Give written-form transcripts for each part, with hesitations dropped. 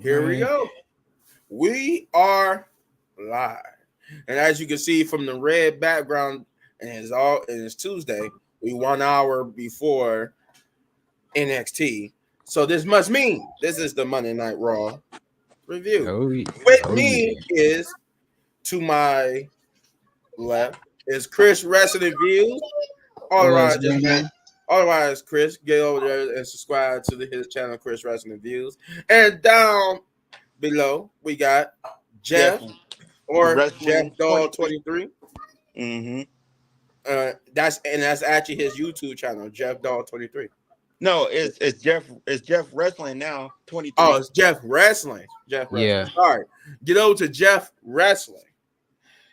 Here we go. We are live. And as you can see from the red background, and it's Tuesday, we 1 hour before NXT. So this must mean this is the Monday Night Raw review. Oh, With oh me yeah. is to my left is Chris Wrestling Views. What's Otherwise, going on? otherwise, Chris, get over there and subscribe to his channel, Chris Wrestling Views. And down below, we got Jeff Jeff or Jeff Wrestling Doll 23. 23. Mm-hmm. That's actually his YouTube channel, Jeff Doll 23. No, it's Jeff Wrestling now, Oh, 23. it's Jeff Wrestling. Jeff Wrestling. Yeah. Sorry. Get over to Jeff Wrestling.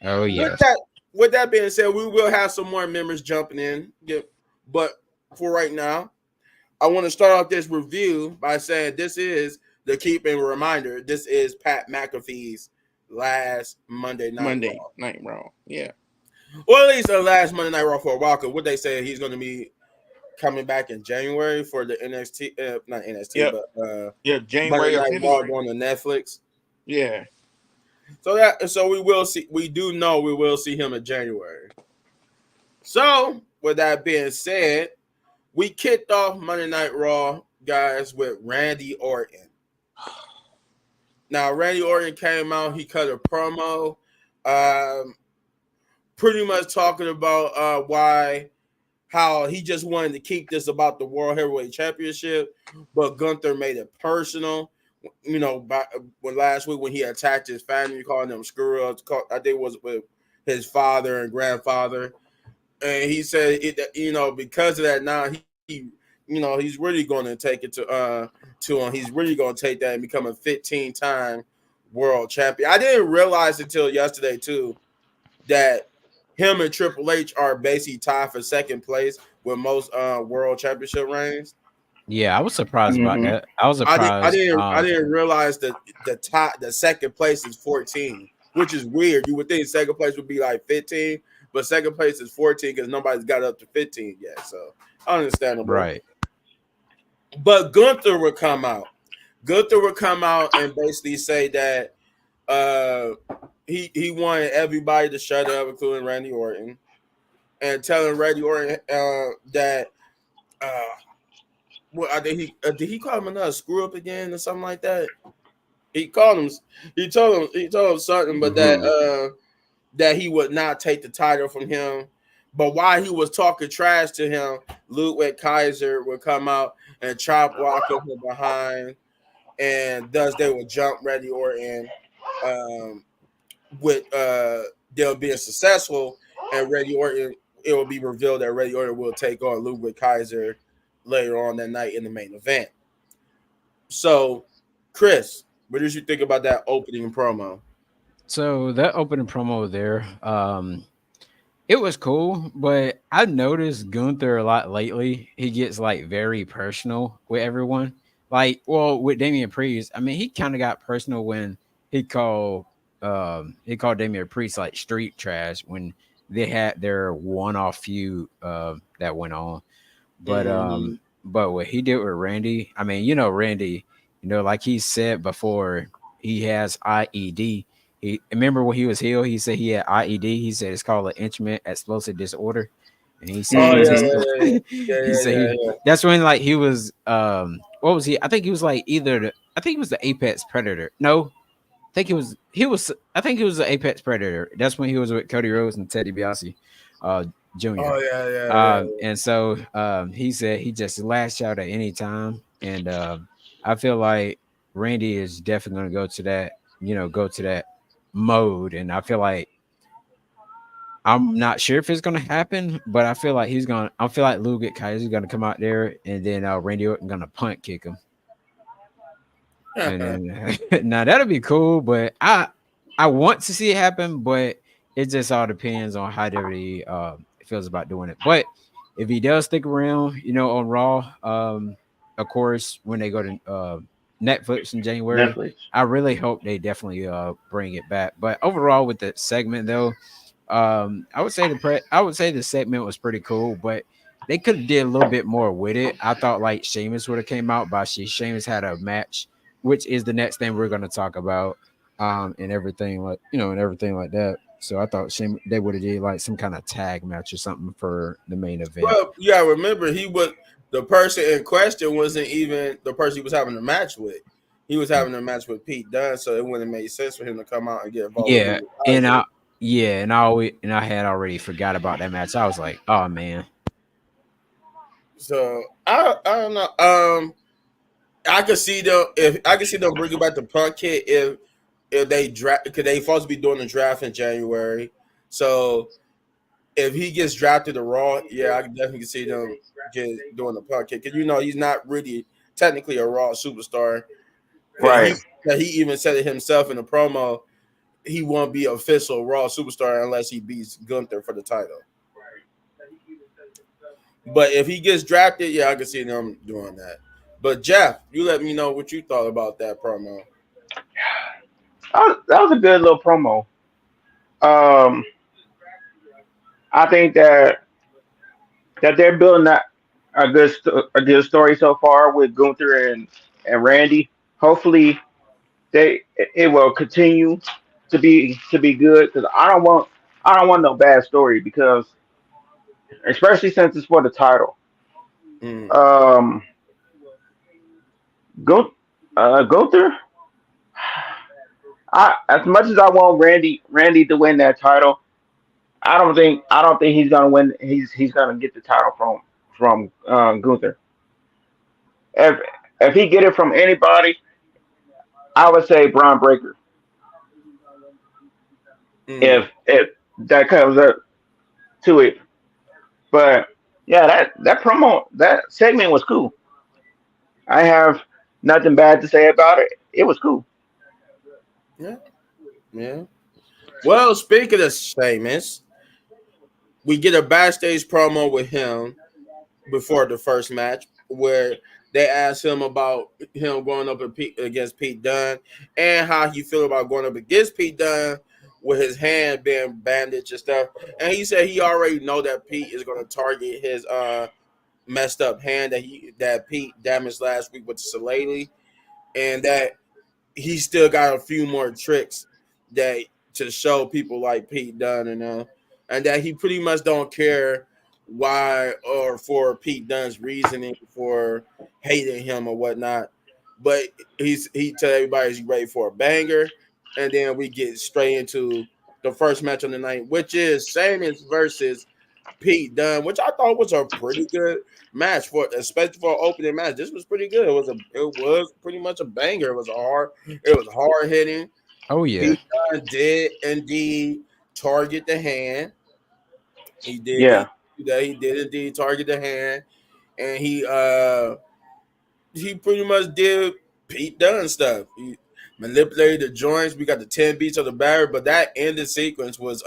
Oh With yes. that, with that being said, we will have some more members jumping in. But for right now, I want to start off this review by saying this is the keeping reminder. This is Pat McAfee's last Monday Night Monday Raw. Night Raw. Yeah. Or at least the last Monday Night Raw for a while. Cause what they say he's going to be coming back in January for the NXT, not NXT, Yep. but Yep. Monday January or Night Raw February. going to Netflix. Yeah. So we will see. We do know we will see him in January. So with that being said, we kicked off Monday Night Raw, guys, with Randy Orton. Now Randy Orton came out. He cut a promo, pretty much talking about how he just wanted to keep this about the World Heavyweight Championship, but Gunther made it personal. You know, when last week when he attacked his family, calling them screw ups, I think it was with his father and grandfather, and he said, because of that, now he's really going to take it to him. He's really going to take that and become a 15-time world champion. I didn't realize until yesterday too that him and Triple H are basically tied for second place with most world championship reigns. Yeah, I was surprised about Mm-hmm. that. I was surprised. I didn't realize that the second place is 14, which is weird. You would think second place would be like 15, but second place is 14 because nobody's got up to 15 yet. So understandable. Right. But Gunther would come out. Gunther would come out and basically say that he wanted everybody to shut up, including Randy Orton, and telling Randy Orton that well, I think did he call him another screw up again or something like that? He called him. He told him something, but that he would not take the title from him. But while he was talking trash to him, Ludwig Kaiser would come out and chop block him from behind, and thus they would jump Randy Orton with them being successful, and Randy Orton, it will be revealed that Randy Orton will take on Ludwig Kaiser later on that night in the main event. So, Chris, what did you think about that opening promo? So that opening promo there, it was cool, but I noticed Gunther a lot lately. He gets like very personal with everyone. Like, well, with Damian Priest, I mean, he kind of got personal when he called Damian Priest like street trash when they had their one-off feud that went on. But but what he did with Randy, I mean, Randy, like he said before, he has IED. He remember when he was heel, he said he had IED. He said it's called an intimate explosive disorder. And he said Oh he was yeah, just yeah, yeah, he yeah, said yeah, he yeah. that's when like he was what was he? I think he was like I think he was the apex predator. No, I think he was the apex predator. That's when he was with Cody Rhodes and Teddy DiBiase Jr. Oh yeah, yeah, yeah. And so he said he just lashed out at any time. And I feel like Randy is definitely going to go to that mode. And I feel like I'm not sure if it's going to happen, but I feel like I feel like Ludwig Kaiser is going to come out there and then Randy Orton going to punt kick him. And then now that'll be cool, but I want to see it happen, but it just all depends on how WWE feels about doing it. But if he does stick around, on Raw, of course, when they go to Netflix in January, Netflix. I really hope they definitely bring it back. But overall, with the segment though, I would say the segment was pretty cool, but they could have did a little bit more with it. I thought like Sheamus would have came out, but Sheamus had a match which is the next thing we're gonna talk about, and everything like and everything like that. So I thought they would have did like some kind of tag match or something for the main event. Well, yeah, remember the person in question wasn't even the person he was having a match with. He was having a match with Pete Dunne, so it wouldn't have made sense for him to come out and get involved with Yeah, Luke and Kaiser. I had already forgot about that match. I was like, oh man. So I don't know. I could see them bringing back the Punk kid if they draft because they supposed to be doing the draft in January. So if he gets drafted to Raw, yeah, I can definitely see them doing the Punk kid because he's not really technically a Raw superstar. Right. He even said it himself in the promo. He won't be official Raw superstar unless he beats Gunther for the title. But if he gets drafted, yeah, I can see them doing that. But Jeff, you let me know what you thought about that promo. That was a good little promo. Um, I think that they're building a good story so far with Gunther and Randy. Hopefully, it will continue to be good because I don't want no bad story because especially since it's for the title. Mm. Um, Gunther. As much as I want Randy to win that title, I don't think he's gonna win. He's gonna get the title from Gunther. If if he get it from anybody, I would say Braun Breaker. Mm. If that comes up to it, but yeah, that segment was cool. I have nothing bad to say about it. It was cool. Yeah, yeah. Well, speaking of Sheamus, we get a backstage promo with him before the first match where they ask him about him going up against Pete Dunne and how he feel about going up against Pete Dunne with his hand being bandaged and stuff. And he said he already know that Pete is going to target his messed up hand that Pete damaged last week with the Shillelagh, and that he still got a few more tricks that to show people like Pete Dunne and that he pretty much don't care why or for Pete Dunne's reasoning for hating him or whatnot. But he tell everybody he's ready for a banger, and then we get straight into the first match on the night, which is Sheamus versus Pete Dunne, which I thought was a pretty good match especially for an opening match. This was pretty good. It was pretty much a banger. It was hard hitting. Oh yeah. Pete Dunne did indeed target the hand. He did Yeah, he did indeed target the hand, and he pretty much did Pete Dunne stuff. He manipulated the joints. We got the 10 beats of the barrier, but that ending sequence was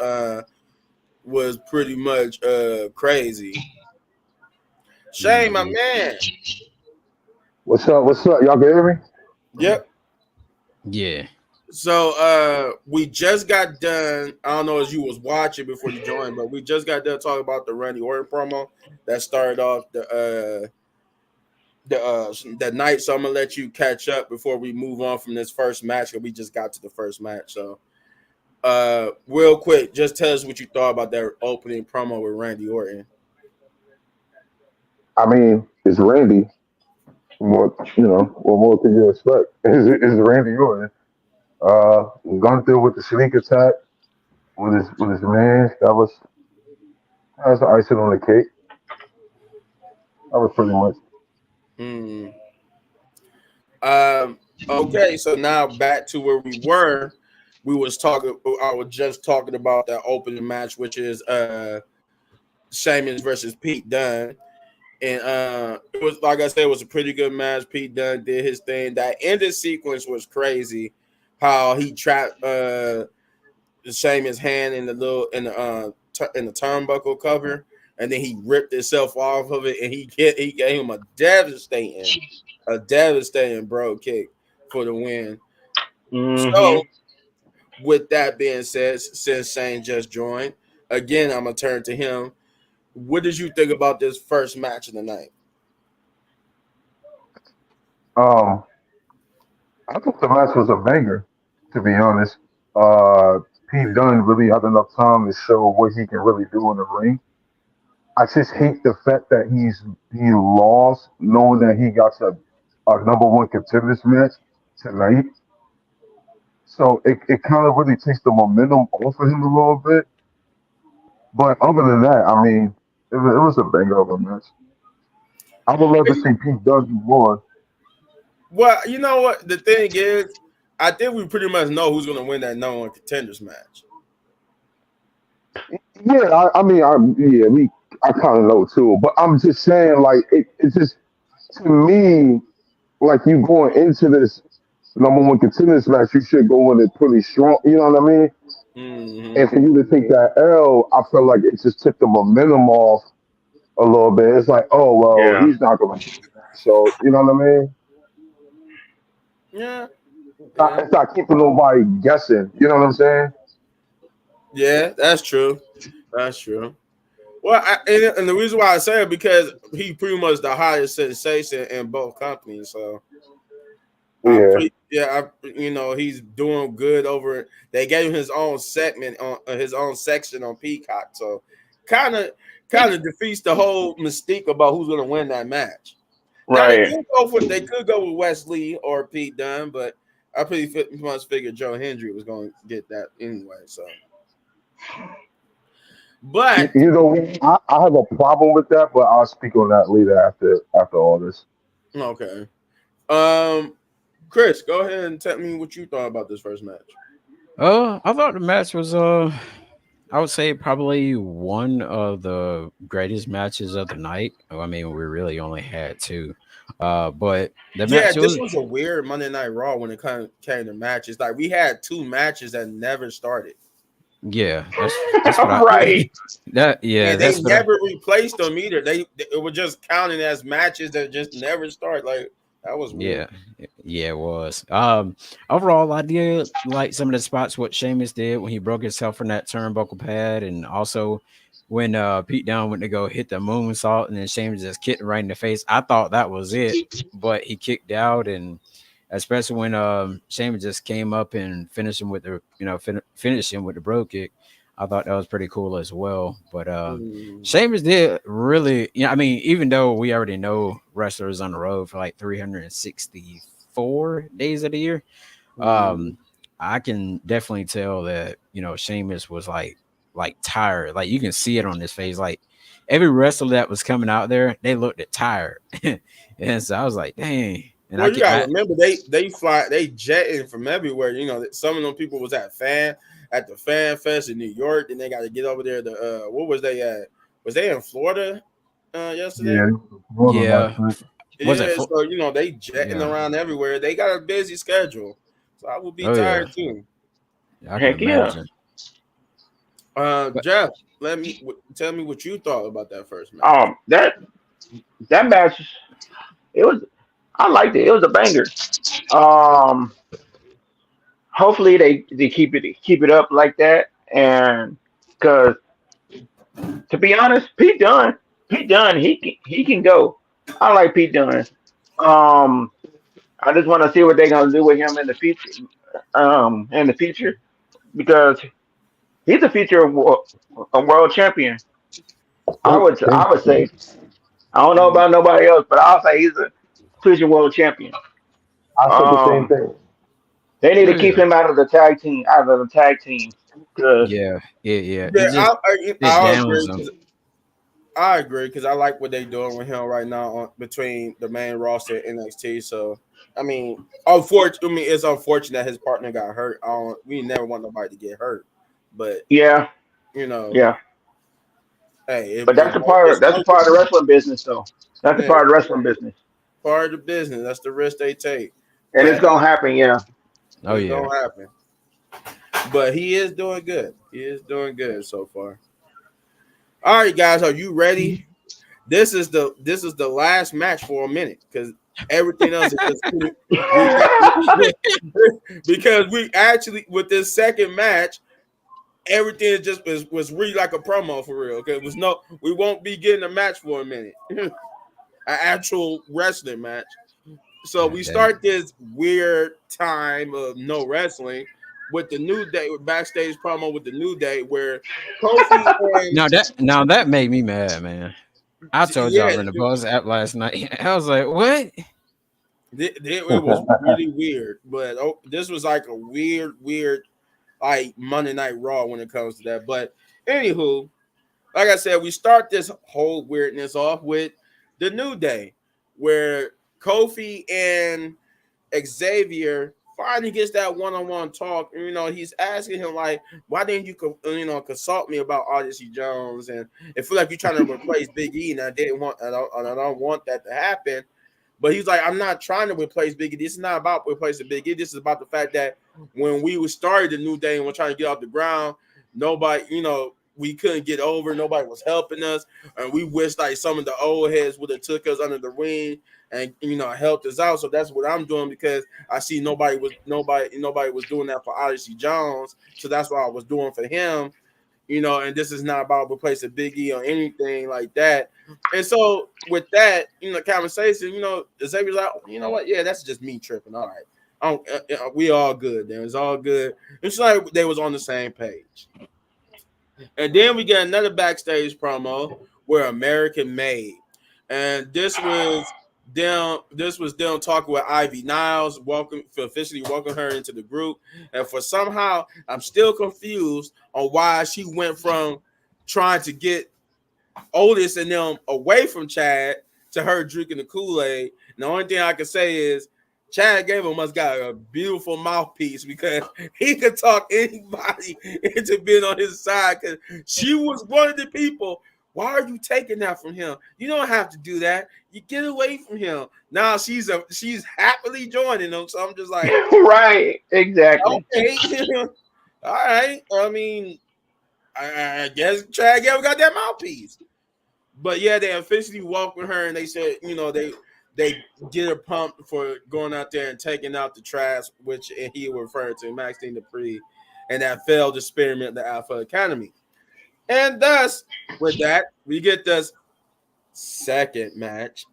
pretty much crazy. Shane, my Mhm. man. What's up? What's up? Y'all can hear me? Yep. Yeah. So we just got done. I don't know if you was watching before you joined, but we just got done talking about the Randy Orton promo that started off the night. So I'm gonna let you catch up before we move on from this first match because we just got to the first match. So real quick, just tell us what you thought about that opening promo with Randy Orton. I mean, it's Randy. What more can you expect? It's Randy Orton. Gunther with the sneak attack with his man. That was the icing on the cake. That was pretty much. Hmm. Okay, so now back to where we were. We was talking. I was just talking about that opening match, which is Sheamus versus Pete Dunne, and it was like I said, it was a pretty good match. Pete Dunne did his thing. That ending sequence was crazy. How he trapped Sheamus' hand in the in the turnbuckle cover, and then he ripped himself off of it, and he gave him a devastating bro kick for the win. hmm So, with that being said, since Shane just joined, again, I'm gonna turn to him. What did you think about this first match of the night? Um, I thought the match was a banger, to be honest. Uh, Pete Dunne really had enough time to show what he can really do in the ring. I just hate the fact that he lost, knowing that he got a number one contenders match tonight. So it kind of really takes the momentum off of him a little bit. But other than that, I mean, it was a banger of a match. I would love to see Pete Dunne do more. Well, you know what? The thing is, I think we pretty much know who's going to win that number one contenders match. Yeah, I kind of know too. But I'm just saying, like, it's just to me, like you going into this number one contenders match, you should go in it pretty strong. You know what I mean? Mm-hmm. And for you to take that L, I feel like it just took the momentum off a little bit. It's like, oh well, Yeah. he's not going to. So you know what I mean? Yeah, yeah, It's not keeping nobody guessing. You know what I'm saying? yeah. That's true. That's true. Well, and the reason why I say it because he pretty much the highest sensation in both companies. So I'm Yeah. pretty, yeah, he's doing good over. They gave him his own segment on his own section on Peacock. So kind of kind of defeats the whole mystique about who's going to win that match. Now Right. they could go with Wesley or Pete Dunne, but I pretty much figured Joe Hendry was going to get that anyway. So, but You know, I have a problem with that, but I'll speak on that later after all this. okay. Um, Chris, go ahead and tell me what you thought about this first match. I thought the match was I would say probably one of the greatest matches of the night. I mean, we really only had two. But the Yeah, match this was was a weird Monday Night Raw when it came to matches. Like we had two matches that never started, yeah, that's what I Right. that yeah, and they that's what I never replaced them either. They it was just counting as matches that just never start. Like that was weird. yeah, yeah, it was. Overall, I did like some of the spots what Sheamus did when he broke himself from that turnbuckle pad, and also when Pete Dunne went to go hit the moonsault, and then Sheamus just kicked him right in the face. I thought that was it, but he kicked out, and especially when Sheamus just came up and finished him with the finish him with the bro kick. I thought that was pretty cool as well. But Mhm. Sheamus did really, I mean, even though we already know wrestlers on the road for like 364 days of the year, Mhm. um, I can definitely tell that, Sheamus was like tired. Like you can see it on his face. Like every wrestler that was coming out there, they looked at tired. And so I was like, dang. And Well, you gotta remember they jetting from everywhere. You know, some of them people was at the fan fest in New York, and they got to get over there to what was they at? Was they in Florida yesterday? Yeah, Florida last yeah, week. was it Yeah, so they jetting yeah. around everywhere. They got a busy schedule, so I would be Oh yeah. tired too. I can Heck yeah. imagine. But Jeff, tell me what you thought about that first match. That match, it was. I liked it. It was a banger. Um, hopefully they keep it up like that, and because to be honest, Pete Dunne, he can go. I like Pete Dunne. Um, I just want to see what they're gonna do with him in the future. In the future, because he's a future a world champion. Yep, I would say I don't know about nobody else, but I'll say he's a future world champion. I said the same Um, thing. they need oh to keep yeah. him out of the tag team, because Yeah. Yeah. Yeah. Yeah, It I downs agree. them. I agree because I like what they're doing with him right now between the main roster and NXT. So, I mean, it's unfortunate that his partner got hurt. We never want nobody to get hurt, but yeah, you know, yeah. hey, But that's a part of the wrestling business, though. That's a yeah, part of the wrestling business, part of the business. That's the risk they take. and it's But gonna happen. Yeah. Oh it's yeah. gonna happen. But he is doing good. He is doing good so far. All right, guys, are you ready? This is the last match for a minute because everything else is just we because we actually with this second match everything just was really like a promo for real. Okay, it was we won't be getting a match for a minute, an actual wrestling match. So we Damn. start this weird time of no wrestling with the New Day, with backstage promo with the New Day, where Kofi and Now that made me mad, man. I told yeah, y'all in the Buzz app last night. I was like, what? it was really weird. But this was like a weird like Monday Night Raw when it comes to that. But anywho, like I said, we start this whole weirdness off with the New Day, where Kofi and Xavier finally gets that one-on-one talk. You know, he's asking him like, "Why didn't you, consult me about Odyssey Jones?" And it feels like you're trying to replace Big E, and I don't want that to happen. But he's like, I'm not trying to replace Big E. This is not about replacing Big E. This is about the fact that when we started the New Day and we're trying to get off the ground, nobody, we couldn't get over. Nobody was helping us, and we wish like some of the old heads would have took us under the wing and helped us out. So that's what I'm doing because I see nobody was doing that for Odyssey Jones. So that's what I was doing for him. And this is not about replacing Big E or anything like that. And so with that, conversation, Xavier's like, you know what? Yeah, that's just me tripping. All right. We all good. Then it's all good. It's like they was on the same page. And then we get another backstage promo where American Made. And this was them talking with Ivy Niles, officially welcome her into the group. And for somehow I'm still confused on why she went from trying to get Otis and them away from Chad to her drinking the Kool-Aid. And the only thing I can say is Chad Gable must got a beautiful mouthpiece because he could talk anybody into being on his side because she was one of the people. Why are you taking that from him? You don't have to do that. You get away from him. Now she's happily joining them. So I'm just like, Right, exactly. okay, all right. I mean, I guess Chad Gable got that mouthpiece. But yeah, they officially walked with her and they said, they get her pumped for going out there and taking out the trash, which he referred to Maxine Dupree, and that failed experiment, the Alpha Academy. And thus, with that, we get this second match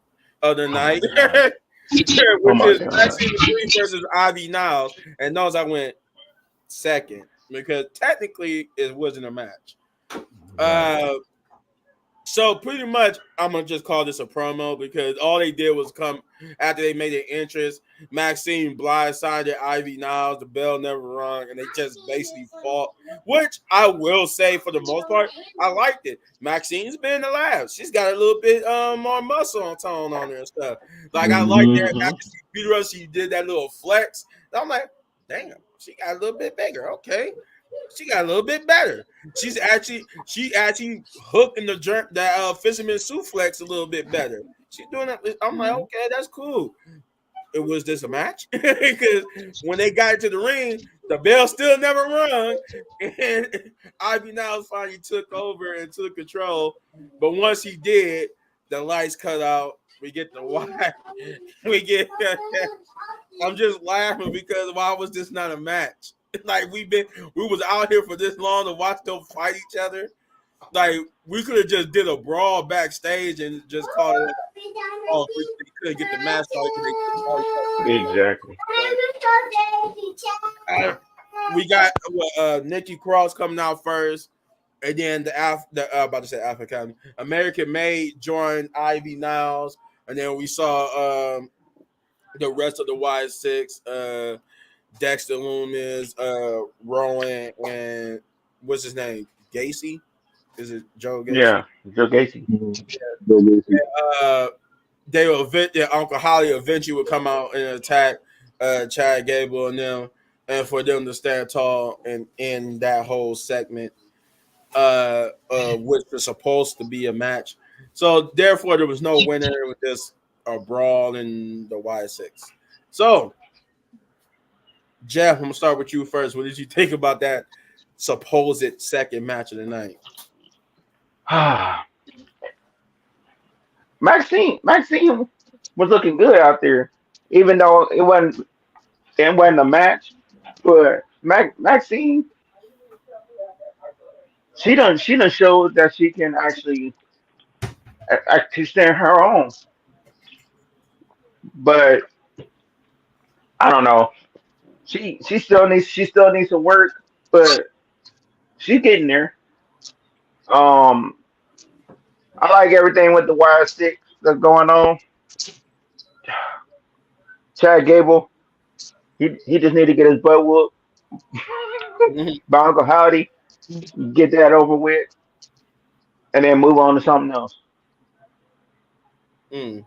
of the night, Oh which my is god. Maxine Dupree versus Ivy Niles. And notice I went second because technically it wasn't a match. Right. So pretty much, I'm gonna just call this a promo because all they did was come after they made their entrance. Maxine blindsided Ivy Niles, the bell never rung, and they just basically fought. Which I will say, for the most part, I liked it. Maxine's been alive. She's got a little bit more muscle on tone on her and stuff. Like I like that. Hmm. After she beat her up, she did that little flex. And I'm like, damn, she got a little bit bigger. Okay, she got a little bit better. She actually hooked in that fisherman suplex a little bit better. She's doing that. I'm like, okay, that's cool. It was this a match because when they got into the ring, the bell still never rung, and Ivy Niles finally took over and took control. But once he did, the lights cut out. We get the why. We get. I'm just laughing because why was this not a match? Like we was out here for this long to watch them fight each other. Like we could have just did a brawl backstage and just called it. Oh, they couldn't get the match started because they couldn't call each Exactly. other. We got Nikki Cross coming out first, and then about to say Alpha Academy, American Made joined Ivy Niles, and then we saw the rest of the Y6. Dexter Loomis, Rowan, and what's his name? Gacy? Is it Joe Gacy? Yeah, Joe Gacy. Bill Gacy. Uh, they will Uncle Holly eventually would come out and attack Chad Gable and them, and for them to stand tall and in that whole segment, which was supposed to be a match. So therefore, there was no winner with this a brawl in the Y6. So Jeff, I'm gonna start with you first. What did you think about that supposed second match of the night? Maxine was looking good out there, even though it wasn't a match. But Maxine, she done showed that she can actually stand her own. But I don't know. She still needs some work, but she's getting there. Um, I like everything with the wire stick that's going on. Chad Gable, he just need to get his butt whooped Mhm. by Uncle Howdy, get that over with, and then move on to something else. Mm.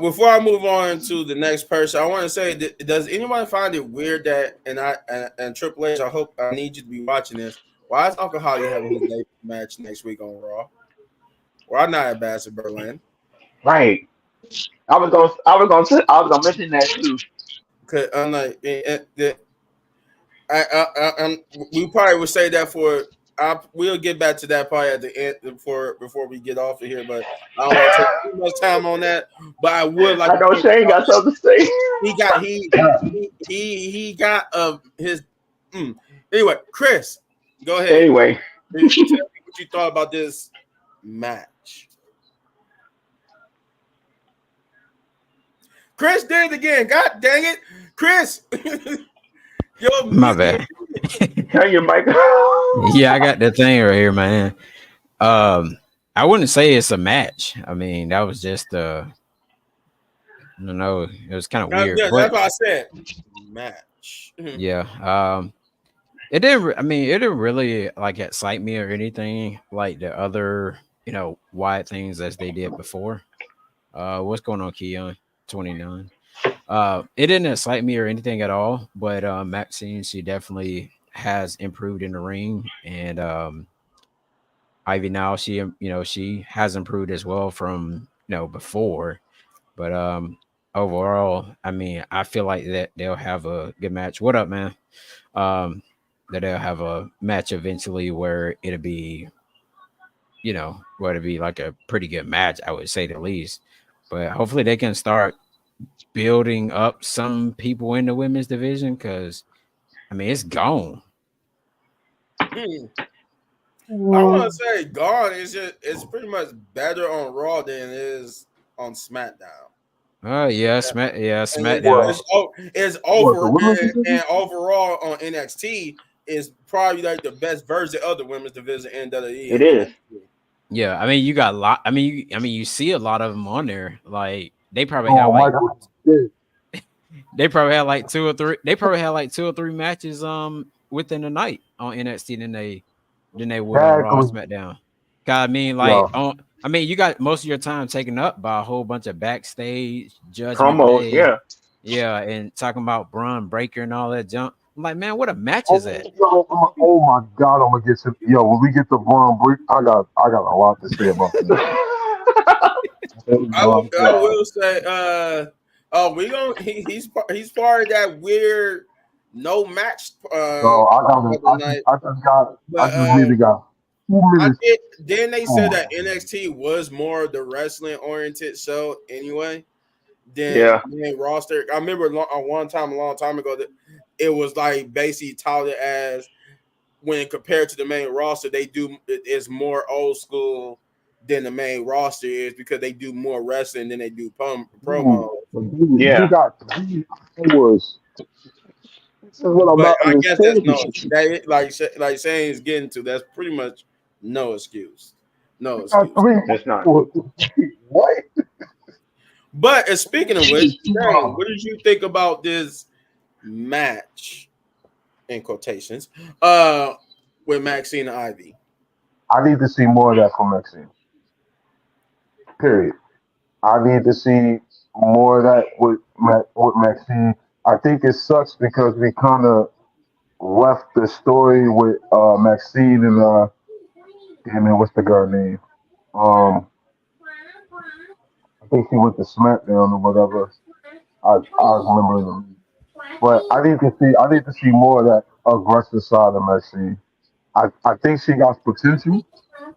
Before I move on to the next person, I want to say, does anyone find it weird that and Triple H? I hope I need you to be watching this. Why is Uncle Holly having his debut match next week on Raw? Why not at Bass in Berlin? Right. I was gonna mention that too. Cause I'm like, we probably would say that for. We'll get back to that part at the end before we get off of here, but I don't want to take too much time on that. But I would like I to know point Shane out got something to say. he got he got his. Anyway, Chris, go ahead. Anyway, Tell me what you thought about this match. Chris did it again. God dang it, Chris! Yo, My bad. turn your mic on. Yeah, I got the thing right here, man. I wouldn't say it's a match. I mean, that was just I don't know, it was kind of weird, yeah, but that's what I said. Match. yeah, it didn't. I mean, it didn't really like excite me or anything like the other, wide things as they did before. What's going on, Keon? 29. It didn't excite me or anything at all, but Maxine, she definitely has improved in the ring, and Ivy now, she has improved as well from before. But overall, I mean, I feel like that they'll have a good match. What up, man? Um, that they'll have a match eventually where where it'll be like a pretty good match, I would say the least. But hopefully they can start building up some people in the women's division because I mean it's gone. I want to say gone is just it's pretty much better on Raw than it is on SmackDown. Yeah, And SmackDown. it's What, the over women's division? and overall on NXT is probably like the best version of the women's division in WWE It and is. NXT. Yeah, I mean you got a lot. I mean you see a lot of them on there. Like Oh my God. Yeah. they probably had like two or three. They probably had like two or three matches within the night on NXT than they would on Raw and Exactly. SmackDown. 'Cause I mean like Yo, on. I mean you got most of your time taken up by a whole bunch of backstage Judgment Promos, Day, yeah. yeah, and talking about Braun Breaker and all that junk. I'm like, man, what a match is oh, that? yo, oh my God, I'm gonna get to yo. When we get to Braun Break, I got a lot to say about that. I will say, oh, we don't. He's part of that weird no match So I got other night. I But just really got 2 minutes. then they Oh said my that NXT was more of the wrestling oriented show anyway than Yeah. the main roster. I remember a long time ago, that it was like basically touted as when compared to the main roster, it's more old school than the main roster is because they do more wrestling than they do dude, promo. dude, you Yeah. got 3 hours. This is what I'm But not I guess that's understanding. like Shane is getting to. That's pretty much no excuse, no You got excuse. 3 hours. It's not. What? But speaking of which, Shane, what did you think about this match in quotations with Maxine and Ivy? I need to see more of that from Maxine. Period. I need to see more of that with Maxine. I think it sucks because we kind of left the story with Maxine and damn it, what's the girl name? Um, I think she went to SmackDown or whatever. I remember them. But I need to see more of that aggressive side of Maxine. I think she got potential.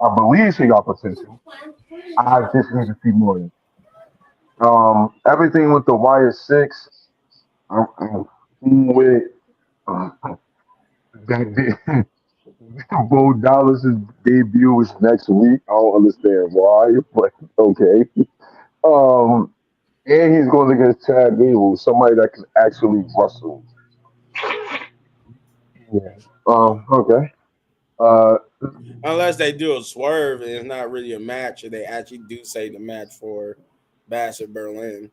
I believe she got potential. I just need to see more of it. Everything with the Wire Six, I'm with uh, that. Bo Dallas' debut is next week. I don't understand why, but okay. Um, and he's going against Chad Gable, somebody that can actually wrestle. Yeah. Okay. Uh, Unless they do a swerve and it's not really a match, and they actually do say the match for Bastard Berlin.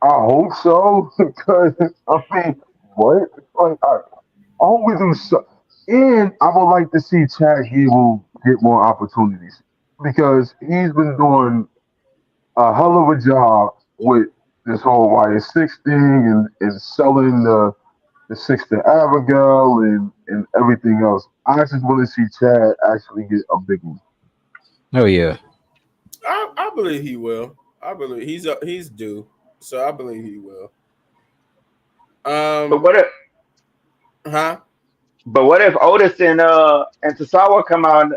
I hope so because I mean, what? Like, I hope we do so. And I would like to see Chad Gable get more opportunities because he's been doing a hell of a job with this whole YS6 thing and selling the six to Abigail and everything else. I just want to see Chad actually get a big one. Oh yeah. I believe he will. I believe he's due, so I believe he will. But Um, what if huh? but what if Otis and Tasawa come out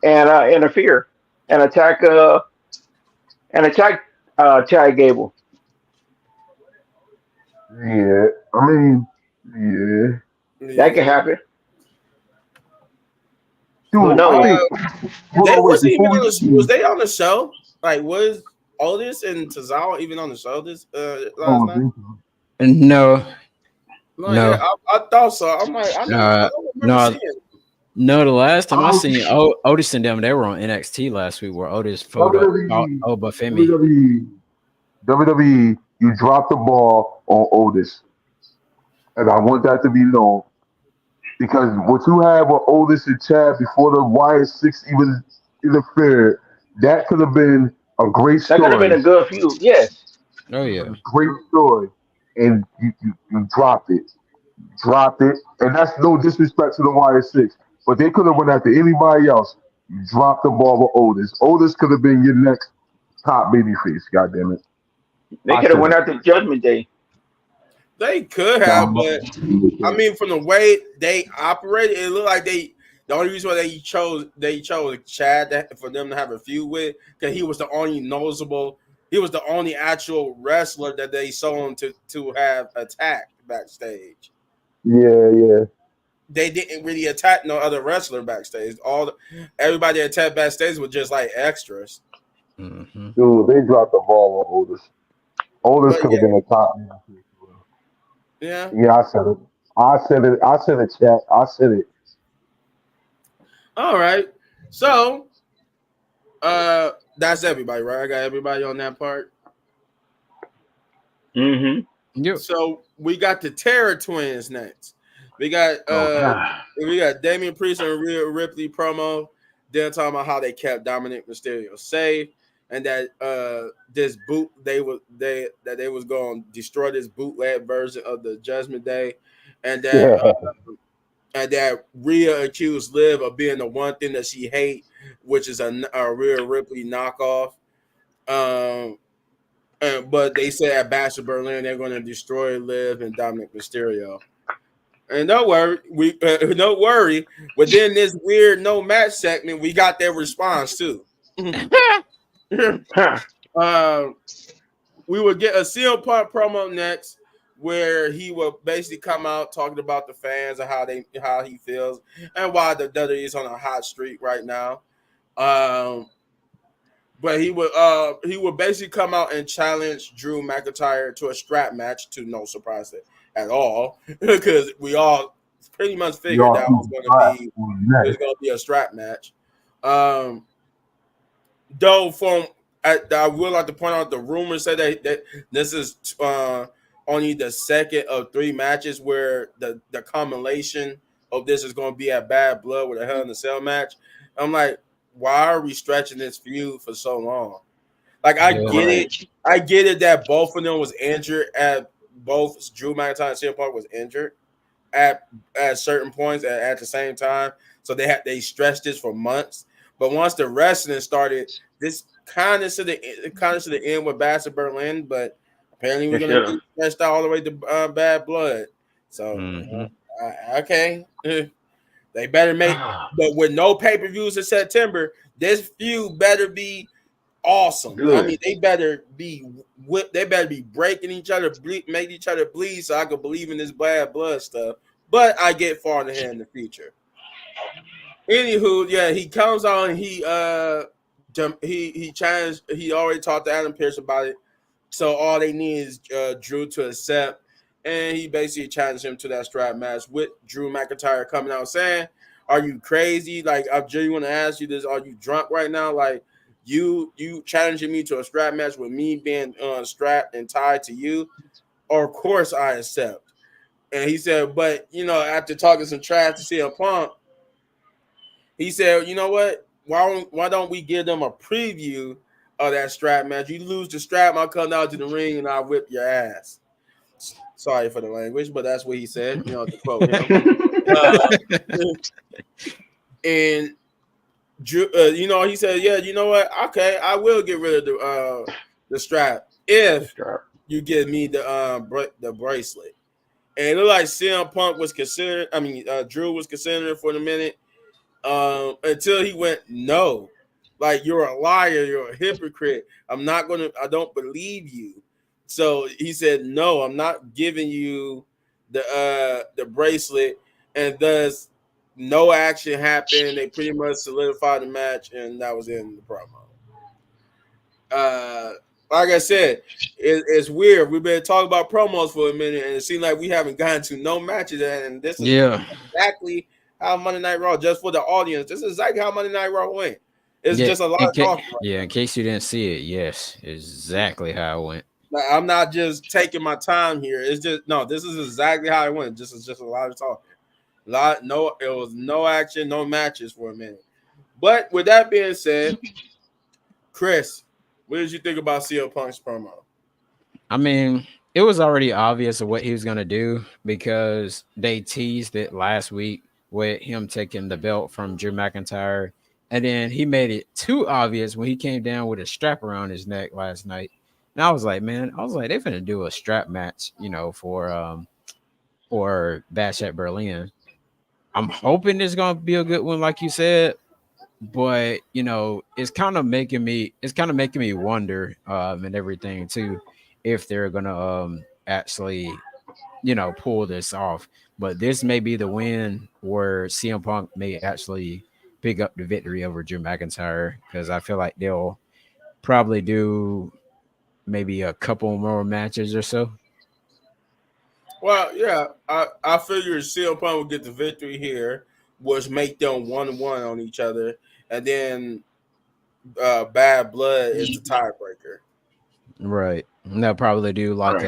and interfere and attack Chad Gable? Yeah, I mean, yeah, That could Yeah. happen. Who dude. I knows? think. Uh, Hold they on, wait. wasn't even Before on we the. Was they on the show? Like, was Otis and Tozawa even on the show this I last don't night? think so. No, No, yeah, no, I thought so. I'm like, I uh, don't remember no, seeing it. no. The last I time I don't seen Otis and them, they were on NXT last week, where Otis fought WWE, Obafemi. WWE, WWE. You dropped the ball on Otis, and I want that to be known because what you had with Otis and Chad before the YS6 even interfered, that could have been a great That could have been story. a good feud. Yes, Oh yeah. Great story, and you dropped it, and that's no disrespect to the YS6, but they could have went after anybody else. You dropped the ball with Otis. Otis could have been your next top babyface. God damn it, they I could have said went it. out to Judgment Day. They could have, Nah, but I mean, from the way they operated, it looked like they. The only reason why they chose Chad for them to have a feud with, because he was the only noticeable. He was the only actual wrestler that they saw him to have attacked backstage. yeah, yeah. They didn't really attack no other wrestler backstage. Everybody that attacked backstage was just like extras. Hmm. Dude, they dropped the ball on Otis. Otis But could have yeah, been a top babyface. yeah. Yeah, I said it. I said it. I said it, chat. I said it. All right. So that's everybody, right? I got everybody on that part. Hmm. Yep. So we got the Terror Twins next. We got Oh, uh we got Damian Priest and Rhea Ripley promo. They're talking about how they kept Dominic Mysterio safe and that this boot they was going to destroy this bootleg version of the Judgment Day, and that yeah. Rhea accused Liv of being the one thing that she hate, which is a Rhea Ripley knockoff. Um, but they said at Bash of Berlin they're going to destroy Liv and Dominic Mysterio. And don't worry, don't worry. Within this weird no match segment, we got their response too. Huh. uh, we would get a CM Punk promo next, where he will basically come out talking about the fans and how he feels and why the WWE is on a hot streak right now. Um, but he would basically come out and challenge Drew McIntyre to a strap match, to no surprise at all, because we all pretty much figured Y'all that super was going to flat be on it was that. going to be a strap match. Um, though I would like to point out the rumors say that this is only the second of three matches where the combination of this is going to be at Bad Blood with a Hell in a Cell match. I'm like, why are we stretching this feud for so long? Like, Yeah. Right. I get it that both of them was injured at both Drew McIntyre and CM Punk was injured at certain points at the same time. So they stretched this for months. But once the wrestling started, this kind of should have end with Bastard Berlin, but apparently we're They gonna should have. be stretched out all the way to Bad Blood. So Hmm. okay, they better make, but with no pay per views in September, this feud better be awesome. I Good. mean, they better be they better be breaking each other, make each other bleed, so I could believe in this Bad Blood stuff. But I get far ahead in the future. Anywho, yeah, he comes on. He he challenged. He already talked to Adam Pearce about it. So all they need is Drew to accept, and he basically challenged him to that strap match with Drew McIntyre coming out saying, "Are you crazy? Like I genuinely want to ask you this: Are you drunk right now? Like you challenging me to a strap match with me being strapped and tied to you? Or of course I accept." And he said, "But after talking some trash to CM Punk, he said, you know what? Why don't we give them a preview of that strap match? You lose the strap, I'll come down to the ring and I'll whip your ass." Sorry for the language, but that's what he said. To quote him. And Drew, he said, "Yeah, you know what? Okay, I will get rid of the strap if you give me the bracelet." And it looked like CM Punk was considering. I mean, Drew was considering it for the minute. Until he went, "No, like you're a liar, you're a hypocrite. I don't believe you." So he said, "No, I'm not giving you the bracelet," and thus no action happened. They pretty much solidified the match, and that was the end of the promo. Like I said, it's weird. We've been talking about promos for a minute, and it seems like we haven't gotten to no matches, and this is exactly how Monday Night Raw, just for the audience, this is exactly how Monday Night Raw went. It's just a lot of talking. In case you didn't see it, yes, exactly how it went. Like, I'm not just taking my time here. It's just this is exactly how it went. This is just a lot of talking. It was no action, no matches for a minute. But with that being said, Chris, what did you think about CM Punk's promo? I mean, it was already obvious of what he was going to do because they teased it last week with him taking the belt from Drew McIntyre. And then he made it too obvious when he came down with a strap around his neck last night. And I was like, they're finna do a strap match, for Bash at Berlin. I'm hoping it's gonna be a good one, like you said. But it's kind of making me wonder and everything too, if they're gonna actually pull this off. But this may be the win where CM Punk may actually pick up the victory over Drew McIntyre, because I feel like they'll probably do maybe a couple more matches or so. Well, yeah, I figured CM Punk would get the victory here, which make them 1-1 on each other, and then Bad Blood is the tiebreaker. Right. And they'll probably do like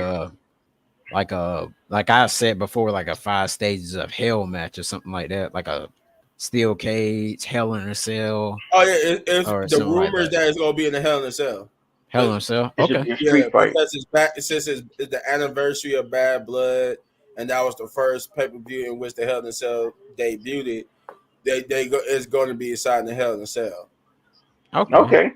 I said before, like a 5 stages of hell match or something like that, like a steel cage, Hell in a Cell. Oh yeah, if the rumors that it's gonna be in the Hell in a Cell. Hell in a Cell. Okay. Yeah, because it's back. Since it's the anniversary of Bad Blood, and that was the first pay-per-view in which the Hell in a Cell debuted. It's going to be inside the Hell in a Cell. Okay.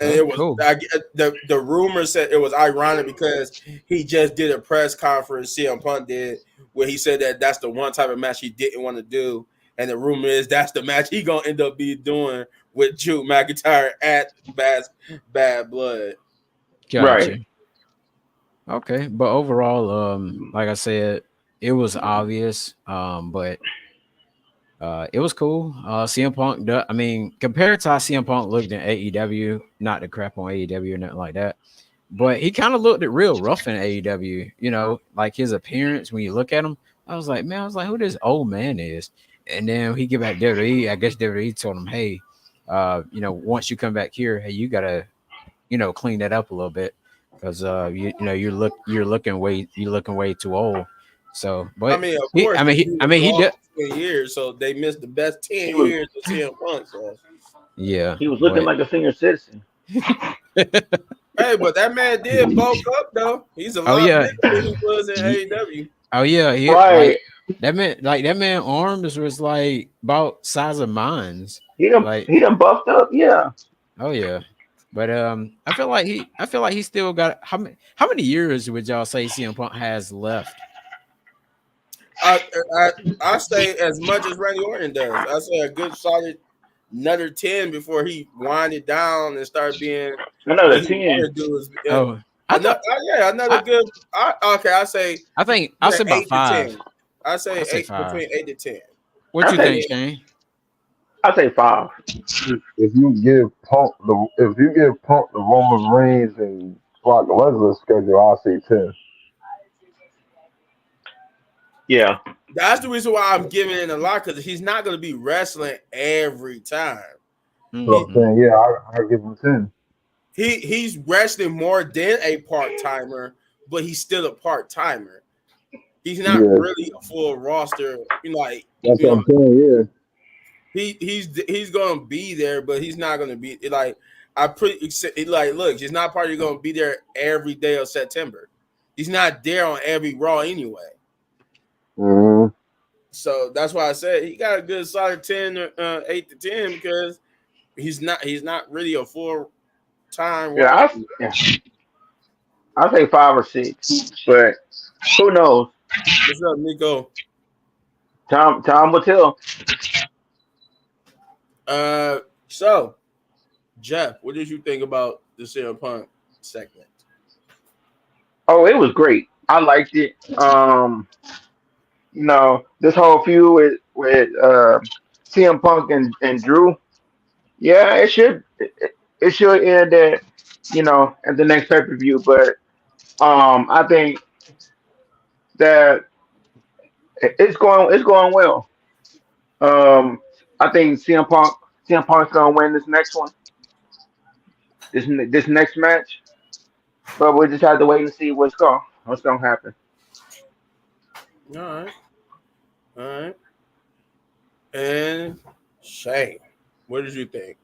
And it was cool. The rumor said it was ironic because he just did a press conference, CM Punk did, where he said that that's the one type of match he didn't want to do, and the rumor is that's the match he gonna end up be doing with Drew McIntyre at Bad Blood. Gotcha. Right. Okay, but overall, like I said, it was obvious, but it was cool. CM Punk, compared to how CM Punk looked in AEW, not the crap on AEW or nothing like that, but he kind of looked real rough in AEW, like his appearance. When you look at him, I was like, who this old man is? And then he get back to WWE. I guess WWE told him, hey, once you come back here, hey, you gotta, clean that up a little bit, because you're looking way too old. So, but of course, he 10 years, so they missed the best 10 years of CM Punk. So. Yeah, he was looking like a senior citizen. Hey, but that man did bulk up though. He's a lot bigger than he was in AEW. Oh yeah, right. That man arms was like about size of mine's. He done buffed up, yeah. Oh yeah. But I feel like he still got how many years would y'all say CM Punk has left? I say as much as Randy Orton does. I say a good solid another 10 before he winded down and started being another 10. Another good. I say. I think I'll say about 5. I say 8 between 8 to 10. What you think, Shane? I say 5. If you give Punk the Roman Reigns and Brock Lesnar schedule, I'll say 10. Yeah, That's the reason why I'm giving it a lot because he's not going to be wrestling every time. So He I'm saying, yeah, I give him 10. he's wrestling more than a part timer, but he's still a part timer. He's not Yeah, really a full roster. Like that's you what know, I'm saying. Yeah. he's gonna be there, but he's not gonna be like I pretty like look. He's not probably gonna be there every day of September. He's not there on every Raw anyway. hmm So that's why I said he got a good solid 10, 8 to 10 because he's not really a full time yeah, roster. I say 5 or 6, but who knows? What's up, Nico? Time will tell. So Jeff, what did you think about the CM Punk segment? Oh, it was great. I liked it. This whole feud with CM Punk and Drew. Yeah, it should end at the next pay-per-view, but I think that it's going well. Um, I think CM Punk's gonna win this next one, this next match, but we just have to wait and see what's gonna happen. All right, all right. And Shane, what did you think?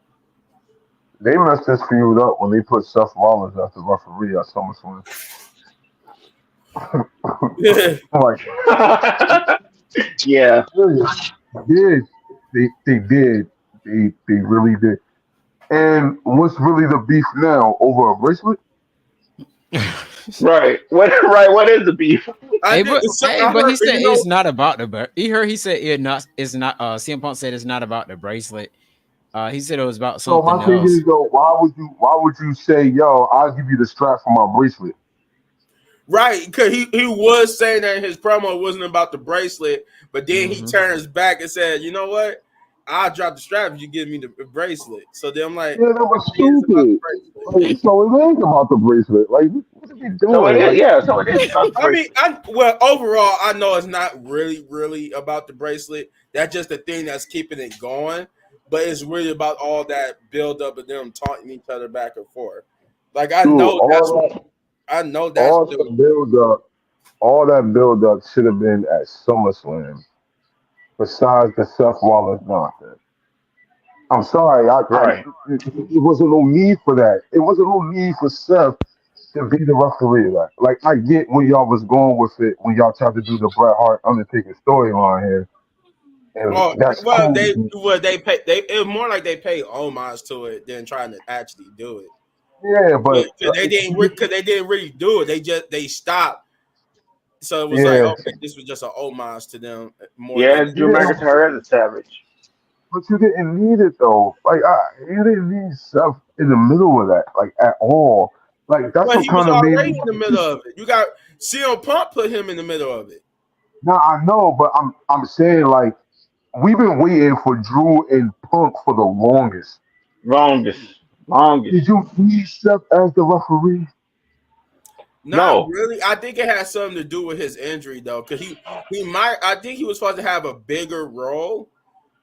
They messed this feud up when they put Seth Rollins as the referee at SummerSlam. I'm like, Yeah, they did. They did. They really did. And what's really the beef now over a bracelet? right. What right? What is the beef? I did. So Hey, I but heard. he said it's not about the. He heard he said it not. It's not. CM Punk said it's not about the bracelet. He said it was about So my something thing else. is though, why would you say, yo, I'll give you the strap for my bracelet? Right, because he was saying that his promo wasn't about the bracelet, but then he Hmm. turns back and said, "You know what? I'll drop the strap if you give me the bracelet." So then I'm like, Yeah, that was maybe it's about the stupid. bracelet. Like, so it ain't about the bracelet. Like, what are we So it doing? is. Like, Yeah. So it is about the I mean, bracelet. overall, I know it's not really about the bracelet. That's just the thing that's keeping it going. But it's really about all that build up of them taunting each other back and forth. Like I dude, know that's what I know that's all what they that were doing. build up, all that build up should have been at SummerSlam. Besides the Seth Rollins nonsense. I'm sorry, Right. it wasn't no need for that. It wasn't no need for Seth to be the referee. Like I get where y'all was going with it when y'all tried to do the Bret Hart Undertaker storyline here, and Oh that's well, cool. they pay. It was more like they pay homage to it than trying to actually do it. Yeah, but Because they didn't really do it. They stopped. So it was like yeah, okay, this was just an homage to them more than Yeah, Drew yeah, McIntyre is a savage. but you didn't need it though. Like you didn't need Seth in the middle of that, like at all. Like that's but what he was kind of made already me. in the middle of it. You got CM Punk put him in the middle of it. Now I know, but I'm saying like we've been waiting for Drew and Punk for the longest. Longest. Longest. Did you need Seth as the referee? Not No. really. I think it has something to do with his injury though, because he might. I think he was supposed to have a bigger role,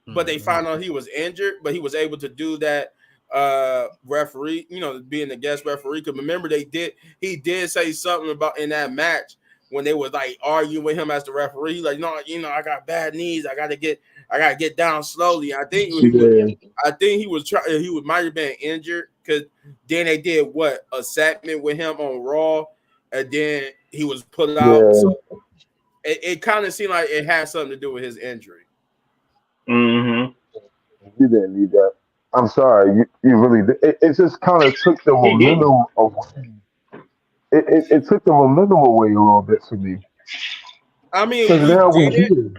but they Hmm. found out he was injured. But he was able to do that referee, being the guest referee. Because remember, he did say something about in that match when they was like arguing with him as the referee. Like, no, I got bad knees. I gotta get down slowly. Yeah, I think he was trying. Might have been injured because then they did what a segment with him on Raw, and then he was put out. So yeah. it kind of seemed like it had something to do with his injury. Mm-hmm. You didn't need that. I'm sorry. You really did. It just kind of took the He didn't. momentum away. It took the momentum away a little bit for me. I mean, Because we now we get it, here.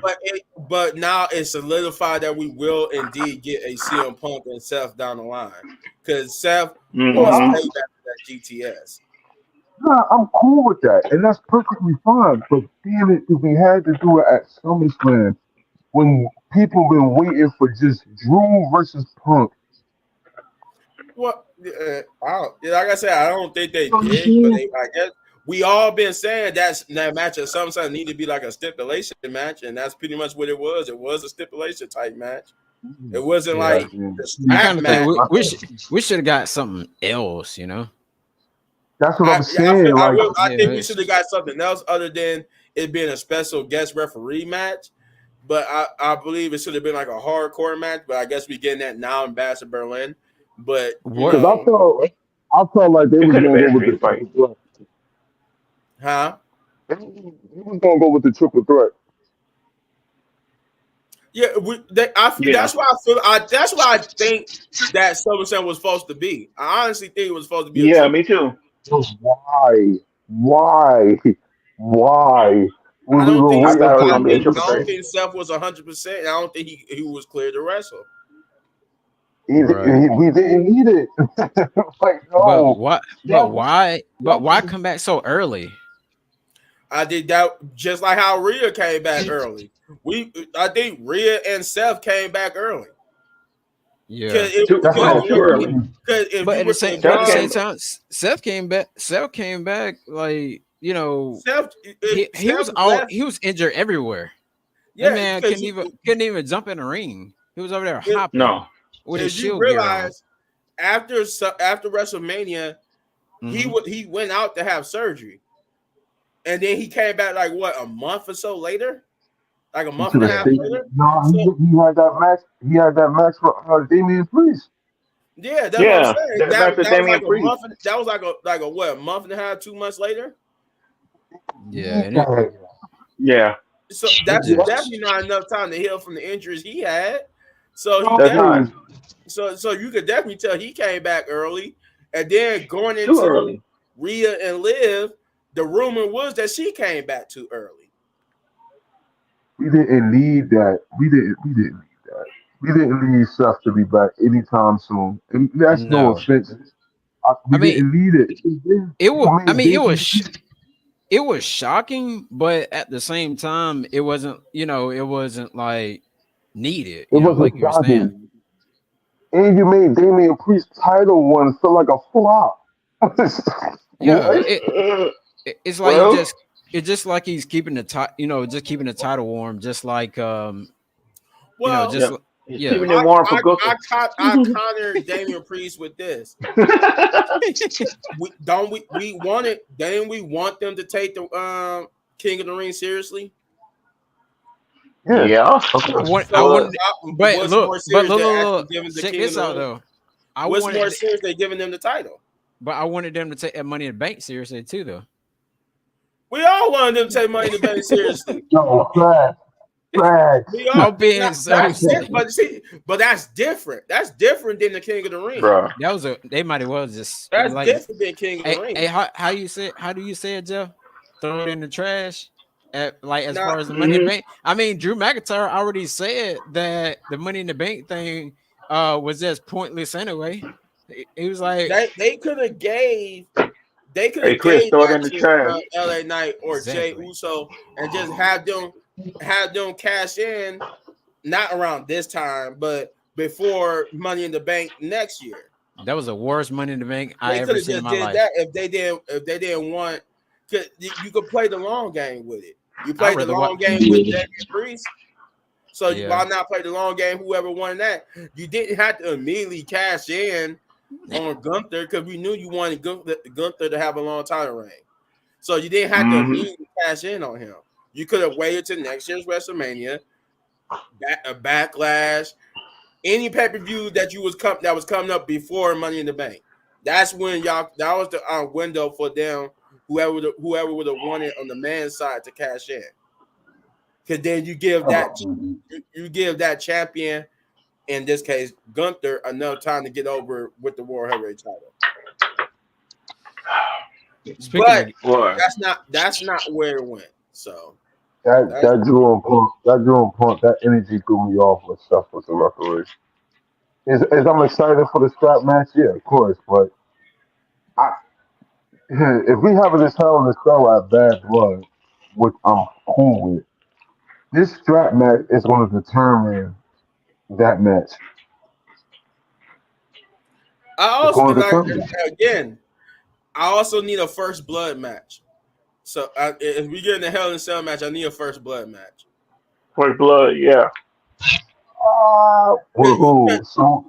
but now it's solidified that we will indeed get a CM Punk and Seth down the line because Seth wants Mm-hmm. Yeah, payback for that GTS. nah, I'm cool with that. And that's perfectly fine. But damn it, if we had to do it at SummerSlam when people been waiting for just Drew versus Punk. Well, like I said, I don't think they You know what I'm did, but saying? I guess we all been saying that match at some time need to be like a stipulation match, and that's pretty much what it was. It was a stipulation type match. It wasn't Yeah, like Yeah, man. the I strap kind of think match. we should have got something else, you know. That's what I'm I feel saying. Like, I Yeah, think we should have got something else other than it being a special guest referee match. But I believe it should have been like a hardcore match. But I guess we getting that now in Bash of Berlin. But what? because I felt like they It was could have gonna been go a with the street fight. triple threat. huh? They was gonna go with the triple threat. Yeah, Yeah. that's why I feel. That's why I think that SummerSlam was supposed to be. I honestly think it was supposed to be a Yeah, triple. me too. Just why, why? I We don't were think I waiting thought it was for gonna be a I triple don't threat. think Seth was 100%. I don't think he was clear to wrestle. Right. we didn't need it. Like, But no, what? But that why? But that why was come back so early? I did that just like how Rhea came back early. I think Rhea and Seth came back early Yeah. because that's what I'm Too saying. early. if But you at the were same to but at Seth the same came. John time, Seth came back. Seth came back like Seth, he Seth was all left, he was injured everywhere. That yeah, man because couldn't even jump in the ring. He was over there if, hopping No. with his if you shield gear on. realize after WrestleMania Hmm. he went out to have surgery and then he came back like what a month or so later, like a He month should and a have Yeah. half stayed. later. No, So he had that match. He had that match for Damian Priest. yeah, that's what I'm Yeah, saying. that back to That was like Damian a Priest. month. That was like a what a month and a half, 2 months later. Yeah. And Yeah. Yeah, So it that's just definitely not enough time to heal from the injuries he had. So he No, that's definitely not it so you could definitely tell he came back early. And then going too into early. Rhea and Liv, the rumor was that she came back too early. we didn't need that. We didn't need that. We didn't need Seth to be back anytime soon. And that's no no. offense. I We mean, didn't need it. And then it you was. I made mean, Damian it was shocking, but at the same time, it wasn't. It wasn't like needed. it wasn't Like you were saying. shocking. And you made Damian Priest title one feel like a flop. Yeah. What? It's like Well, it's just like he's keeping the just keeping the title warm, just like Well, just yeah, he's yeah. keeping it warm for I Gunther. countered Damian Priest with this. We wanted didn't we want them to take the King of the Ring seriously? Yeah, Yeah, of course. I So but wanted, but what's more but serious than actually look, giving the check King of this the out Ring? though. I What's more wanted, serious than giving them the title? but I wanted them to take that Money in the Bank seriously too, though. We all wanted them to take Money in the Bank seriously. No, facts. We all I'm being so that's it, serious. but that's different. That's different than the King of the Ring. bruh, That was they might as well just That's like, different than King of the hey, Ring. how do you say it, Jeff? Throw it in the trash. Like as Now far as the Money in the hmm Bank, I mean, Drew McIntyre already said that the Money in the Bank thing was just pointless anyway. He was like, they could have gave hey Chris, throw it that in the to trash. LA Knight or Jay exactly. Uso and just have them cash in not around this time, but before Money in the Bank next year. That was the worst Money in the Bank I They could ever have seen in just my did life. that if they didn't want. Cause you could play the long game with it. You I played the rather watch. long game with Damian Priest, so Yeah. why not play the long game? Whoever won that, you didn't have to immediately cash in on Gunther because we knew you wanted Gunther to have a long title reign. So you didn't have to Hmm immediately cash in on him. You could have waited till next year's WrestleMania, a Backlash, any pay per view that that was coming up before Money in the Bank. That's when y'all. That was the window for them. Whoever would have wanted on the man's side to cash in, because then you give that champion, in this case Gunther, enough time to get over with the World Heavyweight title. Speaking But of, Boy, that's not where it went. So that's That Drew and Punk, that energy threw me off with stuff with the referee. Is I'm excited for the strap match? Yeah, of course. But I, if we having this hell in the cell at Bad Blood, which I'm cool with, this strap match is going to determine that match. I It's also going to like determine it. again. I also need a first blood match. So if we get in the Hell in a Cell match, I need a first blood match. For blood, yeah. With who? Solo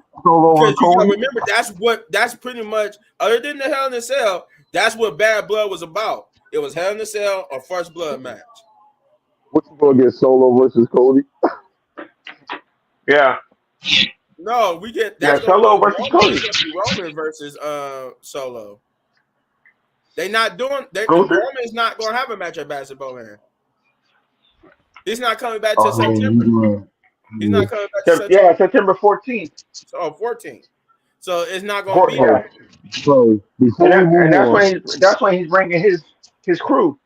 and Because you gotta Cody? remember that's pretty much other than the Hell in a Cell, that's what Bad Blood was about. It was Hell in a Cell or first blood match. What you going to get Solo versus Cody? Yeah. No, we get Yeah, that's gonna Solo be versus Roman. Cody. It's gonna be Roman versus Solo. They not doing Go through. Roman's not gonna have a match at Basketball Man. He's not coming back till Oh, September. He's yeah. not coming back to Yeah, September. September 14th. So 14. So it's not gonna be Yeah. So before we And move on, that's when he's bringing his crew.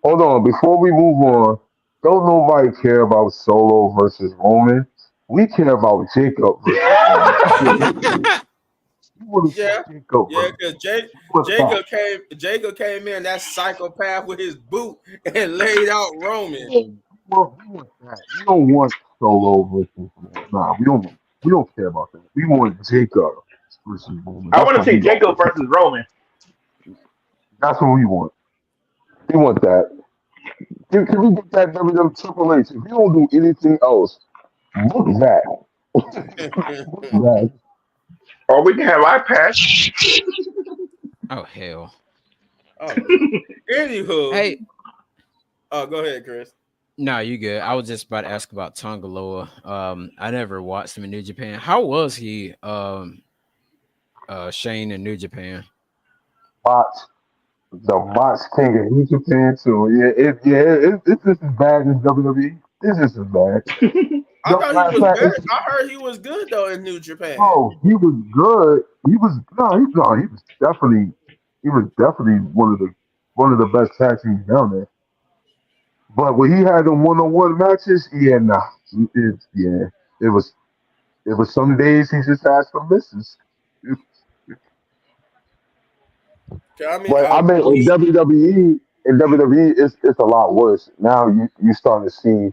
hold on. Before we move on, don't nobody care about Solo versus Roman. We care about Jacob versus Roman. You want to see yeah. Jacob Yeah, versus because what's that? Jacob came in that psychopath with his boot and laid out Roman. We want that. We don't want Solo versus Roman. Nah, we don't care about that. We want Jacob versus Roman. I want to see Jacob versus Roman. That's what we want. We want that. Can we get that WWE Triple H? If you don't do anything else, book that. Book that. Or we can have our patch. Oh hell. Oh. Anywho. Hey, Oh, go ahead, Chris. no, you good. I was just about to ask about Tongaloa. I never watched him in New Japan. How was he Shane in New Japan? Bots. The bots king of New Japan too. It's just as bad as WWE. It's just as bad. I The, thought he matter of was fact, better. I heard he was good though in New Japan. he was good. He was he was definitely one of the best tag teams down there. But when he had the one on one matches, yeah, nah, yeah, it was it was some days he just had some misses. I mean, But I mean, in WWE, it's a lot worse. Now you starting to see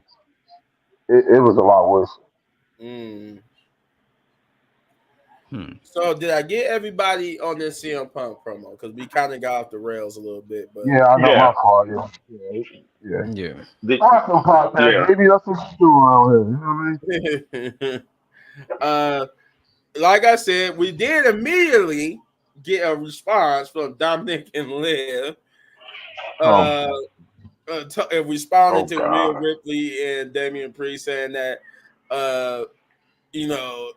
it was a lot worse. mm. Hmm. So did I get everybody on this CM Punk promo? Because we kind of got off the rails a little bit, but Yeah, I know Yeah. my fault. Yeah. Yeah. The, I have some podcast. yeah. Maybe that's what you do around here. You know what I mean? uh, like I said, we did immediately get a response from Dominic and Liv, Oh, uh, responding Oh to Rhea God. Ripley and Damian Priest saying that, uh, you know,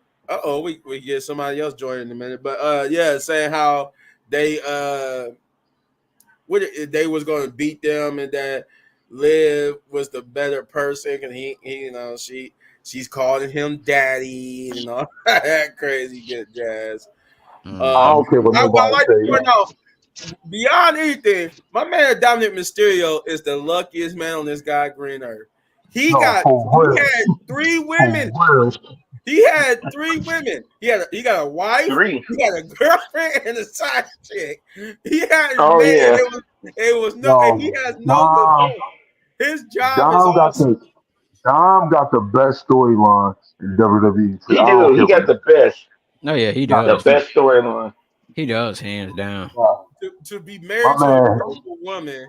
we get somebody else joining in a minute, but yeah, saying how they they was going to beat them and that Liv was the better person and he you know she's calling him daddy and all that crazy good jazz. I Hmm. don't care what I nobody like to point say. out beyond anything, my man Dominic Mysterio is the luckiest man on this God green earth. No, for He real, had three for women. real. He had three women. He got a wife, 3. he got a girlfriend, and a side chick. He had Oh man, and yeah. it was no, and he No, has no Dom, complaint. His job is Dom got awesome. the Dom got the best storyline in WWE. So He I do. don't He care got what the best. Oh yeah, he The does. he best storyline. He does, hands down. got. To be My married to a man, beautiful woman,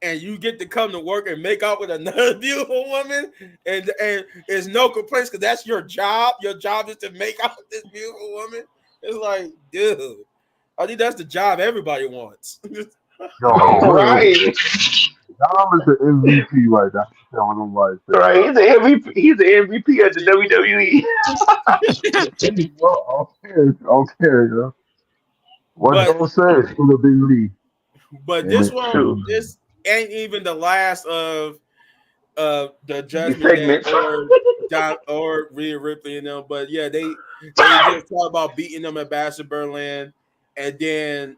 and you get to come to work and make out with another beautiful woman, and there's no complaints because that's your job. Your job is to make out with this beautiful woman. It's like, dude, I think that's the job everybody wants. yo, for real. Right. Dom is the MVP right now. Telling them right there, Right. bro. He's the MVP. He's the MVP of the WWE. Well, I don't care, you know. What but Joe said, it's gonna be me. but And Shoot. this ain't even the last of the These Judgment Day segments. or Rhea Ripley and them. But yeah, they just talk about beating them at Bash of Berlin, and then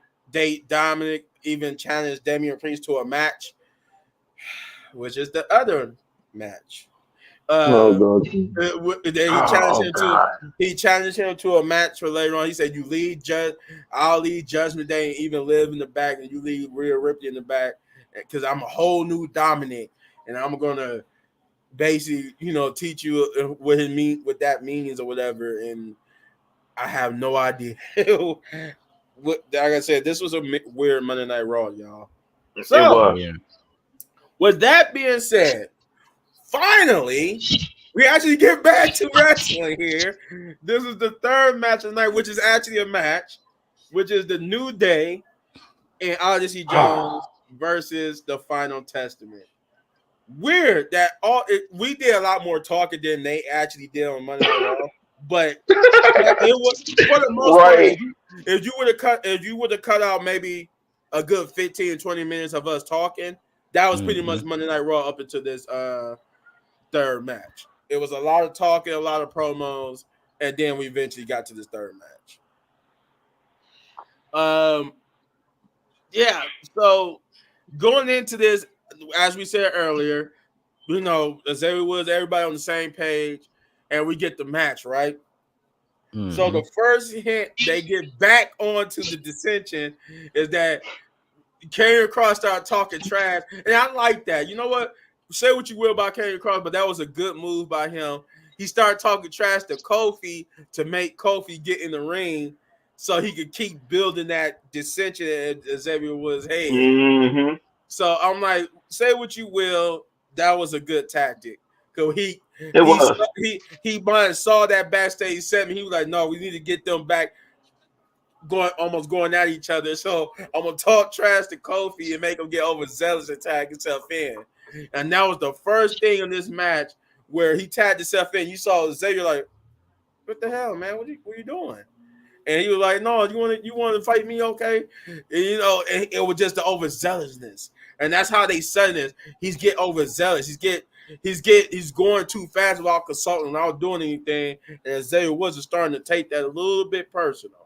Dominic even challenged Damian Priest to a match, which is the other match. oh Uh, god, then Oh God. he challenged him to a match for later on. He said, I'll lead Judgment Day and even live in the back, and you lead Rhea Ripley in the back, because I'm a whole new Dominic, and I'm gonna basically, teach you what what that means or whatever. And I have no idea. Like I said, this was a weird Monday Night Raw, y'all. It So, Oh was. yeah. with that being said, finally, we actually get back to wrestling here. This is the third match of the night, which is actually a match, which is the New Day and Odyssey Jones versus the Final Testament. Weird that we did a lot more talking than they actually did on Monday Night Raw, but it was for the most part. Right. If you would have cut out maybe a good 15-20 minutes of us talking, that was pretty much Monday Night Raw up until this third match. It was a lot of talking, a lot of promos, and then we eventually got to this third match. Yeah. So going into this, as we said earlier, as everybody on the same page, and we get the match right. So the first hint they get back onto the dissension is that Karrion Kross started talking trash, and I like that. You know what? Say what you will about Karrion Kross, but that was a good move by him. He started talking trash to Kofi to make Kofi get in the ring, so he could keep building that dissension at Xavier Woods' head. Mm-hmm. So I'm like, say what you will, that was a good tactic. Cause he might have saw that backstage segment. He was like, no, we need to get them back going at each other. So I'm gonna talk trash to Kofi and make him get overzealous and tag himself in. And that was the first thing in this match where he tagged himself in. You saw Xavier like, what the hell, man? What are you doing? And he was like, no, you want to fight me, okay? And, and it was just the overzealousness. And that's how they said this. He's getting overzealous. He's going too fast without consulting, without doing anything. And Xavier Woods is starting to take that a little bit personal.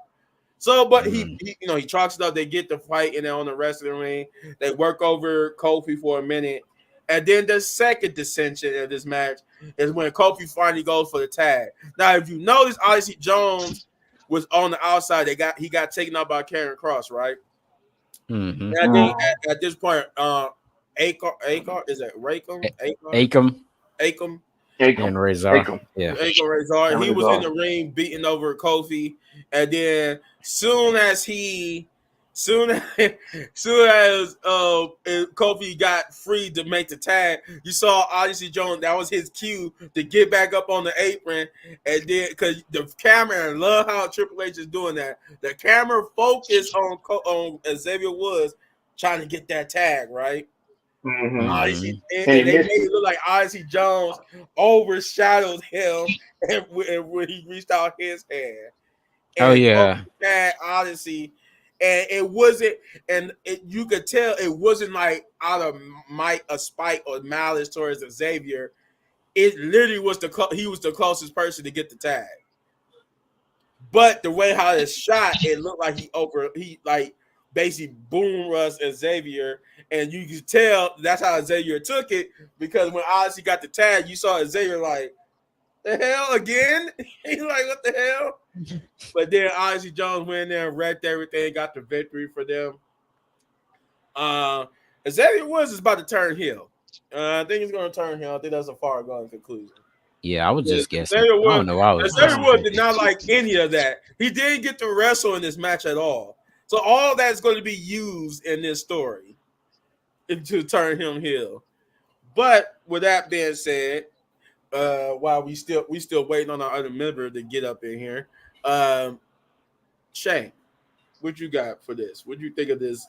So, but he chalks it up. They get the fight and they're on the wrestling ring. They work over Kofi for a minute. And then the second dissension of this match is when Kofi finally goes for the tag. Now, if you notice, Odyssey Jones was on the outside. He got taken out by Karrion Kross, right? And I think at this point, Akar is it Raycom? Akam and Razor. Yeah. Akam Razor. He was in the ring beating over Kofi, and then soon as Kofi got free to make the tag, you saw Odyssey Jones. That was his cue to get back up on the apron, and then because the camera, I love how Triple H is doing that. The camera focused on Xavier Woods trying to get that tag right. Mm-hmm. And they made it look like Odyssey Jones overshadowed him, and when he reached out his hand. And that Odyssey. And it wasn't, and you could tell it wasn't like out of a spite or malice towards Xavier. It literally was he was the closest person to get the tag. But the way how it's shot, it looked like he basically boom rushed Xavier, and you could tell that's how Xavier took it, because when Odyssey got the tag, you saw Xavier like, the hell again? He's like, what the hell? But then Odyssey Jones went in there and wrecked everything, got the victory for them. Xavier Woods is about to turn heel. I think he's going to turn heel. I think that's a far going conclusion. Yeah, I was just guessing. Xavier Woods, Xavier Woods did not like any of that. He didn't get to wrestle in this match at all. So all that's going to be used in this story to turn him heel. But with that being said, while we still waiting on our other member to get up in here, Shane, what you got for this? What do you think of this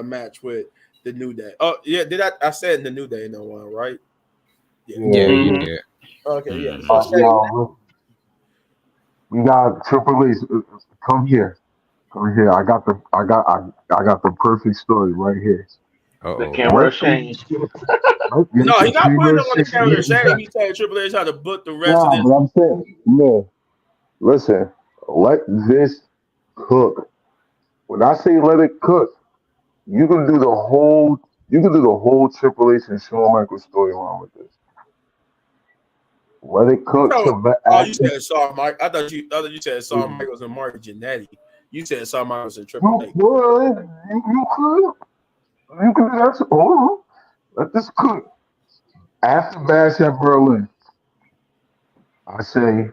match with the New Day? Oh yeah, I said the New Day no one, right? Yeah, you did. Okay, yeah. We got Triple H. Come here. I got the perfect story right here. The camera changed. No, he's not putting it on the camera. Shane, he told Triple H how to book the rest of this. But I'm saying, listen, let this cook. When I say let it cook, you can do the whole Triple H and Shawn Michaels storyline with this. Let it cook. You said Shawn Michaels. I thought you said Shawn Michaels and Mark Jannetty. You said Shawn Michaels and Triple H. You could do that. Let this cook. After Bash at Berlin, I say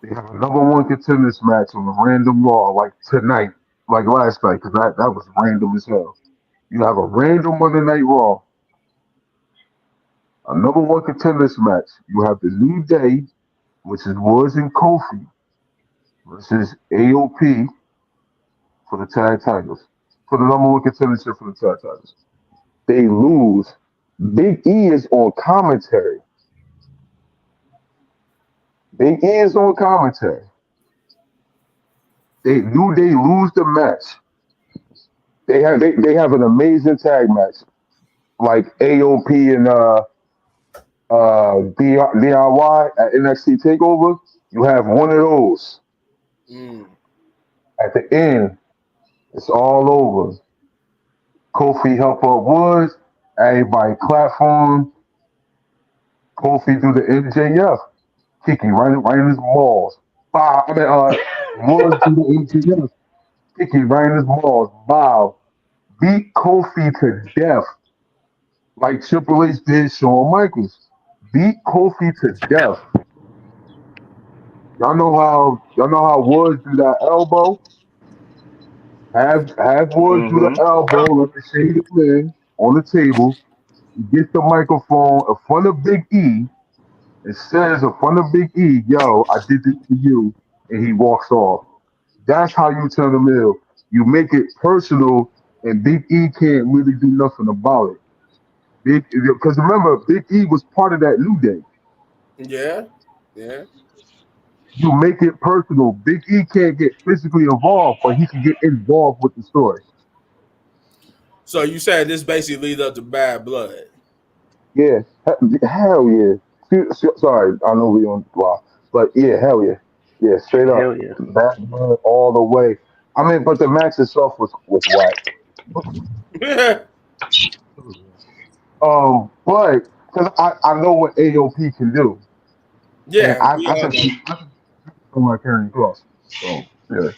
they have a number one contenders match on a random Raw like tonight, like last night, because that was random as hell. You have a random Monday Night Raw, a number one contenders match. You have the New Day, which is Woods and Kofi, versus AOP for the tag titles, for the number one contendership for the tag titles. They lose. Big E is on commentary. Big E is on commentary. They lose the match. They have an amazing tag match like AOP and DIY at NXT Takeover. You have one of those Mm. at the end. It's all over. Kofi help up Woods. Everybody clap for him. Kofi do the MJF. Kicking right in his balls. Bow. I mean, Woods do the MJF. Kicking right in his balls. Bow. Beat Kofi to death like Triple H did Shawn Michaels. Beat Kofi to death. Y'all know how Woods do that elbow. Have Woods do the Mm-hmm. elbow. Let me shake it in on the table. He gets the microphone in front of Big E. It says in front of Big E, "Yo, I did this for you," and he walks off. That's how you turn them ill. You make it personal, and Big E can't really do nothing about it. Because remember, Big E was part of that New Day. Yeah, yeah. You make it personal. Big E can't get physically involved, but he can get involved with the story. So you said this basically leads up to Bad Blood. Yeah, hell yeah. Sorry, I know we on block, but yeah, hell yeah, yeah, straight up, Hell yeah. that man all the way. I mean, but the match itself was whack. Yeah, But because I know what AOP can do, and we I all can know. I can from my carrying cross. So yeah.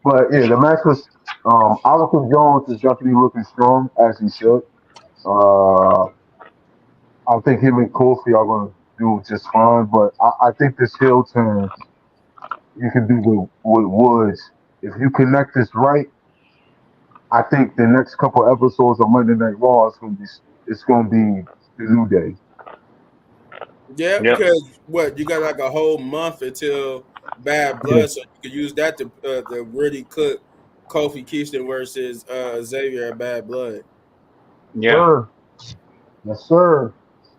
But yeah, the match was Oliver Jones is definitely looking strong as he should. Uh, I think him and Kofi are going to do just fine, but I think this heel turn you can do with Woods. If you connect this right, I think the next couple episodes of Monday Night Raw is going to be the New Day. Yeah, Yep. because what you got like a whole month until Bad Yeah, Blood, so you could use that to really cook Kofi Kingston versus Xavier at Bad Blood. Yeah. sir. Yes, sir.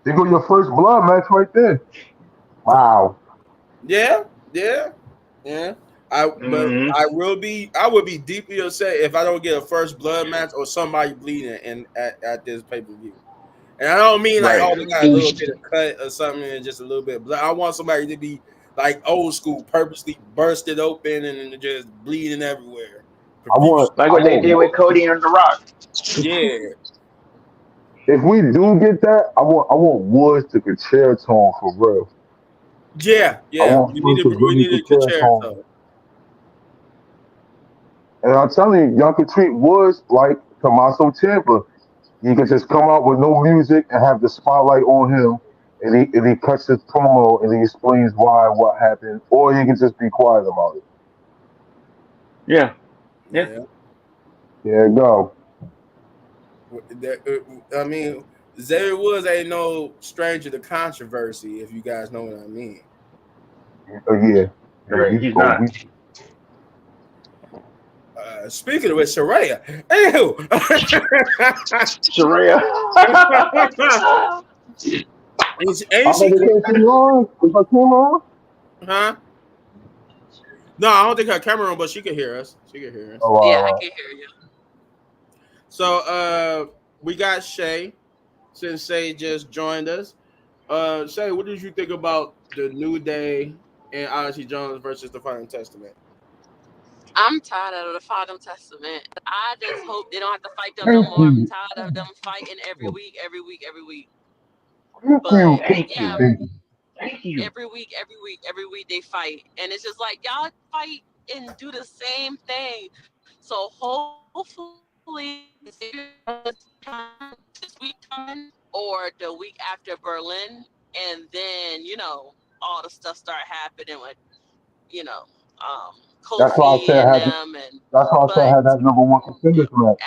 They go your first blood match right there. Wow. Yeah, yeah, yeah. But Mm-hmm. I would be deeply upset if I don't get a first blood match or somebody bleeding at this pay per view. And I don't mean like, Right. oh, they got a little bit of cut or something and just a little bit of blood. I want somebody to be like old school, purposely bursted open and just bleeding everywhere. I want, Profusely. Like I what they did with want. Cody and The Rock. Yeah. If we do get that, I want Woods to concerto for real. Yeah. I Yeah. want Woods to We really need a concerto. concerto. And I'm telling you, y'all can treat Woods like Tommaso Ciampa. He can just come out with no music and have the spotlight on him, and he cuts his promo and he explains why what happened, or he can just be quiet about it. Yeah. Yeah. Yeah. There you go. I mean, Xavier Woods ain't no stranger to controversy, if you guys know what I mean. Yeah, yeah. Right. He's not. Speaking of which, Saraya, ew. Sharia. Ain't I'm she gonna cute? take you on. If I came on, Huh? No, I don't think her camera on, but she can hear us. She can hear us. oh, Yeah, I can hear you. So we got Shay, since Shay just joined us. Shay, what did you think about the New Day and Odyssey Jones versus the Final Testament? I'm tired of the Final Testament. I just hope they don't have to fight them no thank more. I'm you, tired of them fighting every week, every week, every week. thank you, But thank Thank you, yeah, you. thank you. Thank you. every week, every week, every week they fight, and it's just like y'all fight. and do the same thing. So hopefully this week coming or the week after Berlin, and then all the stuff start happening with you know That's why I Kofi said and had. them, and That's why I said but had that number one contenders match.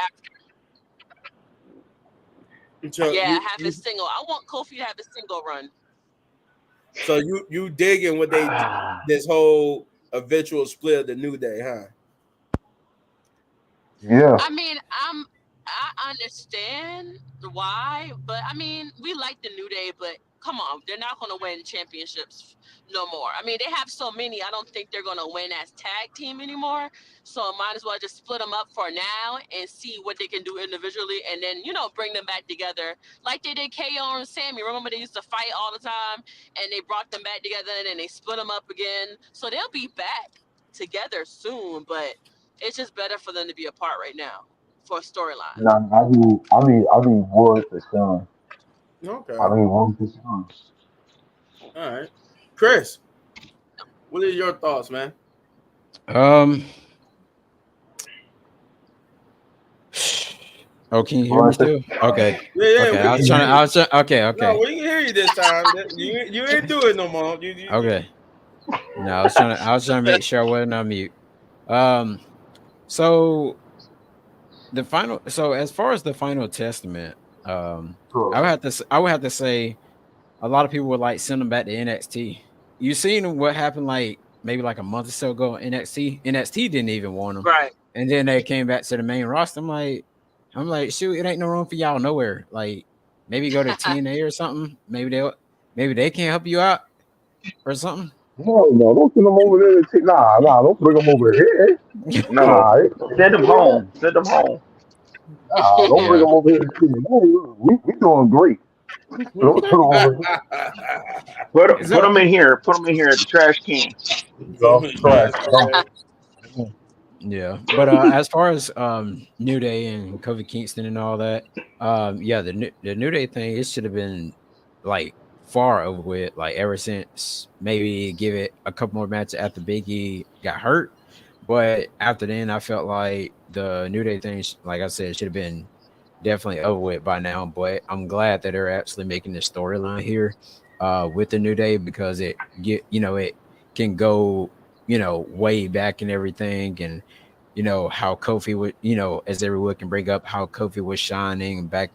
So yeah, you, have his you single. I want Kofi to have his single run. so you digging what they this whole eventual split of the New Day, huh? Yeah. I mean, I understand why, but I mean, we like the New Day, but come on, they're not going to win championships no more. I mean, they have so many. I don't think they're going to win as tag team anymore. So might as well just split them up for now and see what they can do individually, and then bring them back together like they did KO and Sammy. Remember they used to fight all the time, and they brought them back together, and then they split them up again. So they'll be back together soon, but it's just better for them to be apart right now for a storyline. Nah, I need Ward for Sean. I Okay, need Ward for Sean. all right. Chris, what are your thoughts, man? Um. Oh, can you hear me Ward for still? Okay. Yeah, Okay. we I was can trying hear to. you. I was trying, okay. No, Okay. we can hear you this time. You ain't do it no more. Okay. No, I was trying to. I was trying to make sure I wasn't on mute. Um. So the final. So as far as the final testament, I would Sure. have to. I would have to say a lot of people would like send them back to NXT. You seen what happened like maybe like a month or so ago in NXT. NXT didn't even want them, Right. and then they came back to the main roster. I'm like, shoot, it ain't no room for y'all nowhere. Like maybe go to TNA or something. Maybe they can help you out or something. No, no, don't send them over there to take. Nah, don't bring them over here. No, Nah, send them home. Send them home. don't bring Yeah, them over here to see me. No, we doing great. Don't put them over here. Put so them in here. Put them in here at the trash can. Go trash. Trash Don't. can. yeah, but as far as New Day and Kofi Kingston and all that, yeah, the New Day thing, it should have been like far over with, like ever since maybe give it a couple more matches after Biggie got hurt. But after then, I felt like the New Day thing, like I said, should have been definitely over with by now. But I'm glad that they're actually making this storyline here with the New Day because it can go way back and everything, and how Kofi would as everyone can bring up how Kofi was shining back.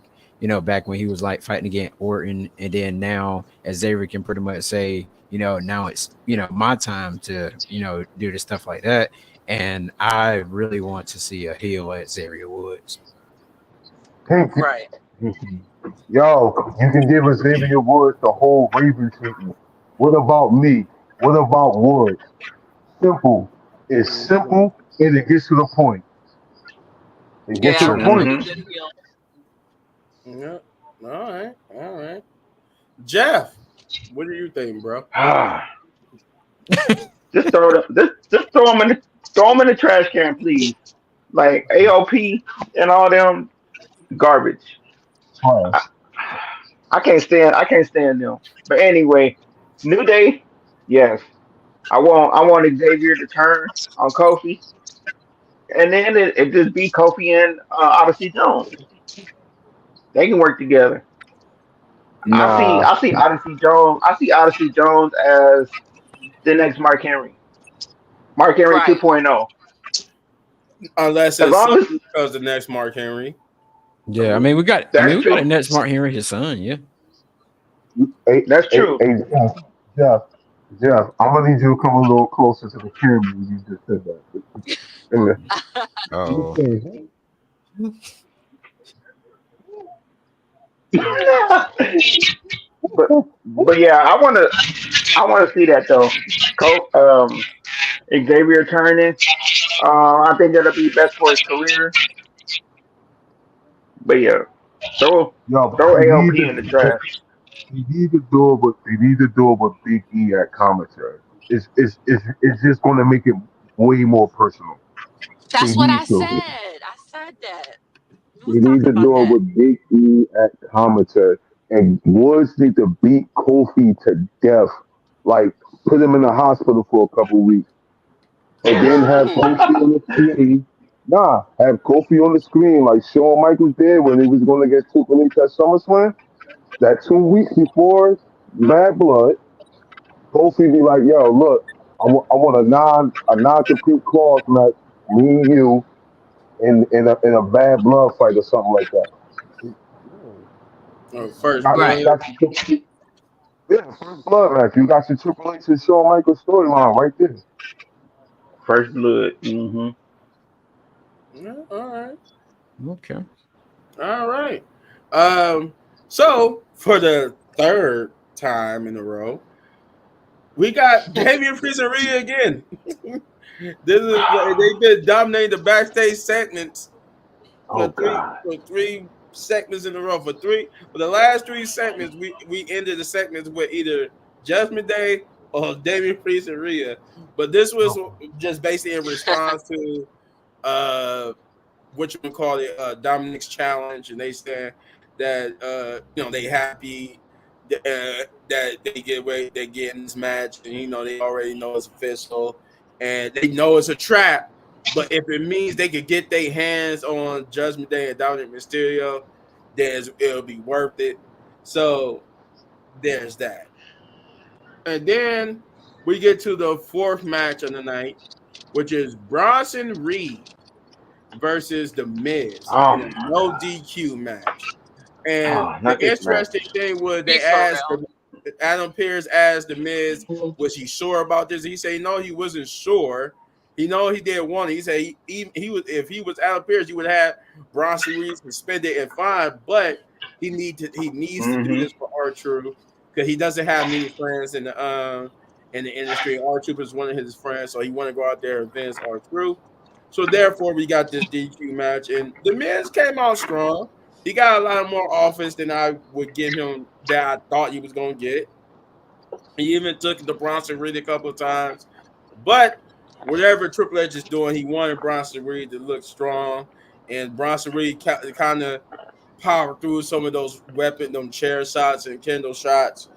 Back when he was like fighting against Orton, and then now, as Xavier can pretty much say, now it's my time to do the stuff like that, and I really want to see a heel at Xavier Woods. Hey, Right. yo, you can give Xavier Woods the whole Raven treatment. What about me? What about Woods? Simple. It's simple and it gets to the point. It gets to Yeah, the that would point. be Hmm. good heel. Yeah. All right. Jeff, what do you think, bro? Just throw them. Just throw them in the trash can, please. Like AOP and all them garbage. I, Trash. I can't stand them. But anyway, New Day, yes. I want Xavier to turn on Kofi, and then it just be Kofi and Odyssey Jones. They can work together. Nah. I see Odyssey Jones. I see Odyssey Jones as the next Mark Henry. Mark Henry Right. 2.0. Unless As his son long as becomes the next Mark Henry. Yeah, I mean that's we got true. a net smart here, his son. Yeah. Hey, That's hey, true. hey, Jeff, Jeff, I'm gonna need you to come a little closer to the camera when you just said that. Come Oh. but yeah, I want to see that though. Xavier turning. I think that'll be best for his career. But yeah, throw Yo, but throw AOP in the trash. they need to do it with Big E at commentary. It's just gonna make it way more personal. They That's what I need said. to. I said that. We was They need talking to about do it that. with Big E at commentary. And Woods need to beat Kofi to death. Like put him in the hospital for a couple weeks. and then have Kofi on the screen. Nah, have Kofi on the screen like Shawn Michaels did when he was going to get Triple H at SummerSlam. That 2 weeks before Bad Blood, Kofi be like, "Yo, look, I want a non compete clause match, me and you in a Bad Blood fight or something like that." First Got, blood. Right. got yeah, first blood match. You got your Triple H and Shawn Michaels storyline right there. First blood. Hmm. Yeah, all right. Okay. All right. Um, so for the third time in a row, we got Damian Priest and Rhea again. This is they've been dominating the backstage segments Oh God. for three segments in a row. For the last three segments, we ended the segments with either Judgment Day or Damian Priest and Rhea. But this was just basically in response to what you would call it, Dominic's challenge, and they said that they happy that they get in this match, and they already know it's official, and they know it's a trap. But if it means they could get their hands on Judgment Day and Dominic Mysterio, then it'll be worth it. So there's that, and then we get to the fourth match of the night, which is Bronson Reed versus The Miz in Oh a my no God. DQ match. And Oh, the not this match. interesting thing was Be they for asked real. Adam Pearce asked The Miz, was he sure about this? He said no, he wasn't sure. He know he did want it. He said he was if he was Adam Pearce, he would have Bronson Reed suspended and fined, but he needs to do Hmm. this for R-Truth because he doesn't have many friends in the industry. R-Truth is one of his friends, so he want to go out there and avenge R-Truth. So therefore, we got this DQ match, and the Miz came out strong. He got a lot more offense than I would give him that I thought he was going to get. He even took the Bronson Reed a couple of times, but whatever Triple H is doing, he wanted Bronson Reed to look strong, and Bronson Reed kind of powered through some of those them chair shots and Kendall shots,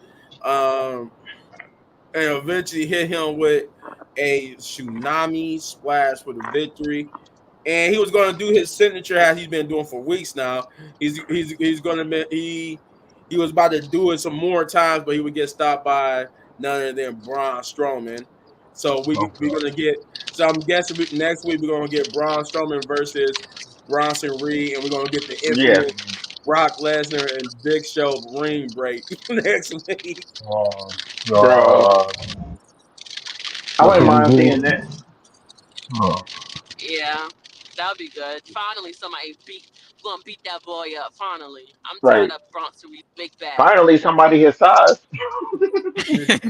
um, and eventually hit him with a tsunami splash for the victory. And he was going to do his signature as he's been doing for weeks now. He's going to be he was about to do it some more times, but he would get stopped by none other than Braun Strowman. So we're Okay. gonna get. So I'm guessing next week we're gonna get Braun Strowman versus Bronson Reed, and we're gonna get the Yes. infamous Brock Lesnar and Big Show ring break next week. Uh, Bro, I what wouldn't can we mind do? seeing that. Yeah, that would be good. Finally, somebody gonna beat that boy up. Finally, I'm tired Right. of Bronx Reed, big bad. Finally, somebody his size.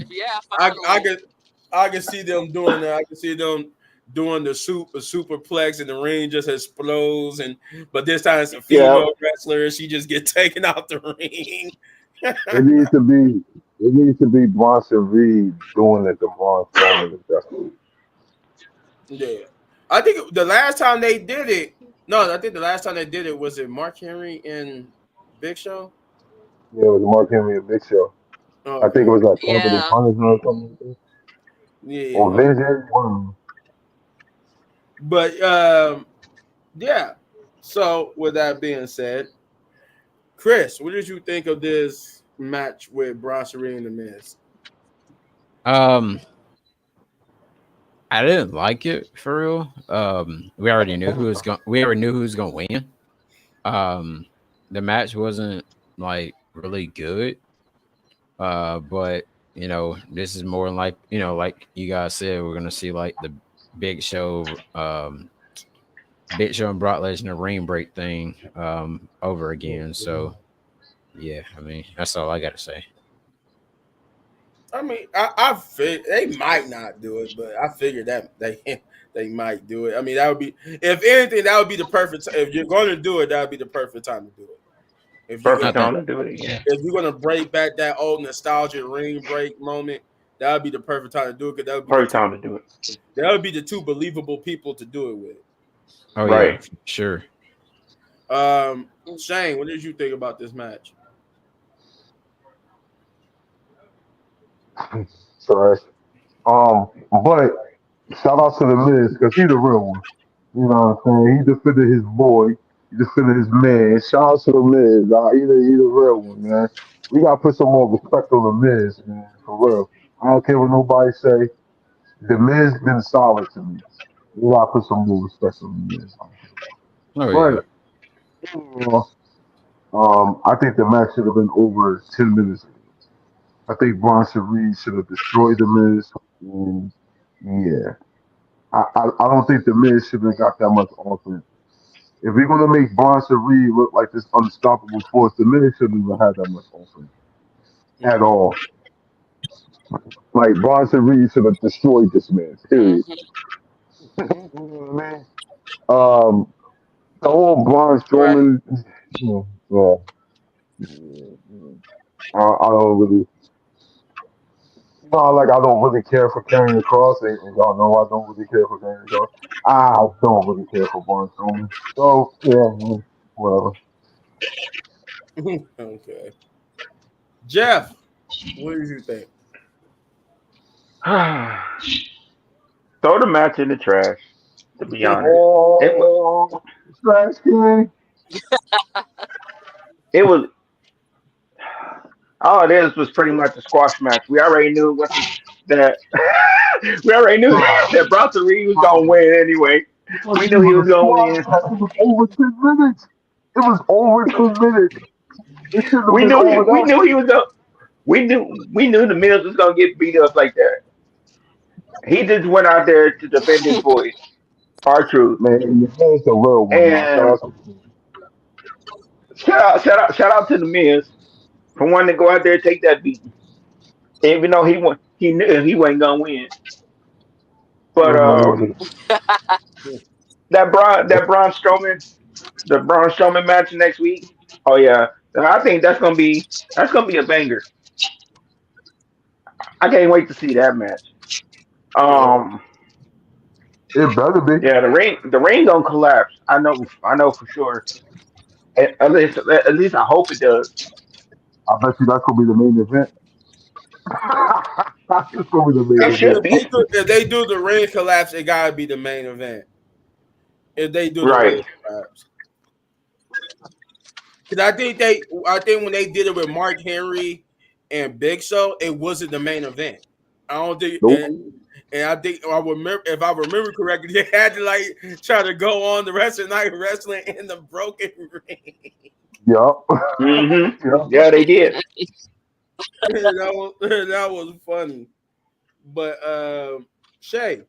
Yeah, I finally. can see them doing that. I can see them doing the superplex and the ring just explodes, and but this time it's a Yeah. female wrestler. She just get taken out the ring. It needs to be. It needs to be Bronson Reed doing it to Braun Strowman. Yeah, I think the last time they did it. No, I think the last time they did it was it Mark Henry and Big Show. Yeah, it was Mark Henry and Big Show. Oh, I think it okay, was like Capital Yeah. Punishment or something like that. yeah, Or okay, Vengeance. One of them. but yeah. So with that being said, Chris, what did you think of this match with Bronson Reed and the Miz? Um, I didn't like it for real. We already knew who was going. We already knew who was going to win. Um, the match wasn't like really good. But this is more like like you guys said, we're gonna see like the Big Show, Big Show and Brock Lesnar ring break thing over again. So yeah, I mean that's all I gotta say. I mean, I fig they might not do it, but I figured that they might do it. I mean, that would be if anything, that would be the perfect. If you're going to do it, that would be the perfect time to do it. If you're Perfect I gonna think time to do it again. if you're gonna break back that old nostalgic ring break moment, that would be the perfect time to do it because Perfect time to do it. that would be the two believable people to do it with. oh yeah, Right. sure. Shane, what did you think about this match? Sorry. But Shout out to the Miz because he the real one. You know what I'm saying? He defended his boy. He defended his man. Shout out to the Miz. He the real one, man. We gotta put some more respect on the Miz, man. For real. I don't care what nobody say. The Miz been solid to me. We gotta put some more respect on the Miz. Oh yeah. But I think the match should have been over 10 minutes ago. I think Bronson Reed should have destroyed the Miz. And yeah, I don't think the Miz should have got that much offense. If we're gonna make Bronson Reed look like this unstoppable force, the Miz shouldn't even have that much offense at Mm. all. Like Bronson Reed should have destroyed this man. Period. Hmm. You know what I mean? Um, the whole Braun Right. Strowman, yeah, I don't really, like I don't really care for Karrion Cross, and y'all know I don't really care for Karrion Cross. I don't really care for Braun Strowman. So yeah, whatever. Okay. Jeff, what did you think? Throw the match in the trash. To be honest, it was Oh, Trash King. it was all it is was pretty much a squash match. We already knew that we already knew that Bronson Reed was gonna win anyway. It wasn't We knew he even a was gonna squad win. match. It was over 10 minutes. It was over 10 minutes. It shouldn't have We been knew over we that knew he quick. was gonna we knew the Mills was gonna get beat up like that. He just went out there to defend his boy, R Truth. Man, your man's the real one, man. Shout And out to him. shout out to the Miz for wanting to go out there and take that beating. Even though he knew he wasn't gonna win. But that Braun Strowman match next week. Oh yeah, I think that's gonna be a banger. I can't wait to see that match. Yeah. Um, It better be. yeah, the ring gonna collapse. I know for sure. At least I hope it does. I bet you that's gonna be the main event. It's gonna be the main It event. should be If they do the ring collapse, it gotta be the main event. If they do the ring right. collapse, because I think when they did it with Mark Henry and Big Show, it wasn't the main event. I don't think, Nope. and I think I remember if I remember correctly, they had to like try to go on the rest of the night wrestling in the broken ring. Yup. Mm-hmm. Yup. Yeah, they did. That was funny. But Shay,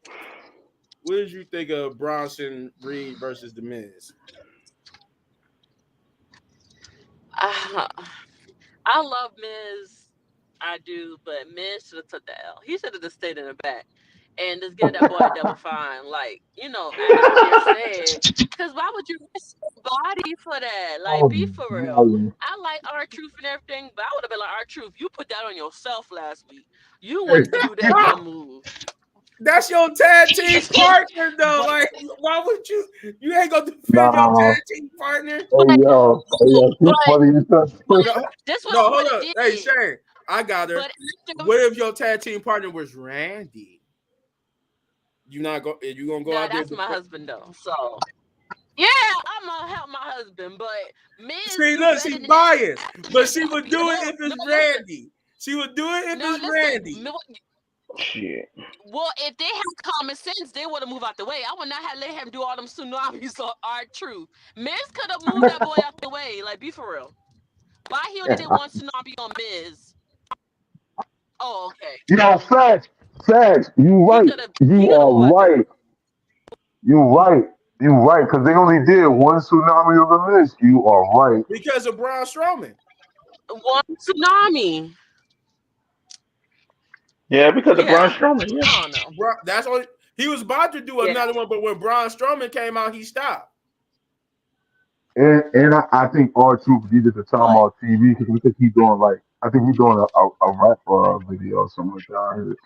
what did you think of Bronson Reed versus The Miz? Uh, I love Miz. I do, but Miz should have took the L. He should have just stayed in the back and just give that boy a double fine. Like, Adam just said. Because why would you risk your body for that? Like, be for real. Oh, I like our truth and everything, but I would have been like, our truth, you put that on yourself last week. You hey, went to do that dumb move. That's your tag team partner, though. Like, why would you? You ain't gonna defend your nah. tag team partner. Hey yo, she's But funny as but No, hell. this what no, I would hold have up. Hey, did. Shane, I got her. But after What if your tag team partner was Randy? You not go? You gonna go nah, out there? that's my husband though. So yeah, I'm gonna help my husband. But Miz See, do look, better she's than that. biased, After but that, she would do it no, if no, it's listen, Randy. She would do it if no, it's listen. Randy. Shit. Well, if they had common sense, they would have moved out the way. I would not have let him do all them tsunamis or our truth. Miz could have moved that boy out the way. Like, be for real. Why he only did one tsunami on Miz? Oh, okay. Yo, facts. You He right. could have. He You could have are moved out the way. right. You right. You right. Because they only did one tsunami of the list. You are right. Because of Braun Strowman. One tsunami. Yeah, because of Braun Yeah. Strowman. Yeah. I don't know. That's all. He was about to do Yeah. another one, but when Braun Strowman came out, he stopped. And I think R Truth needed the time But on TV because I think he's doing a rap video or something like that. I heard.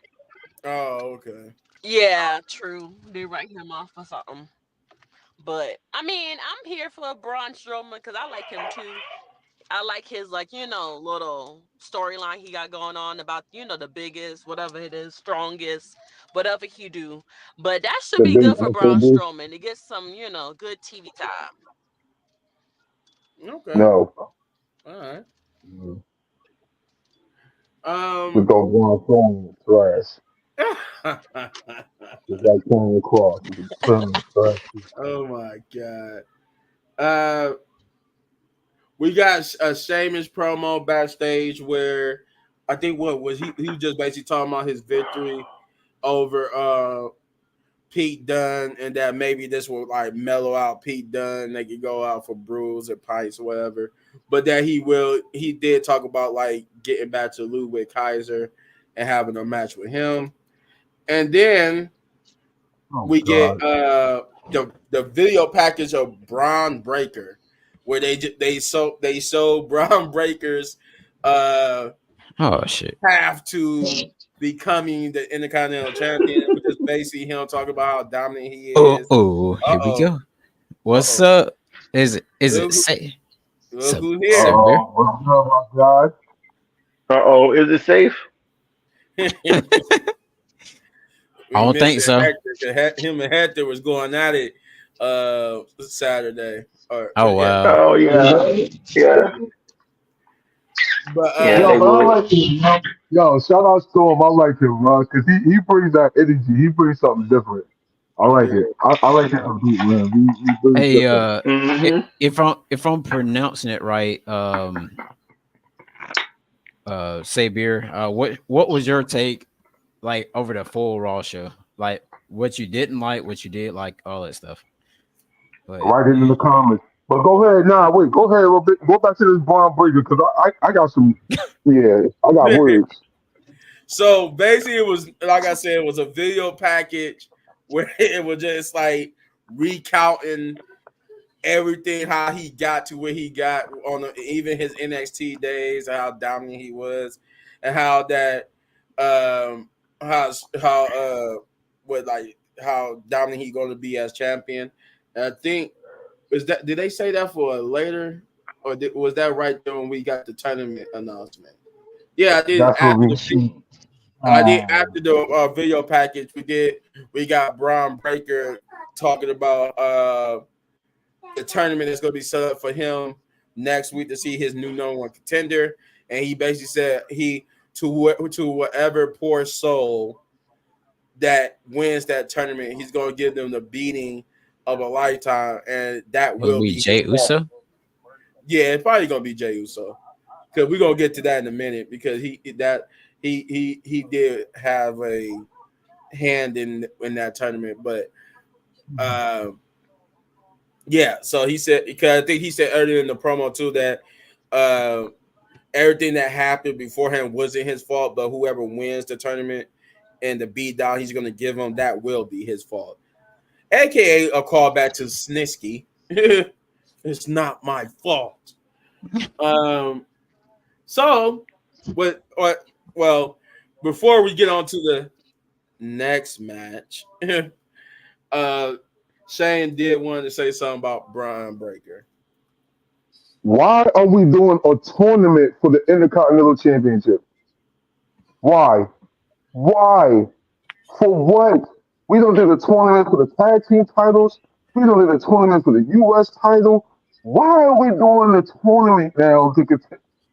Oh, okay. yeah, true. They write him off for something. But I mean, I'm here for Braun Strowman because I like him too. I like his like little storyline he got going on about the biggest whatever it is strongest whatever he do. But that should The be big good for Braun SOB? Strowman to get some good TV time. Okay. No. All right. Mm. We Um. go going from trash. Just like Kanye Cross. We can put him in trash. Oh my god. Uh, we got a Sheamus promo backstage where I think what was he was just basically talking about his victory over Pete Dunne, and that maybe this will like mellow out Pete Dunne. They could go out for brews or pints or whatever. But that he did talk about like getting back to Ludwig Kaiser and having a match with him. And then Oh we get God. the video package of Braun Breaker, where they show Braun Breaker's uh Oh shit. path to becoming the Intercontinental Champion, which is basically him talking about how dominant he Oh, is. oh, Uh here we oh, go. uh What's oh. up? Is it Look, say look so who's Uh here. severe? oh. What's up, my guy? Is it safe? I We don't think missing so. Hector. 'Cause him and Hector was going at it Saturday. Or Oh yeah. wow. Oh yeah, yeah, But yeah. Yo, They but I would. like him. Yo, shout out to him. I like him, bro, because he brings that energy. He brings something different. I like yeah. it. I like that compete, man. He brings Hey, different. Hmm. if I'm pronouncing it right, Sabir, what was your take like over the full Raw show? Like what you didn't like, what you did like, all that stuff. But Write it in the comments. But go ahead. Nah, wait. Go ahead a little bit. Go back to this Braun Breaker because I got some. Yeah, I got words. So basically, it was like I said, it was a video package where it was just like recounting everything how he got to where he got on even his NXT days, how dominant he was, and how that how what like how dominant he going to be as champion. And I think is that did they say that for later, or was that right there when we got the tournament announcement? Yeah, I did That's what after we the see. I did after the video package. We got Braun Breaker talking about the tournament that's going to be set up for him next week to see his new number one contender, and he basically said to whatever poor soul that wins that tournament, he's going to give them the beating of a lifetime, and that will it will be be his Jay fault. Uso? Yeah, it's probably going to be Jey Uso because we're going to get to that in a minute because he did have a hand in that tournament, but um yeah, so he said because I think he said earlier in the promo too that uh, everything that happened beforehand wasn't his fault, but whoever wins the tournament and the beat down he's going to give him that will be his fault, aka a callback to Snitsky. It's not my fault. Um, so what? Well, before we get on to the next match, uh, Shane did want to say something about Brian Breaker. Why are we doing a tournament for the Intercontinental Championship? Why? Why? For what? We don't do the tournament for the tag team titles. We don't do the tournament for the U.S. title. Why are we doing the tournament now?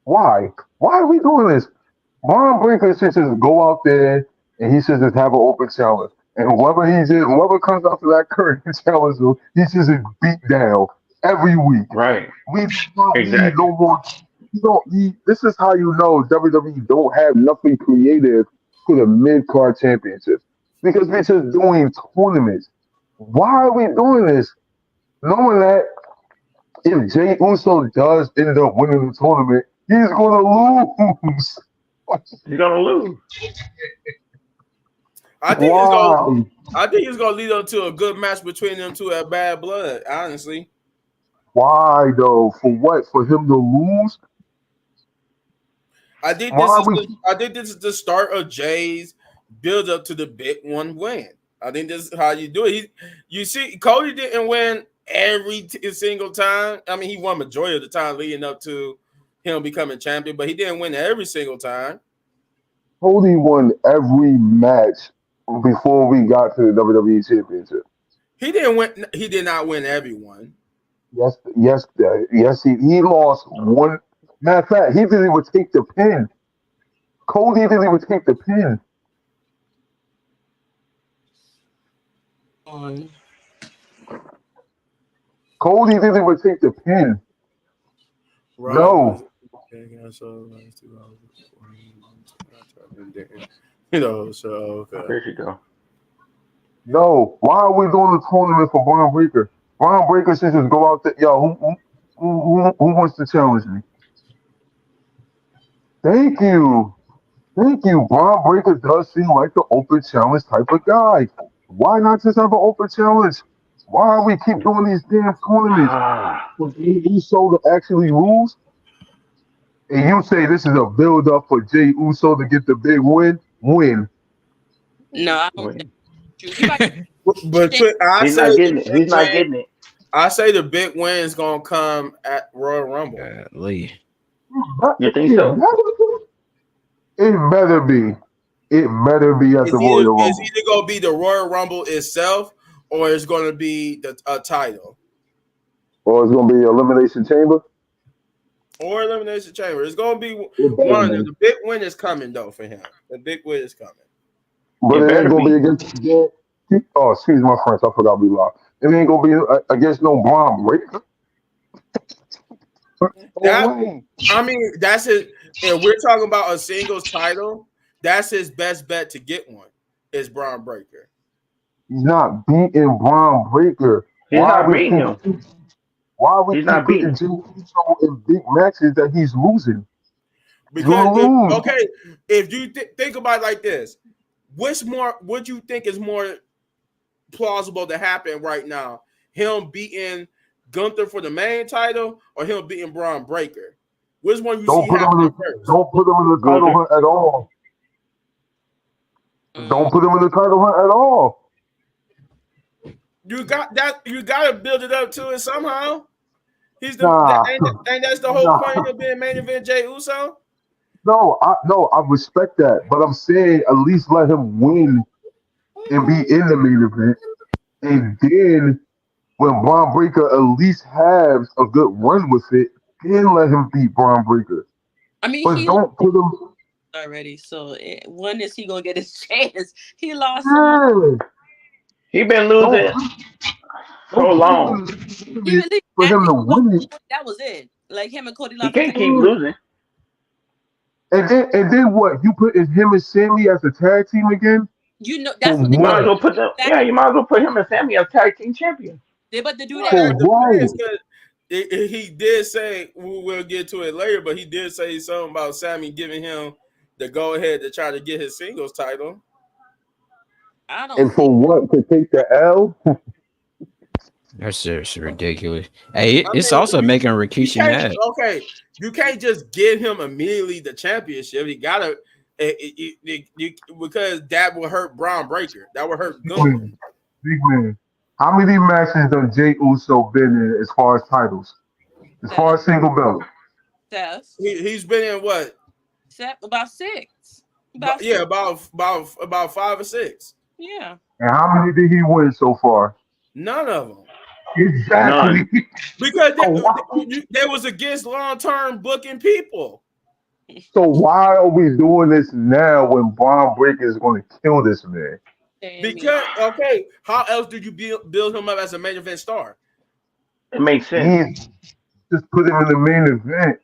Why? Why are we doing this? Braun Breaker should just go out there and he should just have an open challenge. And whoever comes out to that current challenge, he should just beat down every week. Right. We don't need Exactly. no more. You don't need. This is how you know WWE don't have nothing creative for the mid card championships because we're just doing tournaments. Why are we doing this? Knowing that if Jay Uso does end up winning the tournament, he's gonna lose. You're gonna lose. I think it's going. Why? I think it's going to lead up to a good match between them two at Bad Blood. Honestly, Why though? For what? For him to lose? I think Why this are is we? the start of Jay's build up to the big one win. I think this is how you do it. You see, Cody didn't win every single time. I mean, he won majority of the time leading up to him becoming champion, but he didn't win every single time. Cody won every match before we got to the WWE Championship. He didn't win. He did not win everyone. Yes. He lost one. Matter of fact, he didn't even take the pin. Cody didn't even take the pin. On. Cody didn't even take the pin. Right. No. You know, so okay. There you go. No. Why are we doing the tournament for Braun Breaker? Braun Breaker should just go out there. Yo, who wants to challenge me? Thank you. Thank you. Braun Breaker does seem like the open challenge type of guy. Why not just have an open challenge? Why we keep doing these damn tournaments? For Jey Uso to actually lose? And you say this is a build up for Jey Uso to get the big win? Win. No, I don't think you. But I He's say not getting it. He's not getting it. I say the big win is gonna come at Royal Rumble. Lee. You think so? It better be. It better be at the Royal Rumble. It's either gonna be the Royal Rumble itself, or it's gonna be the title, Or it's gonna be Elimination Chamber. or Elimination Chamber. It's gonna be one of them. The big win is coming though for him. The big win is coming. But it ain't gonna be against. Oh, excuse my French. I forgot we lost. It ain't gonna be against no Braun Breaker. I mean, that's it. If we're talking about a singles title, that's his best bet to get one. Is Braun Breaker. He's not beating Braun Breaker. He's not beating him. Why are we He's not putting beating. Jey Uso in big matches that he's losing? Because if you think about it like this, what you think is more plausible to happen right now? Him beating Gunther for the main title, or him beating Braun Breaker? Which one you see happening first? Don't put him in the title hunt at all. Don't put him in the title hunt at all. You got that. You got to build it up to it somehow. He's the and that's the whole point of being main event Jey Uso. No, I respect that, but I'm saying at least let him win and be in the main event, and then when Braun Breaker at least has a good run with it, then let him beat Braun Breaker. I mean, but don't put him already. So when is he gonna get his chance? He lost. He been losing so long. For him to win it, that was it. Like him and Cody he lost. can't keep losing. And then what? You put him and Sammy as a tag team again? You know that's what you might as well put them. Yeah, you might as well put him and Sammy as tag team champion. They about to do that. He did say, we'll get to it later, but he did say something about Sammy giving him the go ahead to try to get his singles title. I don't. And for what? To take the L? That's just ridiculous. Hey, it's also making Rikishi mad. Okay, you can't just give him immediately the championship. You gotta, because that will hurt Braun Breaker. That will hurt Gunther. Big man. How many matches does Jey Uso been in as far as titles? As far as single belt? He's been in what? About six. About 5 or 6. Yeah. And how many did he win so far? None of them. Exactly. None. Because they was against long-term booking people. So why are we doing this now when Braun Breaker is going to kill this man? Because how else do you build him up as a main event star? It makes sense. Just put him in the main event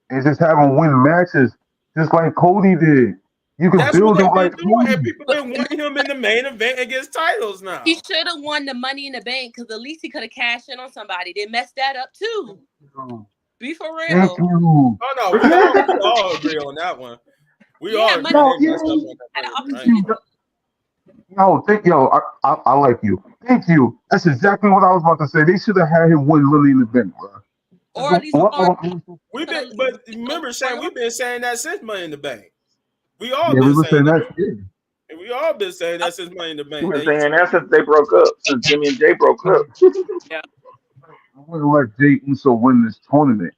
and just have him win matches, just like Cody did. You can build him like Cody. And people been wanting him in the main event against titles now. He should have won the Money in the Bank because at least he could have cashed in on somebody. They messed that up too. Be for real. Thank you. Oh no, we all agree on that one. We all agree on that. I like you. Thank you. That's exactly what I was about to say. They should have had him win Money in the Bank, bro. Or at least but remember, Shane, we've been saying that since Money in the Bank. We all been saying that. And we all been saying that since Money in the Bank. We've been saying that since they broke up, since Jimmy and Jay broke up. Yeah. I want to let Jey Uso win this tournament.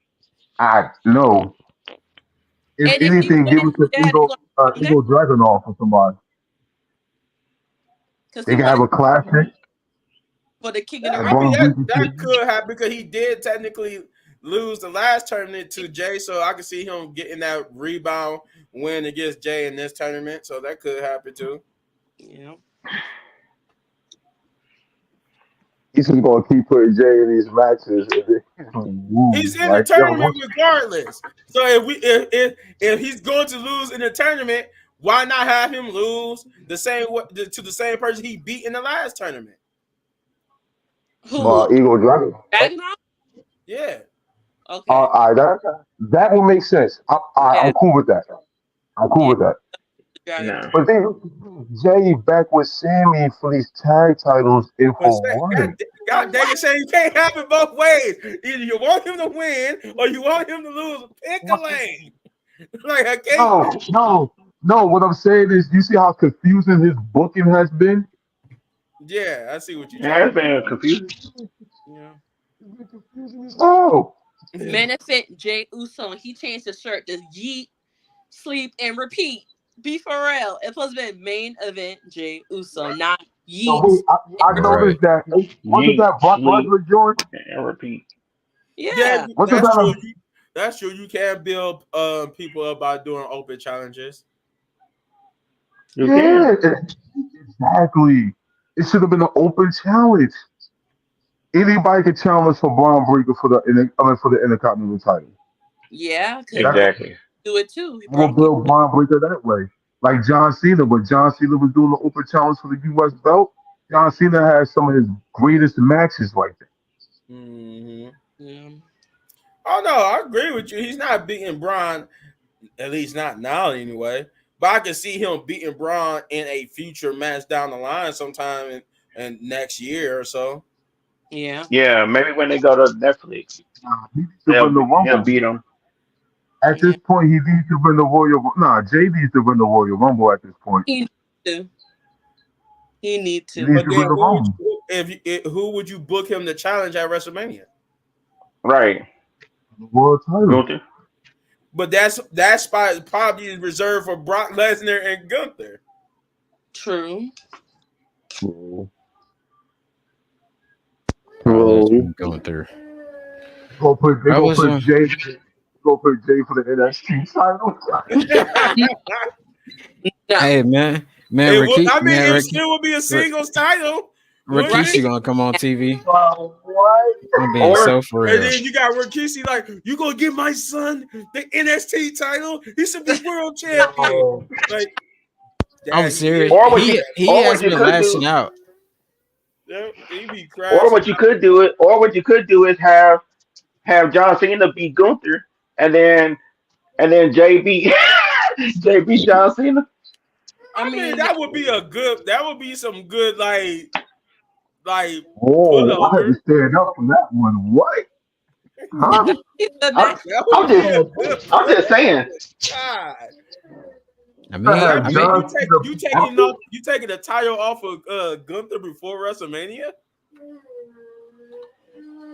I know. If And if he anything, give wins, it to Dad is going to be there Eagle Dragunov or somebody. because They he can have won a classic. for the King of the And I Ring. mean, Braun that Breaker that shit. could happen because he did technically lose the last tournament to Jay, so I can see him getting that rebound win against Jay in this tournament. So that could happen too. Yeah. He's just gonna keep putting Jay in these matches and then he's gonna lose. He's in the Like, yo, tournament regardless. So if he's going to lose in the tournament, why not have him lose the same to the same person he beat in the last tournament? Who? Eagle Dragon. Ragnarok? Yeah. Okay. That will make sense. I'm Yeah. cool with that. I'm cool Yeah. with that. Dragon. No. But then Jay back with Sammy for these tag titles and But for what? God dang it, Shane, you can't have it both ways. Either you want him to win or you want him to lose. Pick a lane. Like I can't. No. What I'm saying is, you see how confusing his booking has been. Yeah, I see what you're Yeah, trying it's to been confusing. Yeah. It's been confusing as hell. do. Main event Jay Uso. He changed the shirt to Yeet, Sleep, and Repeat. Be for real. It's supposed to be main event Jay Uso, not So Yeet. wait, I Right. noticed that. Wasn't Yeet, that Brock sleep, Lesnar joint? and repeat. Yeah, Yeah. Wasn't that's that true. a That's true. You can build people up by doing open challenges. You can. yeah? Exactly. It should have been an open challenge. Anybody could challenge for Braun Breaker for for the Intercontinental title. Yeah, because That Braun Exactly. do it too. He will Braun can build Braun Breaker that way. Like John Cena, when John Cena was doing the open challenge for the US belt, John Cena has some of his greatest matches like that. Hmm. yeah. Oh no, I agree with you. He's not beating Braun, at least not now anyway. But I can see him beating Braun in a future match down the line sometime in next year or so. Yeah. Yeah, maybe when they go to Netflix, He needs to win the he'll Rumble. beat them. At Yeah. this point, he needs to win the Royal. Nah, Jay needs to win the Royal Rumble at this point. He need to. He need He to. needs But to then win the Rumble. who would you book him to challenge at WrestleMania? Right. The world title. Gunther. But that spot is probably reserved for Brock Lesnar and Gunther. True. True. Brock True. Lesnar going through. They I gonna was put Jay. Go put Jay for the NXT title. No. hey man, I mean, it Ricky, still would be a singles title, wouldn't Rikishi it? Right? gonna come on TV. What? I'm being Or so for And real. then you got Rikishi like, you gonna give my son the NXT title? He should be world champion. No. Like, I'm Dad, he serious. is or what doing you He or has what you been could lashing do out. that. He be or crashing. what you could do it or what you could do is have John Cena beat Gunther and then JB JB John Cena. I I mean, mean, that would be some good like Whoa! I had to pullover. stand up for that one. What? that Huh? is a I'm, match. That I'm would be a just good I'm just saying. pullover. God. I I mean, That had I mean mean, John Cena. you taking the title off of Gunther before WrestleMania?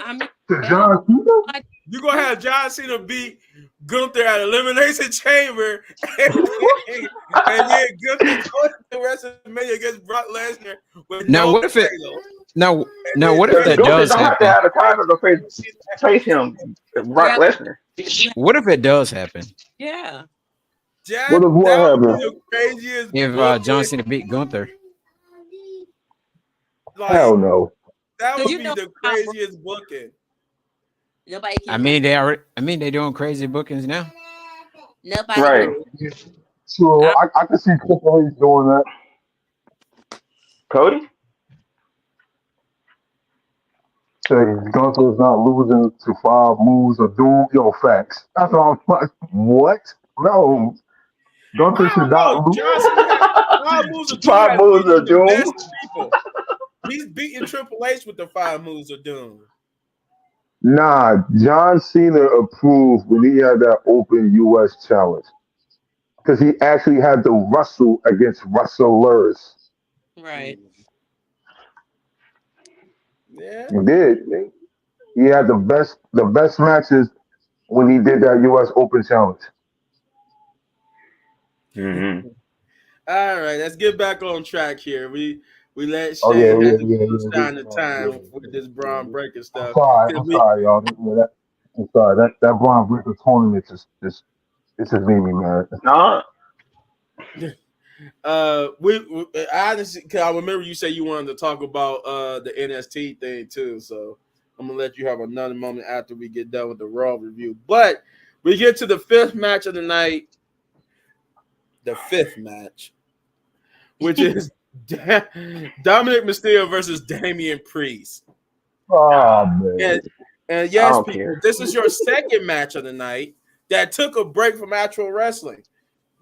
I mean, To yeah. John Cena? I You gonna have John Cena beat Gunther at Elimination Chamber, and then Gunther goes to WrestleMania against Brock Lesnar with now no what if it title, now and now then what if Because that John Gunther does don't have to happen? have the title to face him, Brock yeah. Lesnar. You have, What if it does happen? yeah. What if what that would be happened? the craziest If John booking. Cena beat Gunther? Hell Like no. that Because would you be know the how Braun, craziest booking. nobody I can mean, they doing crazy bookings now. nobody can. Right. So I, I can see Triple H doing that. Cody? Saying Gunther's not losing to 5 moves of doom. Yo, facts. That's all I'm like. What? No. Gunther I should don't not know. lose. John Cena Five Moves of Doom Five has moves beaten of the doom. best people. He's beating Triple H with the Five Moves of Doom. Nah, John Cena approved when he had that open US challenge. Because he actually had to wrestle against wrestlers. right. Hmm. Yeah. He did. He had the best matches when he did that US Open challenge. Mm-hmm. All right, let's get back on track here. We let Oh yeah, Shay have yeah, the yeah, sunshine yeah. of Yeah, time with yeah, this yeah, Braun yeah. Breaker I'm stuff. sorry. 'Cause I'm sorry, y'all. I'm sorry. That Braun Breaker tournament just made me mad. No, I honestly, cause I remember you say you wanted to talk about the NST thing too, so I'm gonna let you have another moment after we get done with the Raw review. But we get to the fifth match of the night, the fifth match, which is Dominic Mysterio versus Damian Priest. Oh man. And and I yes, don't people, care. this is your second match of the night that took a break from actual wrestling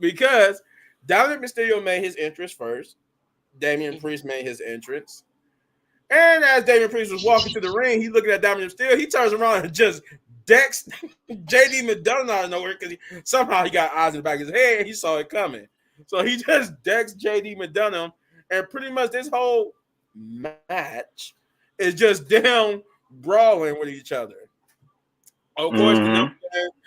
because Dominic Mysterio made his entrance first. Damian Priest made his entrance. And as Damian Priest was walking to the ring, he looking at Dominic Mysterio. He turns around and just decks JD McDonough out of nowhere because somehow he got eyes in the back of his head. He saw it coming. So he just decks JD McDonough. And pretty much this whole match is just them brawling with each other. Of course, the number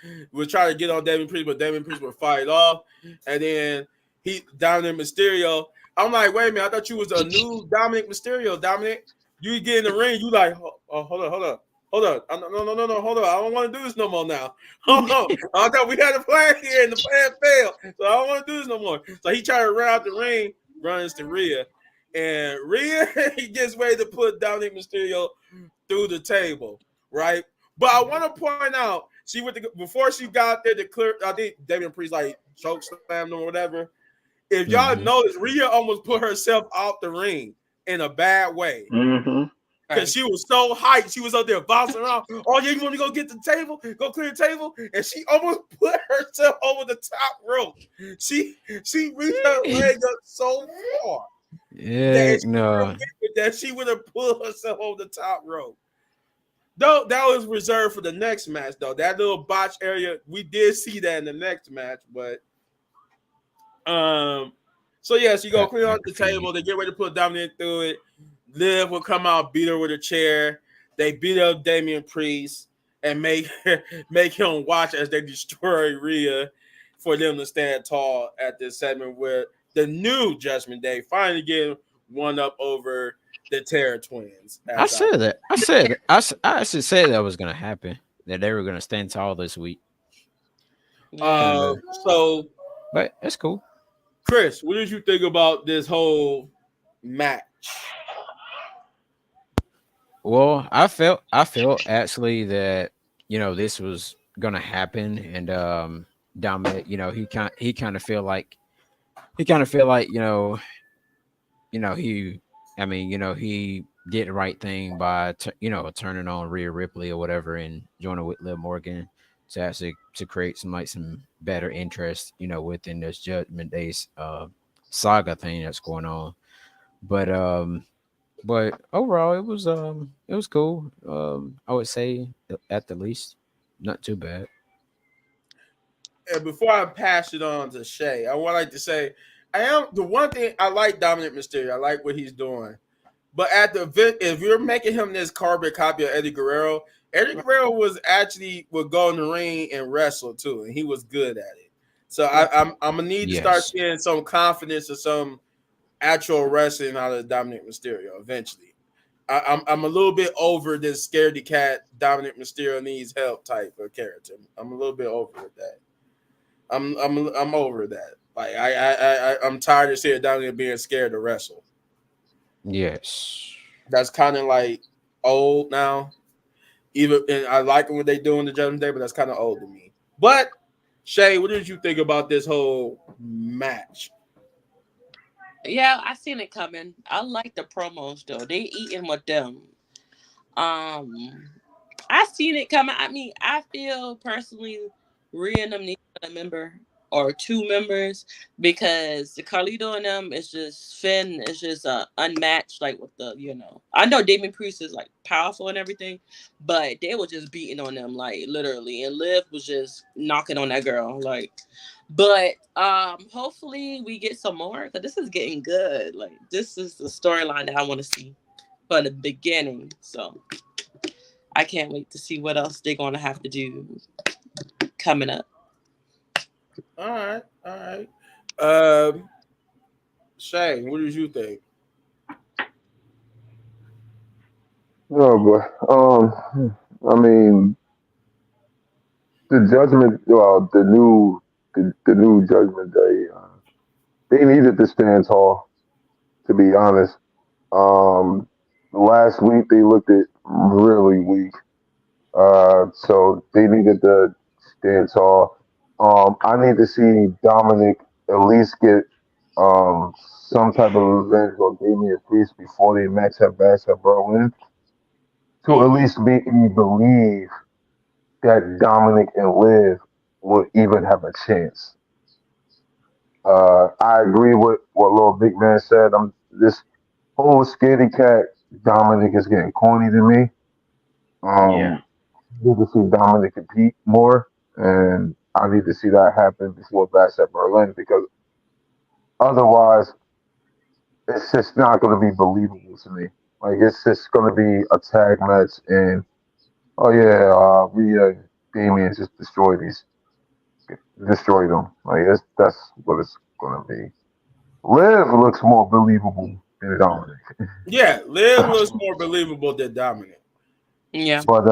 Mm-hmm. one was trying to get on Damian Priest, but Damian Priest would fight off. And then he Dominic Mysterio. I'm like, wait a minute, I thought you was a new Dominic Mysterio. Dominic, you get in the ring, you like, oh, hold on, hold on. Hold on. No, hold on. I don't want to do this no more now. Hold on. I thought we had a plan here and the plan failed. So I don't want to do this no more. So he tried to run out the ring, runs to Rhea. And Rhea, he gets ready to put Dominic Mysterio through the table, right? But I want to point out, she went to, before she got there to clear. I think Damian Priest like choke slammed him or whatever. If y'all Mm-hmm. notice, Rhea almost put herself out the ring in a bad way Mm-hmm. because Right. she was so hyped. She was up there bouncing around. Oh yeah, you want to go get the table? Go clear the table, and she almost put herself over the top rope. She reached her leg up so far Yeah, no. that she would have pulled herself over the top rope. Though that was reserved for the next match, though. That little botch area, we did see that in the next match, but so yes, you go clean Got out the the feed. table, they get ready to put Dominic through it. Liv will come out, beat her with a chair. They beat up Damian Priest and make make him watch as they destroy Rhea for them to stand tall at this segment where the new Judgment Day finally get one up over the Terror Twins. I As I said that. I actually said that was gonna happen. That they were gonna stand tall this week. Yeah. Kind of, so but it's cool. Chris, what did you think about this whole match? Well, I felt actually that this was gonna happen, and Dominic, he kind of feel like he, I mean, he did the right thing by turning on Rhea Ripley or whatever and joining with Liv Morgan to actually to create some better interest within this Judgment Days saga thing that's going on. But overall it was cool. I would say at the least not too bad. And before I pass it on to Shay, I would like to say I am the one thing I like Dominic Mysterio. I like what he's doing. But at the event, if you're making him this carbon copy of Eddie Guerrero was actually would go in the ring and wrestle too, and he was good at it. So Right. I'm gonna need to start Yes. seeing some confidence or some actual wrestling out of Dominic Mysterio eventually. I'm a little bit over this scaredy cat Dominic Mysterio needs help type of character. I'm a little bit over with that. I'm over that. Like I'm tired of seeing Dominic being scared to wrestle. Yes. That's kind of like old now. Even and I like what they do in the Judgment Day, but that's kind of old to me. But Shay, what did you think about this whole match? Yeah, I seen it coming. I like the promos though. They eating with them. Um, I seen it coming. I mean, I feel personally, Rhea and them need a member or two members because the Carlito and them is just Finn is just unmatched. Like with I know Damien Priest is like powerful and everything, but they were just beating on them like literally, and Liv was just knocking on that girl like. But hopefully we get some more because this is getting good. Like this is the storyline that I want to see from the beginning. So I can't wait to see what else they're gonna have to do coming up. All right, all right. Um, Shane, what did you think? No, but I mean, the Judgment, well, the new Judgment Day, they needed to stand tall. To be honest, last week they looked at really weak. So they needed to stand tall. I need to see Dominic at least get some type of revenge on Damian Priest before they match at Bash at Berlin to at Mm-hmm. least make me believe that Dominic and Liv will even have a chance. I agree with what Little Big Man said. I'm this whole scaredy cat Dominic is getting corny to me. Yeah. Um, I need to see Dominic compete more, and I need to see that happen before Bash at Berlin because otherwise, it's just not going to be believable to me. Like it's just going to be a tag match, and oh yeah, we Damien just destroyed them. Like that's what it's going to be. Liv looks more believable than Dominic, Yeah, Liv looks more believable than Dominic. Yeah. but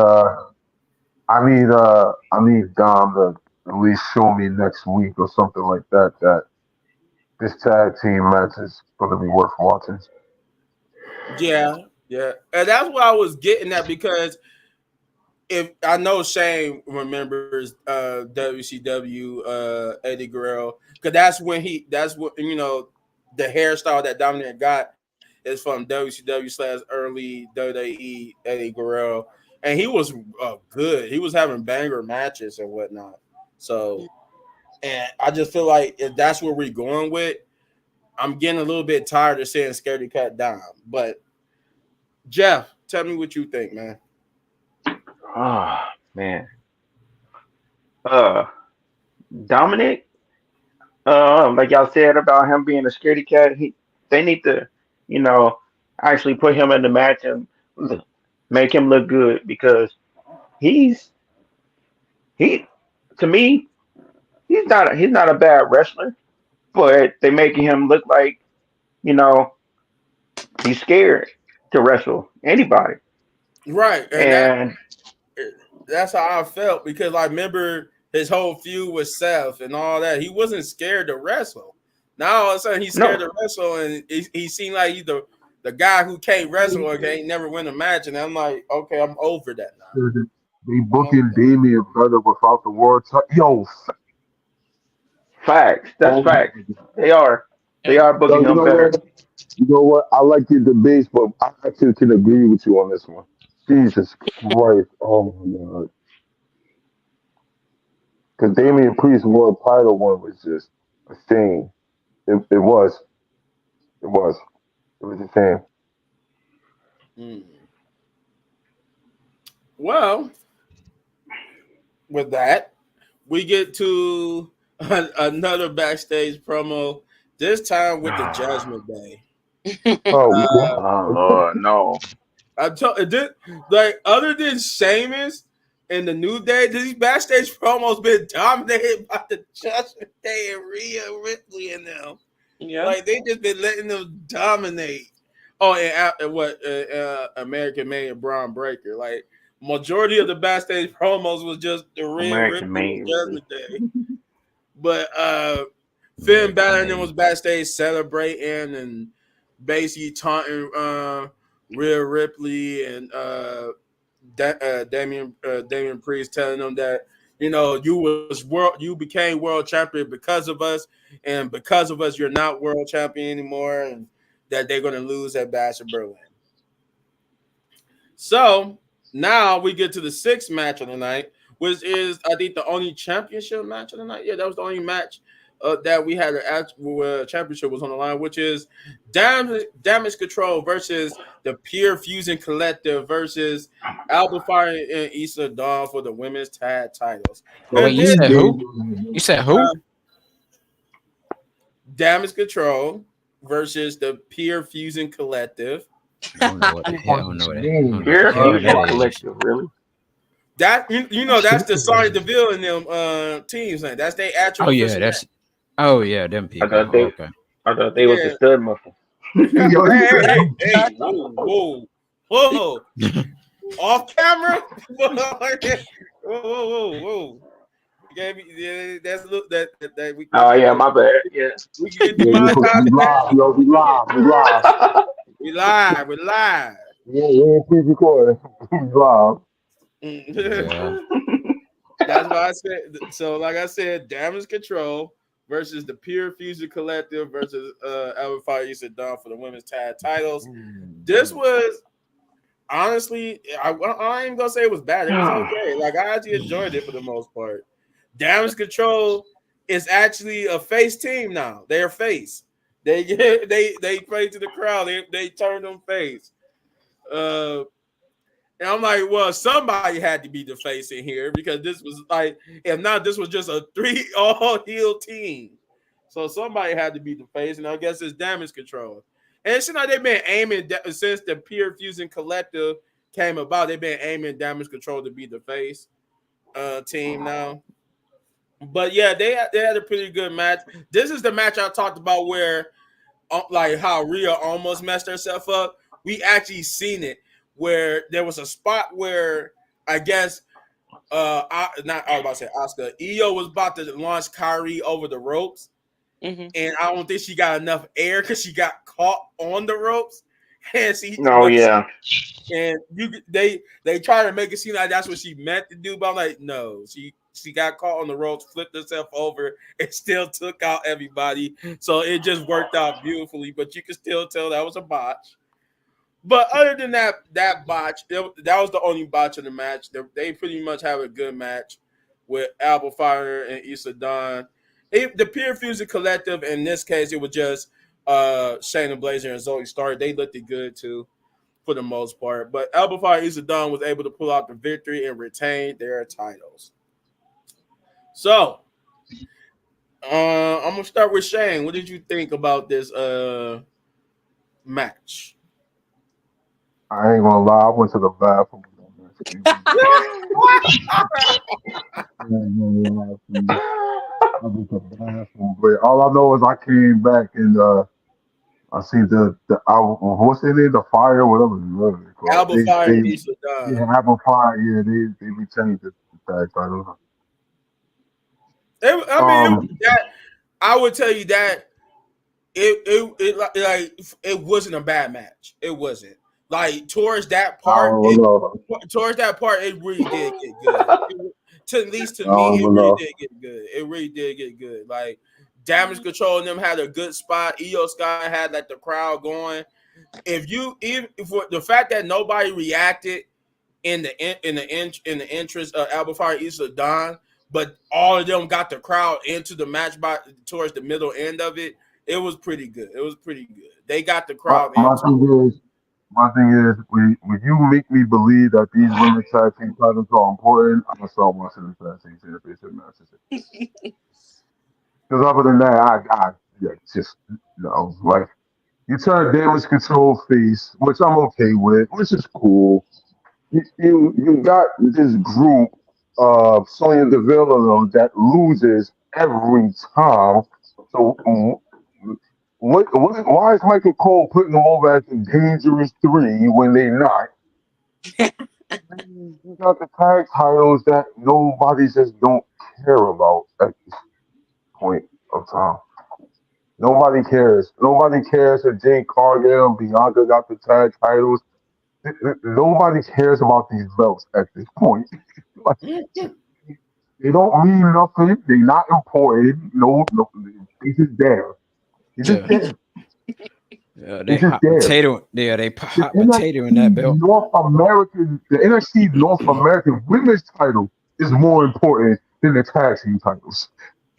I need Dom to at least show me next week or something like that that this tag team match is going to be worth watching. Yeah, yeah, and that's what I was getting at because if I know Shane remembers WCW Eddie Guerrero because that's what the hairstyle that Dominic got is from WCW slash early WWE Eddie Guerrero, and he was good. He was having banger matches and whatnot. So, and I just feel like if that's where we're going with, I'm getting a little bit tired of seeing Scaredy Cat Dom. But Jeff, tell me what you think, man. Oh man. Uh, Dominic. Like y'all said about him being a scaredy cat, they need to, you know, actually put him in the match and make him look good because he's he to me he's not a bad wrestler, but they making him look like you know he's scared to wrestle anybody. Right, and And that's how I felt because I remember his whole feud with Seth and all that. He wasn't scared to wrestle. Now all of a sudden he's scared no, to wrestle, and he seemed like he's the guy who can't wrestle or can't never win a match. And I'm like, okay, I'm over that now. They I'm over booking that. Damien better without the world. Yo, facts. That's oh facts. my God. They are booking Yo, you him know better. what? You know what? I like your debates, but I actually can agree with you on this one. Jesus Christ. Oh my God. Because Damian Priest's world title one was just a shame. It was. It was. It was a shame. Mm. Well, with that, we get to another backstage promo. This time with the Judgment Day. Oh, Uh, Oh Lord, no. I told it did like other than Sheamus and the New Day, these backstage promos been dominated by the Judgment Day and Rhea Ripley and them. Yeah. Like they just been letting them dominate. Oh, and what American Made and Braun Breaker. Like majority of the backstage promos was just the Rhea American Ripley made, and really. Judgment Day. But Finn American Balor and them made. was backstage celebrating and basically taunting Rhea Ripley and Damian Priest, telling them that you became world champion because of us, and because of us, you're not world champion anymore, and that they're going to lose at Bash of Berlin. So now we get to the sixth match of the night, which is I think the only championship match of the night. Yeah, that was the only match that we had where championship was on the line, which is Damage Control versus the Pure Fusion Collective versus Alba Fire and Issa Dawn for the women's tag titles. so Wait, And you this said who who? gave You said who? Damage Control versus the Pure Fusion Collective. I don't know what the hell. I fuck don't this know what. I don't name? know what the Pure hell that Fusion is. Collective, really? That that's the Sonya Deville and them teams. Like, that's their Oh actual yeah, official name. that's Oh yeah, them I people. thought they, Okay. I thought they was the Yeah. stud muffin. Hey, Yo, he said, hey, hey, whoa, whoa, whoa. Off camera? whoa, whoa, whoa. You gave me, yeah, that's look that Oh yeah, my bad. Yeah. we can get yeah, demonetized we for that. live, yo, we live, we live. We live, we live. Yeah, we ain't pre-recorded. We live. Yeah. That's why I said so. Like I said, Damage Control versus the Pure Fusion Collective versus Alpha Fire East and Dawn for the women's tag titles. This was honestly, I ain't gonna say it was bad. It was okay. Like I actually enjoyed it for the most part. Damage Control is actually a face team now. They're face. They they play to the crowd. They turn them face. Uh, and I'm like, well, somebody had to be the face in here because this was like, if not, this was just a 3 all heel team. So somebody had to be the face, and I guess it's Damage Control. And it's like they've been aiming since the Pure Fusion Collective came about. They've been aiming Damage Control to be the face team now. But yeah, they had a pretty good match. This is the match I talked about where like how Rhea almost messed herself up. We actually seen it where there was a spot where I guess not I was about to say Oscar Io was about to launch Kyrie over the ropes, and I don't think she got enough air because she got caught on the ropes, and Oh yeah. and they try to make it seem like that's what she meant to do, but I'm like, no, she got caught on the ropes, flipped herself over, and still took out everybody. So it just worked out beautifully, but you can still tell that was a botch. But other than that botch, that was the only botch of the match. They pretty much have a good match with Alba Fire and Issa Dawn. The Pure Fusion Collective, in this case, it was just Shayna Blazer and Zoe Stark. They looked good too, for the most part. But Alba Fire and Issa Dawn was able to pull out the victory and retain their titles. So, I'm gonna start with Shane. What did you think about this match? I ain't gonna lie, I went to the bathroom. I ain't gonna lie to you. I went to the bathroom, but all I know is I came back and I see what's in it, the fire, whatever it's called. Alba Fire and They Issa Dawn. yeah, Apple Fire, yeah, they retained the tag title. It was Um, that. I would tell you that it wasn't a bad match. It wasn't like I don't know. towards that part, it really did get good. To at least to I me, don't it even really know. did get good. It really did get good. Like Damage Control and them had a good spot. Io Sky had like the crowd going. If for the fact that nobody reacted in the interest of Alba Fire Issa Dawn, but all of them got the crowd into the match by towards the middle end of it. It was pretty good. It was pretty good. They got the My, crowd my into thing is, my thing is, when you make me believe that these women's tag team titles are important, I'm gonna start watching the tag team championship matches. Because other than that, yeah, just like you turn damage control face, which I'm okay with, which is cool. You got this group of Sonya Deville that loses every time. So why is Michael Cole putting them over as the dangerous three when they not? You got the tag titles that nobody just don't care about at this point of time. Nobody cares. Nobody cares if Jade Cargill and Bianca got the tag titles. Nobody cares about these belts at this point. Like, it. they don't mean nothing. They're not important. No, they just there. They're just Yeah. there. They're They just hot there. potato. Yeah, they The hot potato in that NXT belt. North American, the NXT North American Women's title is more important than the tag team titles.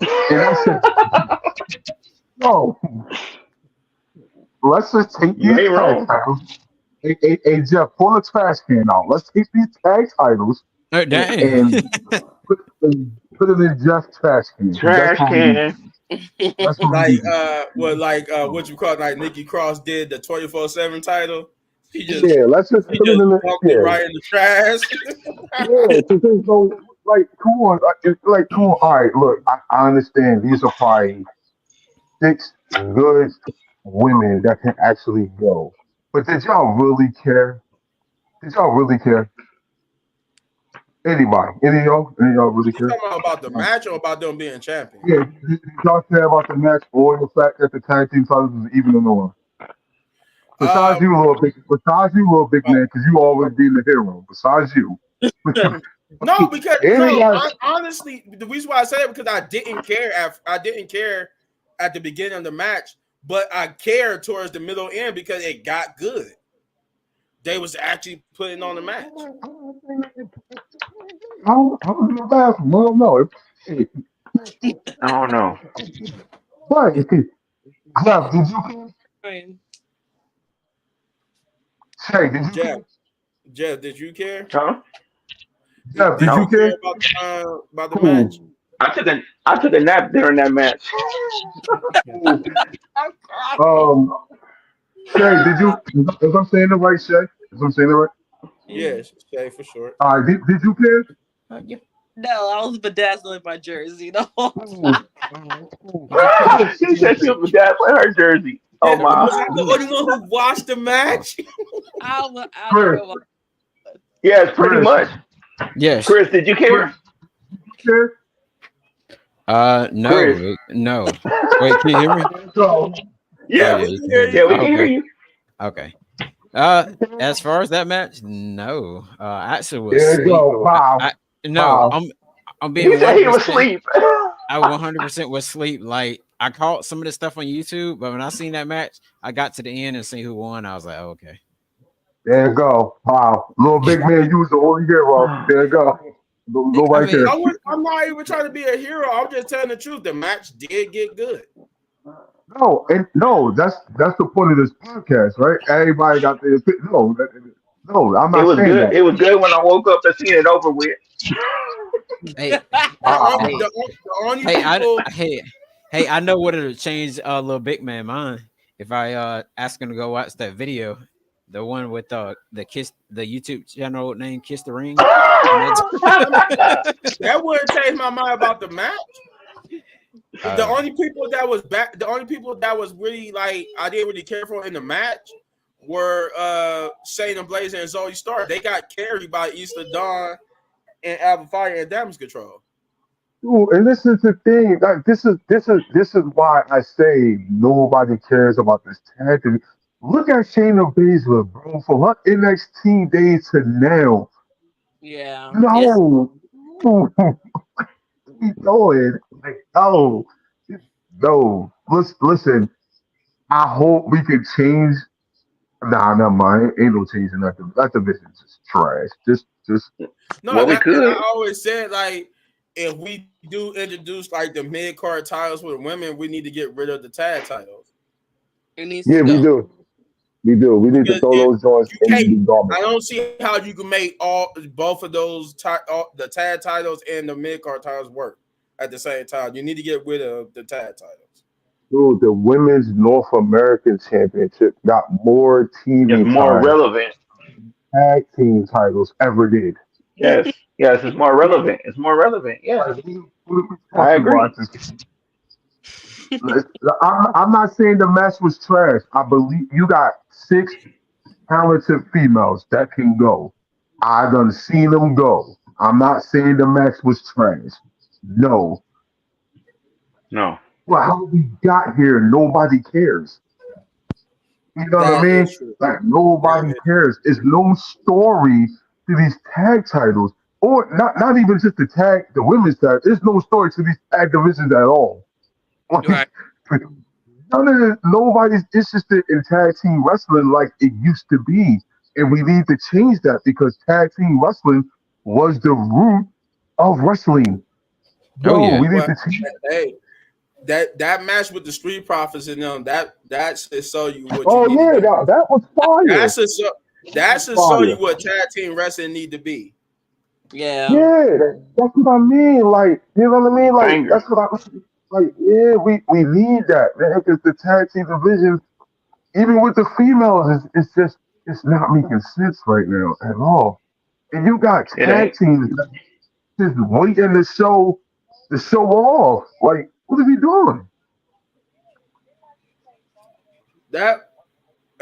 And I said, no, let's just take You these ain't tag wrong. titles. Hey, Jeff, pull the trash can out. Let's take these tag titles Oh, and, dang. and put it in Jeff's trash can. 'Cause Trash can. that's what we Like do. what you call it, like Nikki Cross did the 24/7 title. Yeah, let's just He put it just in the bumped it yeah. right in the trash. Yeah, because there's no like, come on, come on. All right, look, I understand these are probably. 6 good women that can actually go. But did y'all really care? Did y'all really care? Anybody? Any of y'all really You care? talking about the match or about them being champion? Yeah, did y'all care about the match or the fact that the tag team titles was even on the line? Uh, Besides you, little big man, because you always being the hero. Besides you, no, because anybody, honestly, the reason why I say it because I didn't care. I didn't care at the beginning of the match, but I cared towards the middle end because it got good. They was actually putting on the match. I don't know bathroom. I don't know. I don't know. But Jeff, did you care? Fine. Shay, did you Jeff, care? Jeff, did you care? Huh? Jeff, did Did you you No. care care? about the match? Cool. I took a nap during that match. Cool. Shay, did you? If I'm saying it right, Shay, if I'm saying it right, Yes, Shay for sure. all right. Did you care? Yeah. No, I was bedazzling my jersey the whole Cool. time. Cool. Did you care? She said she was bedazzling her jersey. Oh my. Was I the only one who watched the match? I didn't Chris, know about Yes, pretty Chris, much. Yes. Chris, did you Chris, care? care? Chris. No, no. Wait, can you hear me? So, Oh Yeah. yeah, We you can can hear hear me. Yeah, you. we Oh, can hear okay, you. okay. As far as that match, no. I actually was there you asleep. go. Wow. I no, Wow. I'm He being said he was 100%. asleep. I 100% was asleep. Like I caught some of the stuff on YouTube, but when I seen that match, I got to the end and see who won. I was like, oh, okay. There you go. Wow. Little big man, you was the only hero. There you go. Go I right mean, there. I'm not even trying to be a hero. I'm just telling the truth. The match did get good. No, that's the point of this podcast, right? Everybody got their opinion. No, I'm It not was saying good. that. It was good when I woke up and seen it over with. hey, Wow. hey, The only hey, people I know what it'll change little big man mind if I ask him to go watch that video, the one with the YouTube channel name Kiss the Ring. And that's I mean, that wouldn't change my mind about the match. The uh only people that was back, the only people that was really like I didn't really care for in the match were Shayna Blazer and Zoe Stark. They got carried by Easter Dawn and Alpha Fire and Damage Control. Dude, and this is the thing. Like this is why I say nobody cares about this tag team. Look at Shayna Baszler, bro. From her NXT days to now. yeah. It's No. Keep going. Like, no. No. Listen. I hope we can change. Nah, never mind. Ain't no changing that. That division's just trash. Just. No, Well, we and I could. always said like if we do introduce like the mid card titles with women, we need to get rid of the tag titles it needs Yeah, to we go. do. We do. We need to because throw if those joints you in can't, the garbage. I don't see how you can make all both of those the tag titles and the mid card titles work at the same time. You need to get rid of the tag titles. Dude, the women's North American Championship got more It's TV more time relevant. tag team titles ever did. Yes. Yes, it's more relevant. It's more relevant. Yes. Like, what are we I talking agree. about? I'm not saying the match was trash. I believe you got 6 talented females that can go. I done seen them go. I'm not saying the match was trash. No. No. Well, how we got here, nobody cares. You know what I That mean? is true. Like That nobody is true. cares. There's no story to these tag titles, or not even just the women's tag. There's no story to these tag divisions at all. Right. Like none of this, nobody's interested in tag team wrestling like it used to be, and we need to change that because tag team wrestling was the root of wrestling. oh No, yeah. we need Well, to change. hey, that match with the Street Profits and them that should show you what you Oh need to yeah, do. that was fire. That should show that should show you Fire. what tag team wrestling need to be. Yeah. Yeah, that's what I mean. Like, you know what I mean? Like, Banger. that's what I like. Yeah, we need that, man. Because the tag team division, even with the females, it's just it's not making sense right now at all. And you got It tag ain't. teams just waiting to show the show off. Like, what are we doing? that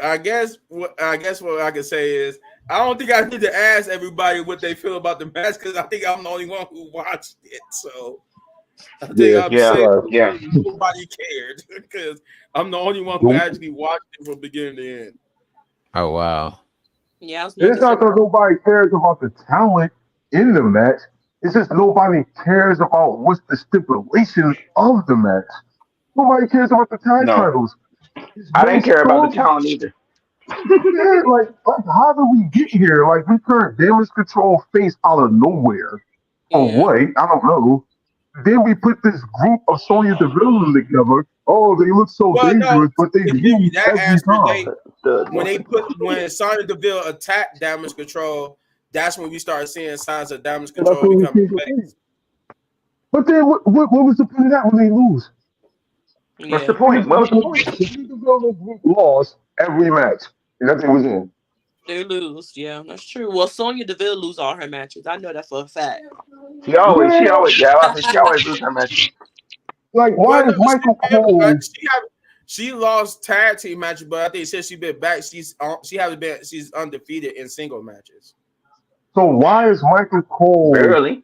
I guess what I can say is I don't think I need to ask everybody what they feel about the match because I think I'm the only one who watched it. So I think Yeah, I'm Yeah, safe. right. yeah. Nobody cared because I'm the only one who Nope. actually watched it from beginning to end. Oh wow. Yeah, I was And more it's not concerned. that nobody cares about the talent in the match. It's just nobody cares about what's the stipulations of the match. Nobody cares about the tag No, titles. It's I no didn't care about the story. talent either. Yeah, like how did we get here? Like we turned damage control face out of nowhere. For Yeah. what? I don't know. Then we put this group of Sonya Deville together. Oh, they look so Well, no, dangerous, but they to give you lose that every answer, time. when Sonya Deville attacked Damage Control, that's when we started seeing signs of Damage And that's Control what we becoming see the thing. face. But then what was the point of that when they lose? What's the Yeah. What was point? What was the point? the Sonya Deville group lost every match. And that's what was in. They lose. Yeah, that's true. Well, Sonya Deville lose all her matches. I know that for a fact. She Yeah, always, yeah. I say she always lose her matches. like Well, why no, is Michael Cole? she lost tag team matches, but I think since she been back, she's undefeated in single matches. So why is Michael Cole? Barely.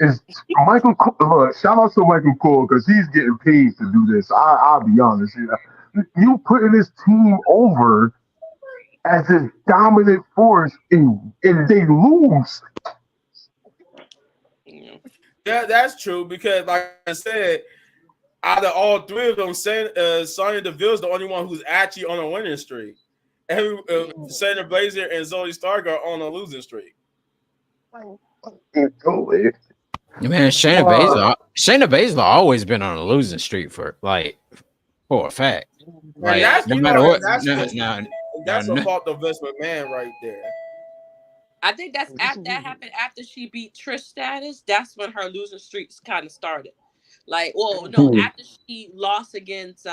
Is Michael Cole, look, shout out to Michael Cole because he's getting paid to do this. I'll be honest. You putting this team over as this dominant force and they lose. Yeah. Yeah, that's true because, like I said, out of all three of them, Sonya Deville's the only one who's actually on a winning streak. Shayna Blazer and Zoe Stark are on a losing streak. Man, Uh, Shayna Baszler always been on a losing streak for a fact. And Like that's no matter what, that's a no, fault of Vince McMahon right there. I think that's after that happened after she beat Trish status. That's when her losing streaks kind of started. Like, well, no, after she lost against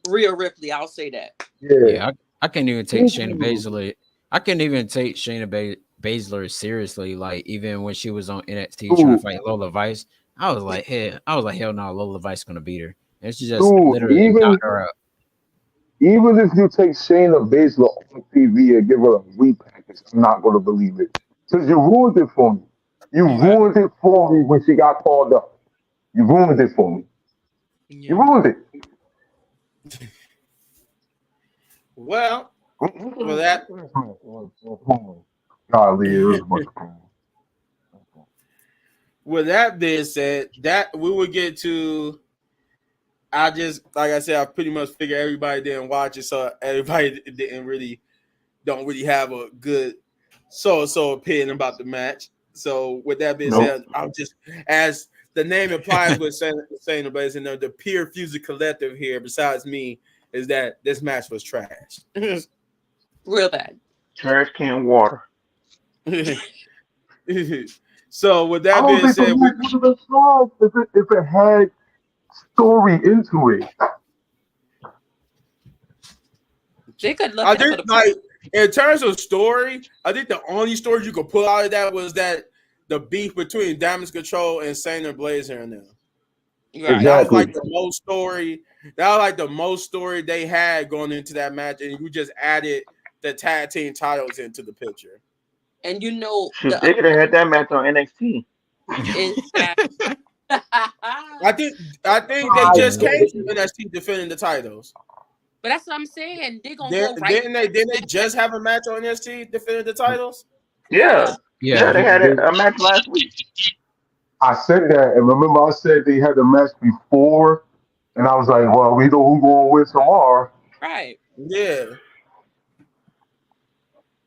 Rhea Ripley, I'll say that. yeah, I can't even take Shayna Baszler. I can't even take Baszler seriously. Like even when she was on NXT trying to fight Lola Vice, I was like, hell no, Lola Vice gonna beat her, and she just Dude, literally knocked her out. even if you take Shayna Baszler on TV and give her a repackage, I'm not going to believe it. Because you ruined it for me. You Right. ruined it for me when she got called up. You ruined it for me. You Yeah. ruined it. Well, for that Golly, it was much fun. with that being said, that we will get to. I just like I said, I pretty much figured everybody didn't watch it, so everybody don't really have a good so opinion about the match. So with that being Nope. said, I'm just as the name implies with saying the Pure Fusion Collective here, besides me, is that this match was trash. Real bad. Trash can water. So with I that don't being think the said, match would have been strong if it had story into it. They could look I at for think the like in terms of story, I think the only story you could pull out of that was that the beef between Damage Control and Shayna Blazer and them. right. That was Exactly. like the most story. That was like the most story they had going into that match, and you just added the tag team titles into the picture. And you know Shoot, the they other could have had that match on NXT. is that I think they I just came get from it. NXT defending the titles. but that's what I'm saying. They're gonna go right Didn't they just have a match on NXT defending the titles? Yeah, yeah. yeah, Yeah, they had They- a match last week. I said that, and remember I said they had the match before, and I was like, well, we know who going to win tomorrow. Right. Yeah.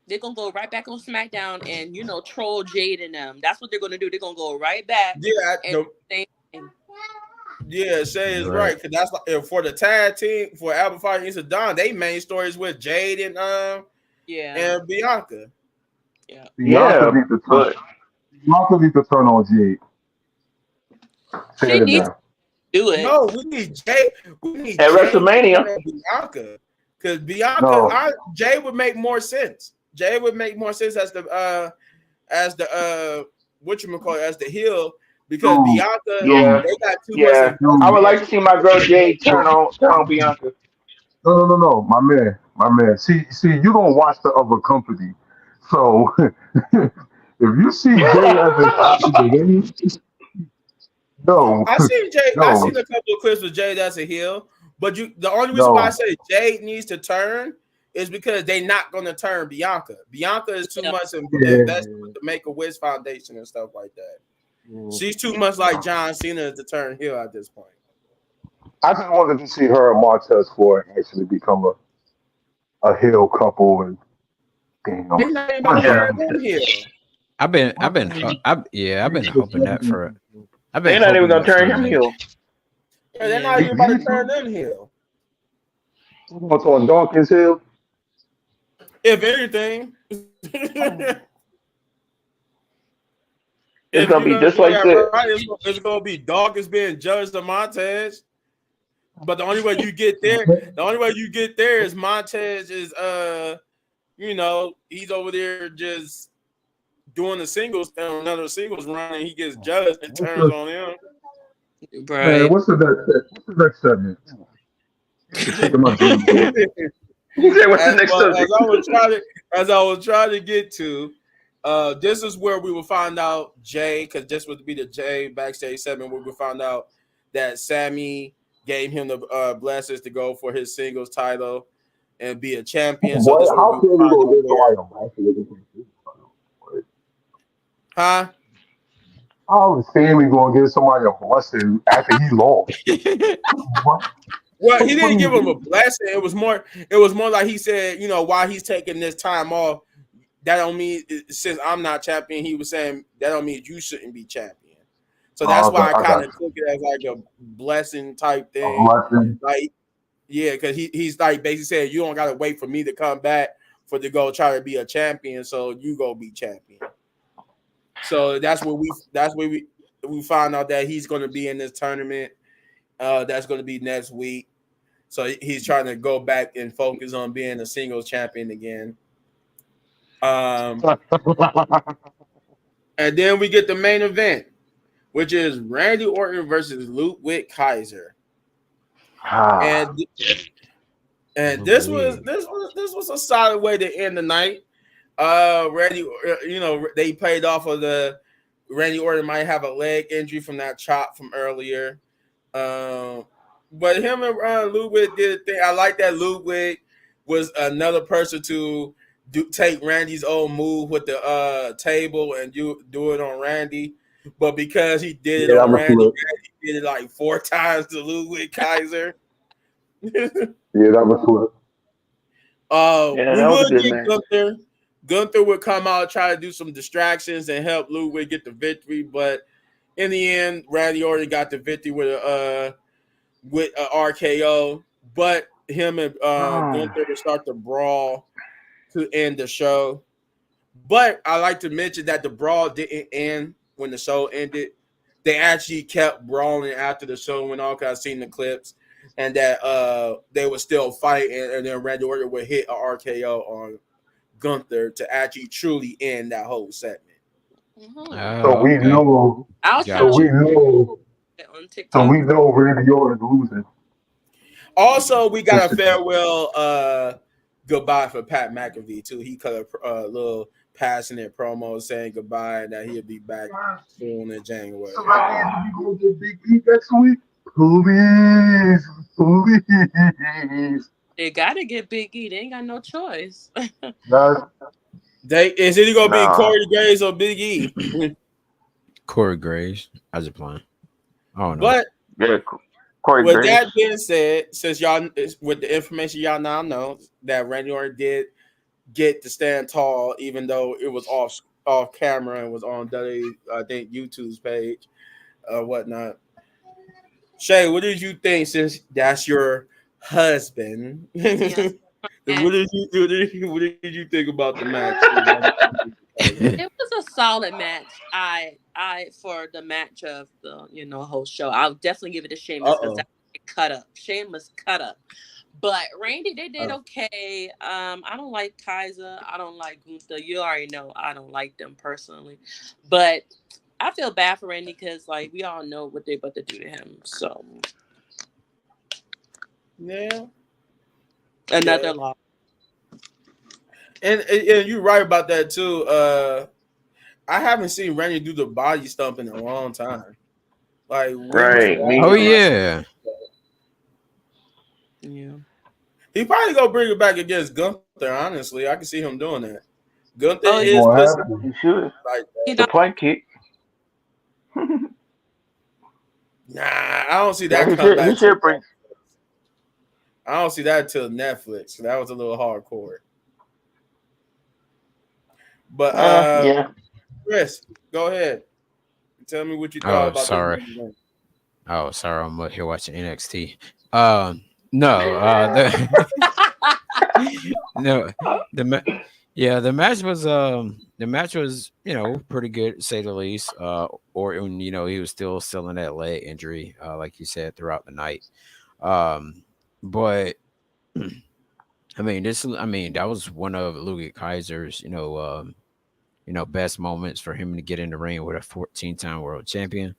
They're gonna go right back on SmackDown and troll Jade and them. That's what they're gonna do. They're gonna go right back Yeah, and same thing. Shay is you're right right. because that's like for the tag team for Alpha Fight and Don. They main stories with Jade Yeah. and Bianca. Yeah. Bianca Yeah, needs to turn. but Bianca needs to turn on Jade. Say She it needs again. to do it. No, we need Jade. We need at Jade WrestleMania, and Bianca because No, Jade would make more sense. Jade would make more sense as the what you call it as the heel because Yo, Bianca, yo, Yeah, they got too much yeah. I yo, would investment. like to see my girl Jade turn on Bianca. no, my man. See, you don't watch the other company, so if you see Jay as a top of the game, no, I no, seen a couple of clips with Jade as a heel, but the only reason why I no. say Jade needs to turn is because they not going to turn Bianca. Bianca is too Yeah. much invested with Yeah, the Make a Wish Foundation and stuff like that. yeah. She's too much like John Cena to turn heel at this point. I just wanted to see her and Montez Ford actually become a heel couple, and damn, They not even about my to Yeah, turn God, them heel. I've been hoping that for. I've been they're not even hoping gonna that for turn a him minute. heel. Yeah, they're not Yeah. even about to these turn two, them heel. what's on Dawkins Hill? If anything, if It's you're gonna be gonna just go like that the. right, it's gonna be Dawkins being judged to Montez. But the only way you get there, is Montez is he's over there just doing the singles and another singles run and he gets judged and What's turns the on him. man? Right. What's the next segment? You're taking my dreams away. He said, "What's the as next well subject?" as I was trying to get to, this is where we will find out Jay, because this would be the Jay backstage segment where we found out that Sammy gave him the blessings to go for his singles title and be a champion. So this What? is where we How will can we find go out get where, somebody a master? huh? How is Sammy gonna give somebody a blessing after he lost? What? Well, he What didn't do you give him a do? blessing. It was more like he said, while he's taking this time off, that don't mean since I'm not champion, he was saying that don't mean you shouldn't be champion. So that's why I I kind got of took it as like a blessing type a thing. blessing. Like, yeah, because he's like basically saying you don't gotta wait for me to come back for to go try to be a champion, so you go be champion. So that's where we find out that he's gonna be in this tournament. That's gonna be next week. So he's trying to go back and focus on being a singles champion again. Um, and then we get the main event, which is Randy Orton versus Ludwig Kaiser. Ah, And this was Louis. this was a solid way to end the night. Randy, they played off of the Randy Orton might have a leg injury from that chop from earlier. Um, but him and Ludwig did a thing. I like that Ludwig was another person to take Randy's old move with the table and do it on Randy. But because he did it Yeah, that on was Randy, good. Randy did it like 4 times to Ludwig Kaiser. Yeah, that was good. yeah, We that was a would good get match. Gunther. Gunther would come out, try to do some distractions and help Ludwig get the victory. But in the end, Randy Orton got the victory with a RKO. But him and Ah, Gunther to start the brawl to end the show. But I like to mention that the brawl didn't end when the show ended. They actually kept brawling after the show went on. Cause I've seen the clips, and that they would still fight, and then Randy Orton would hit a RKO on Gunther to actually truly end that whole segment. Mhm. So Oh, we okay. know. I was So trying to we Gotcha. know. look on So TikTok. we know Randy Orton losing. Also, we got Since a farewell goodbye for Pat McAfee too. He cut a little passionate promo saying goodbye and that he'll be back soon in so January. that means we gonna get Big E next week. Please, please. They gotta get Big E. They ain't got no choice. That's They is it gonna be nah. Corey Graves or Big E? Corey Graves. I was playing. I don't know. But Yeah, Corey with that Graves. being said, since y'all with the information y'all now know that Randy Orton did get to stand tall, even though it was off camera and was on I think YouTube's page or whatnot. Shay, what did you think since that's your husband? Yes. And What did you think about the match? it was a solid match. I for the match of the whole show. I'll definitely give it to Uh Sheamus because oh. that cut up. Sheamus cut up. But Randy, they did Uh, okay. I don't like Kaiser. I don't like Gunther. You already know I don't like them personally. But I feel bad for Randy because like we all know what they about to do to him. So Yeah, another yeah, loss. and you're right about that too. I haven't seen Randy do the body stump in a long time. Like when was the Right, last me Oh time I either. seen? yeah. Yeah. He probably gonna bring it back against Gunther. Honestly, I can see him doing that. Gunther Oh, He's is gonna pussy have to. He should. like he that. The not. plank kick. Nah, I don't see Yeah, that he coming should. He back to should bring. Netflix. I don't see that till Netflix. That was a little hardcore. But Yeah. Chris, go ahead. Tell me what you thought Oh, about this sorry. main event. Oh, sorry. I'm up here watching NXT. No. The no. The ma- yeah, the match was pretty good to say the least. Orton, he was still selling that leg injury, like you said throughout the night. Um, but that was one of Luke Kaiser's, best moments for him to get in the ring with a 14-time world champion.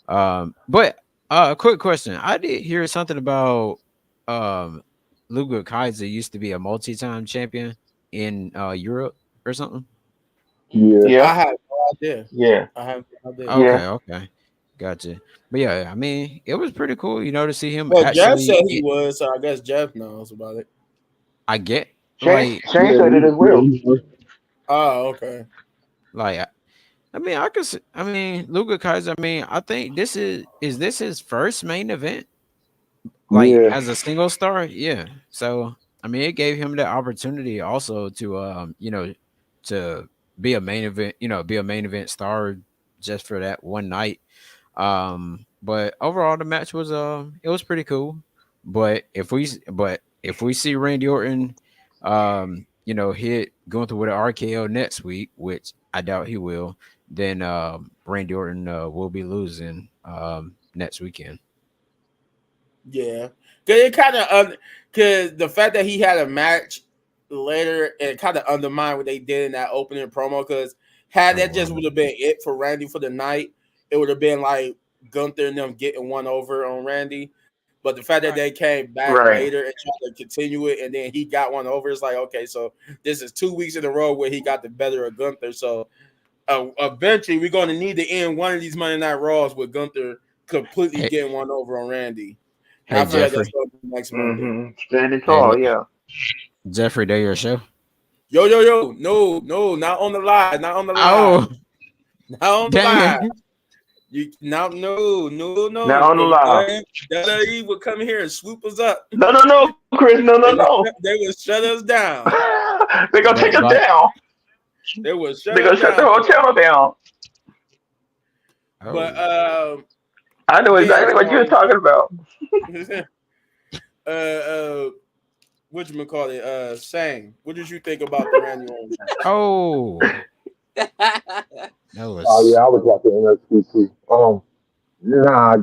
But a quick question. I did hear something about um Luke Kaiser used to be a multi-time champion in Europe or something. Mm. Yeah, Yeah. I have no idea. Yeah. I have no idea. Yeah. Okay. Gotcha. But yeah, it was pretty cool, to see him Well, Jeff actually said he was, so I guess Jeff knows about it. I get Shane. like Shane yeah, said it as well. Oh, okay. like I could. Luca Kaiser. I think this his first main event, like yeah, as a single star. Yeah. So it gave him the opportunity also to to be a main event star just for that one night. But overall, the match was it was pretty cool. But if we see Randy Orton, hit going through with an RKO next week, which I doubt he will, then Randy Orton will be losing next weekend. Yeah, cause it kind of cause the fact that he had a match later, it kind of undermined what they did in that opening promo. Cause had Oh that just wow. would have been it for Randy for the night, it would have been like Gunther and them getting one over on Randy. But the fact that they Right. came back Right. later and tried to continue it, and then he got one over, it's like okay, so this is 2 weeks in a row where he got the better of Gunther. So eventually, we're going to need to end one of these Monday Night Raws with Gunther completely Hey, getting one over on Randy. And hey I feel like that's Jeffrey. going to be next Monday. Standing Hey tall. Yeah. Jeffrey, there your show. Yo. No, no, not on the live. Not on the live. Oh Not on the live. dang. You now no. Now on the live. WWE would come here and swoop us up. No, no, no, Chris. No, no, no. They would shut us down. They're gonna take But us but down. They would shut They're us gonna shut the down. whole channel down. But oh I know yeah, exactly what you're so talking about. uh what you call it? Sang. What did you think about the Randy Orton match? oh that oh yeah, was I was watching NXT too. Nah,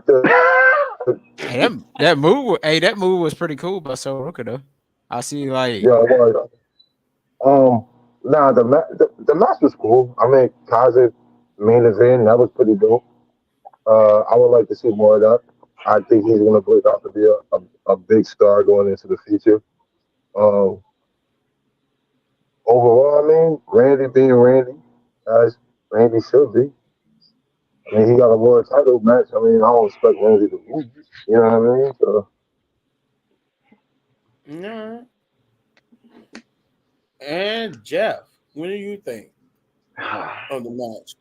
hey that move was pretty cool by Soul Rooker though. I see like yeah, it was. Nah, the match was cool. I mean, Kaiser main event that was pretty dope. I would like to see more of that. I think he's gonna break out to be a big star going into the future. Um, Overall, I mean, Randy being Randy, as Randy should be. I mean, he got a world title match. I mean, I don't expect Randy to lose. You know what I mean? So, No. And Jeff, what do you think of the match?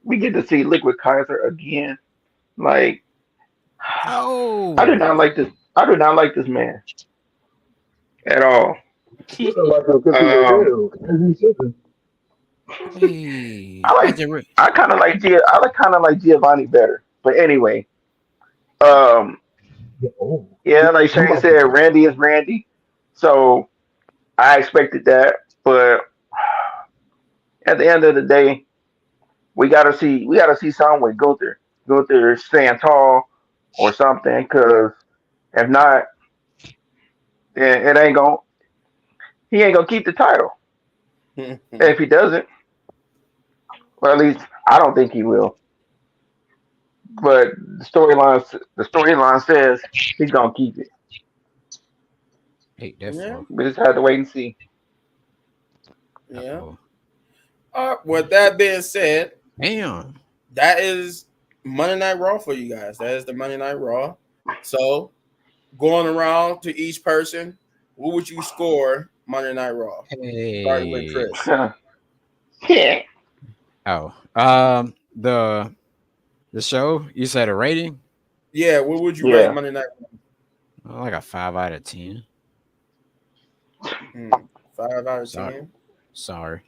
We get to see Liquid Kaiser again. Like I do oh not like this. I do not like this man at all. feeling like a because he's a Um, heel. And he shouldn't. hey I I like. just re- I kind of like. I like kind of like Giovanni better. But anyway, um, Oh, yeah, like I'm Shane about to. said, Randy is Randy. So I expected that, but at the end of the day, we gotta see something with Gunther. Gunther staying tall or something, because if not, then it ain't going. He ain't gonna keep the title if he doesn't. Or at least I don't think he will. But the storyline says he's gonna keep it. Hate that Yeah, for. We just have to wait and see. That yeah. for. With that being said, Damn. that is Monday Night Raw for you guys. That is the Monday Night Raw. So going around to each person, what would you score Monday Night Raw? Starting with Hey. Chris. Yeah. Oh. The show, you said a rating? Yeah, what would you rate Yeah. Monday Night Like a 5 out of 10. Raw? 5 out of Sorry. 10. Sorry.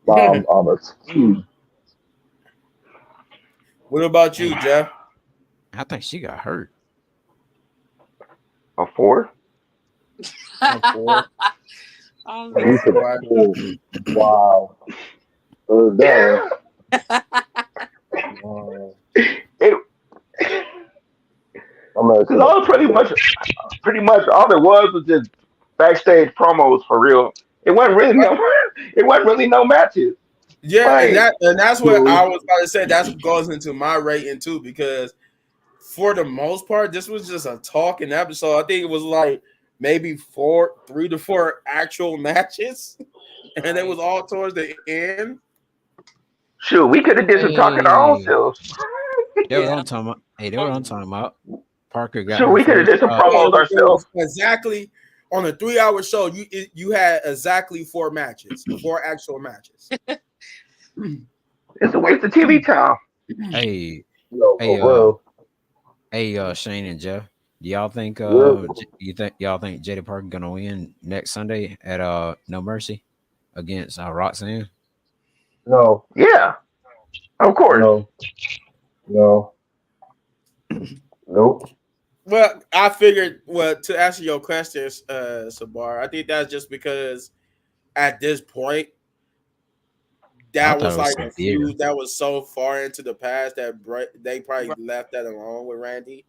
I'm a team. What about you, Damn. Jeff? I think she got hurt. A 4? A 4. Um, You said Why? a fool. Wow. Damn. Uh, It, I'm gonna say Cause all pretty much all there was just backstage promos for real. It wasn't really no it wasn't really no matches. Yeah, and Like that's what I two. was about to say. That's what goes into my rating too, because for the most part, this was just a talking episode. I think it was like maybe 3 to 4 actual matches, and it was right. all towards the end. shoot, we could have did some talking our own Hey. selves. That what Yeah. I'm talking about. Hey, that what I'm Um, talking about. Parker got Shoot, her we could have first. did some No, promos it was ourselves. exactly on a 3 hour show. You had exactly 4 matches, 4 actual matches. It's a waste of TV time. Hey, Yo, hey, for real. Shane and Jeff. Do y'all think Yeah. y'all think Jada Parker gonna win next Sunday at No Mercy against Roxanne? No, Yeah, of course. no, no, nope. Well, I figured. Well, to answer your questions, Sabar, I think that's just because at this point I that thought was it was like a severe. feud that was so far into the past that they probably right. left that alone with Randy,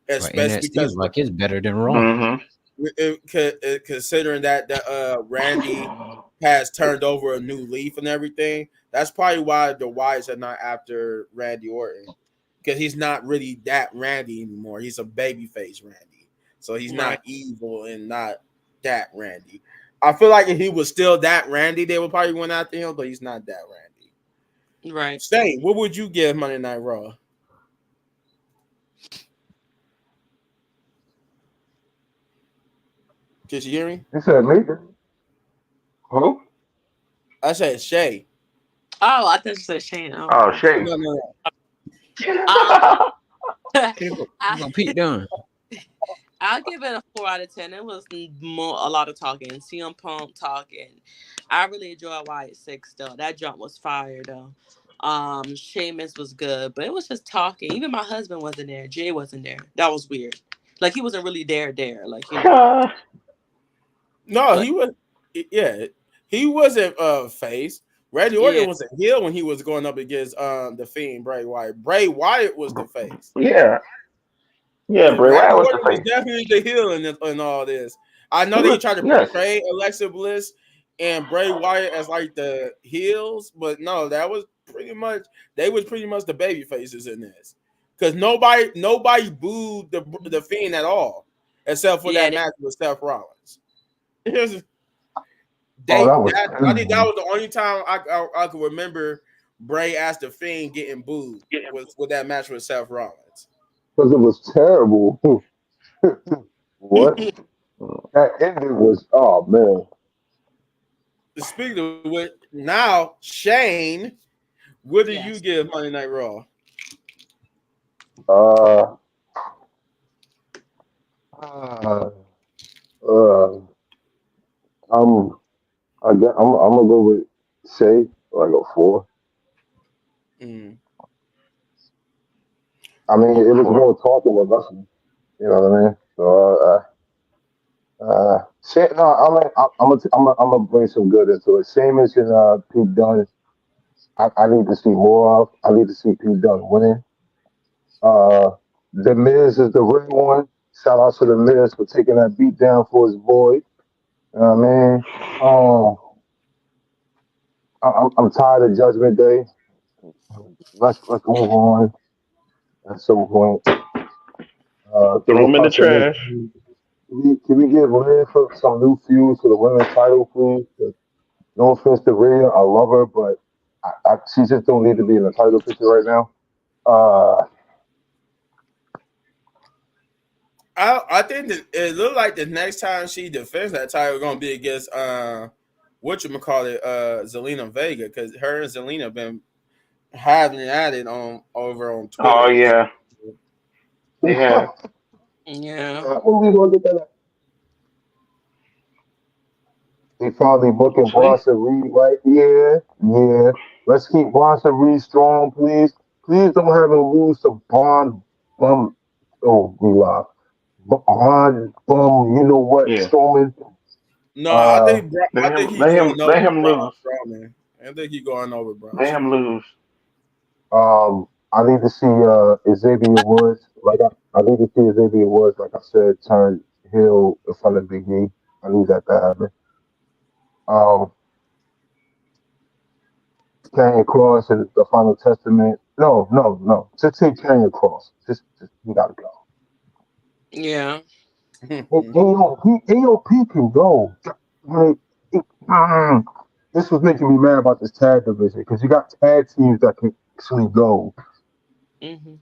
But especially NXT was because like it's better than Raw. Hmm. considering that Randy has turned over a new leaf and everything. That's probably why the Wyatts are not after Randy Orton, because he's not really that Randy anymore. He's a babyface Randy, so he's not Right. evil and not that Randy. I feel like if he was still that Randy, they would probably went after him, but he's not that Randy. Right. Stain, what would you give Monday Night Raw? Did you hear me? You said me? Who? I said Shay. Oh, I thought you said Shane. Oh. Oh, Shay. No, no, no. Um, People I, gonna Pete Dunne. I'll give it a 4 out of 10. It was a lot of talking. CM Punk talking. I really enjoyed Wyatt Six though. That jump was fire though. Sheamus was good, but it was just talking. Even my husband wasn't there. Jay wasn't there. That was weird. Like he wasn't really there. Like No, But he was. Yeah, he wasn't face. Randy Orton yeah, was a heel when he was going up against the Fiend Bray Wyatt. Bray Wyatt was the face. Yeah, yeah. Yeah, Bray Randy Wyatt was the Orton was face. definitely the heel in all this. I know He that he was. tried to Yes. portray Alexa Bliss and Bray Wyatt as like the heels, but no, that was pretty much they was pretty much the baby faces in this. Because nobody booed the Fiend at all, except for yeah. that match with Seth Rollins. Oh, that was I think that terrible. was the only time I could remember Bray as the Fiend getting booed was with that match with Seth Rollins. Because it was terrible. What? That ending was, oh man. Speaking of which, now Shane, what do you Yes. give Monday Night Raw? Uh, uh, uh, I'm, I'm gonna go with Shay, like a four. Mm. I mean, it was For more talking than listening. You know what I mean? So, Shay, no, I'm gonna bring some good into it. Sheamus and Pete Dunne. I need to see more of. I need to see Pete Dunne winning. Uh, the Miz is the real one. Shout out to the Miz for taking that beat down for his boy. You know what I mean? Um, I'm tired of Judgment Day. Let's move on at some point. Throw Give me them in the possibility. trash. Can we give Liv for some new feuds for the women's title, please? 'Cause no offense to Rhea, I love her, but she just don't need to be in the title picture right now. Uh, I think that it looked like the next time she defends that title gonna be against whatchamacallit, Zelina Vega, because her and Zelina been having at it on over on Oh Twitter. yeah, they have. Yeah. when we gonna get that? They finally booking Hopefully. Bronson Reed, right? Yeah, yeah. Let's keep Bronson Reed strong, please. Please don't have him lose to Bond Bum. Oh, we live. Bond Bum. You know what, Yeah. Strowman? No, Uh, I think he Let him going let over him Braun lose. Strowman. I think he going over Braun Let him Strowman. lose. I need to see Xavier Woods. I need to see Xavier Woods, like I said, turn heel in front of Big E. I need that to happen. Um, Carrying Cross and the Final Testament. No, no, no. Just take Carrying Cross. Just he gotta go. Yeah. And AOP can go. Like, it- mm, this was making me mad about this tag division because you got tag teams that can actually go. Hmm.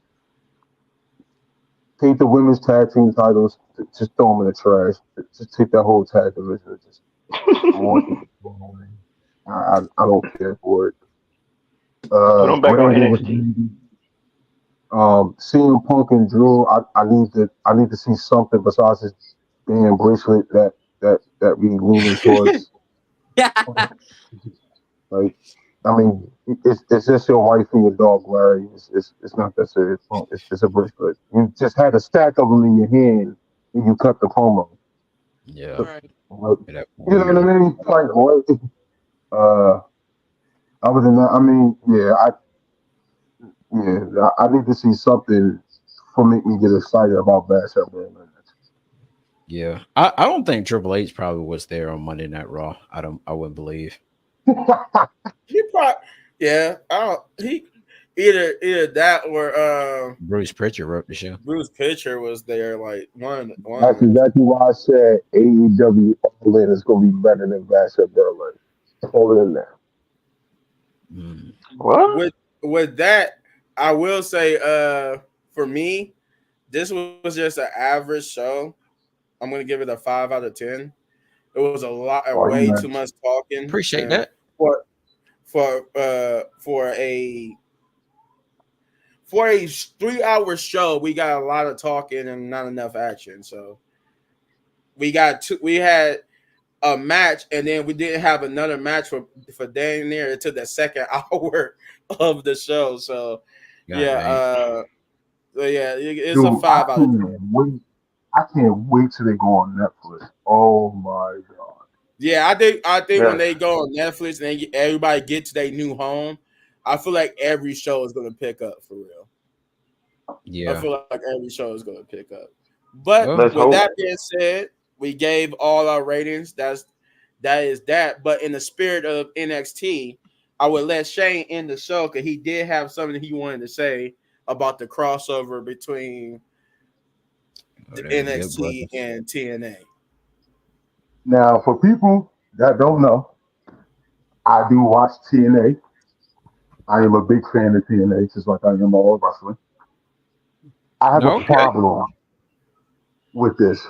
Take the women's tag team titles, just throw them in the trash. Just take that whole tag division and just want it to go away. I don't care for it. Put him back on Randy was NXT. CM Punk and Drew. I need to see something besides this damn bracelet that we leaning towards. Like, I mean, it's just your wife and your dog, Larry. It's not that serious. It's just a bracelet. You just had a stack of them in your hand and you cut the promo. Yeah, Right. Like, yeah, that you know what weird. I mean? Like, what? Uh, Other than that, I mean, I need to see something for make me get excited about Bash at Berlin. Yeah, I don't think Triple H probably was there on Monday Night Raw. I wouldn't believe. He probably yeah. I don't he either that or Bruce Pritchard wrote the show. Bruce Pitcher was there like one That's of the exactly why I said AEW All In is going to be better than Bash at Berlin. All in there. Mm. What? with that. I will say for me this was just an average show. I'm gonna give it a 5 out of 10. It was a lot, Oh, you way too man. much talking, Appreciate and that. for for a 3 hour show, we got a lot of talking and not enough action. So we had a match, and then we didn't have another match for dang near into the second hour of the show. So God yeah, dang. it's a Dude, I 5 out of 10. can't wait. I can't wait till they go on Netflix. Oh my god. Yeah, I think when Yes. they go on Netflix and everybody get to their new home, I feel like every show is gonna pick up for real. I Yeah. feel like every show is gonna pick up. But Well, Let's with hope. that being said, we gave all our ratings. That is that. But in the spirit of NXT, I would let Shane end the show because he did have something he wanted to say about the crossover between oh, the they're the good NXT brothers. and TNA. Now, for people that don't know, I do watch TNA. I am a big fan of TNA, just like I am all wrestling. I have a No, okay. problem with this.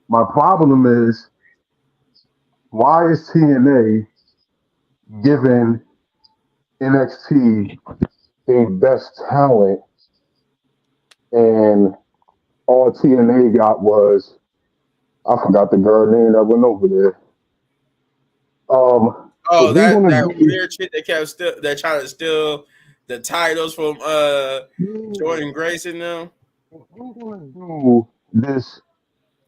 My problem is, why is TNA giving NXT a best talent and all TNA got was, I forgot the girl name that went over there. If Oh, we're gonna that do, weird shit that kept still that trying to steal the titles from yeah, Jordan Grace and them. if we're gonna do this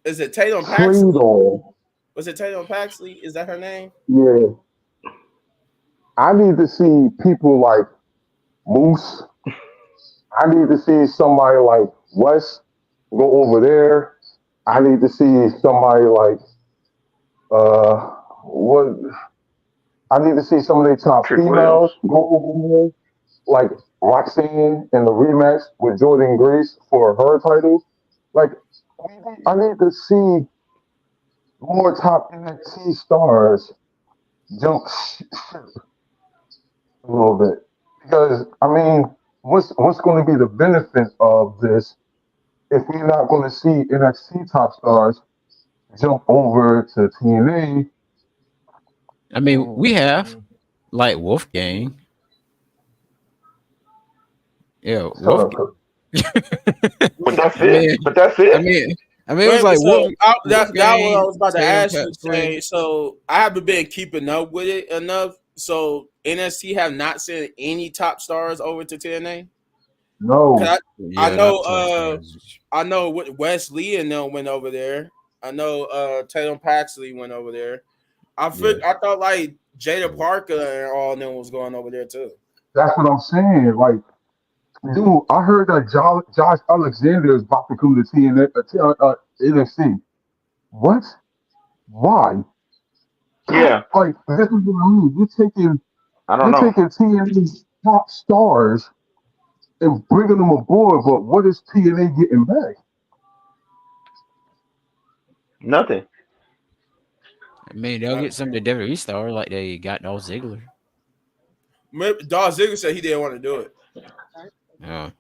Is it Tatum trade Paxley? on, Was it Tatum Paxley? Is that her name? yeah, I need to see people like Moose. I need to see somebody like West go over there. I need to see somebody like what I need to see some of their top Trick Williams. females go over there, like Roxanne in the rematch with Jordan Grace for her title. Like, I need to see more top NXT stars jump ship a little bit. Because I mean, what's going to be the benefit of this if we're not going to see NXT top stars jump over to TNA? I mean, And, we have like Wolfgang. Yeah, shut up, Wolfgang. Cody. But that's I it. mean, But that's I it. mean, it was Wait, like so that what I Wolfgang, was about to Tatum ask you, Paxley. saying. So I haven't been keeping up with it enough. So NXT have not sent any top stars over to TNA. No, Cause I Yeah, know not top stars. I know Wesley and them went over there. I know Tatum Paxley went over there. Yeah. I thought like Jada Parker and all of them was going over there too. that's what I'm saying. Like, dude, I heard that Josh Alexander is about to come to TNA, NXT. What? Why? Yeah. Like, this is what I mean. I don't You're know. taking TNA's top stars and bringing them aboard, but what is TNA getting back? Nothing. I mean, they'll get some of the WWE star like they got Dolph Ziggler. Dolph Ziggler said he didn't want to do it. Yeah.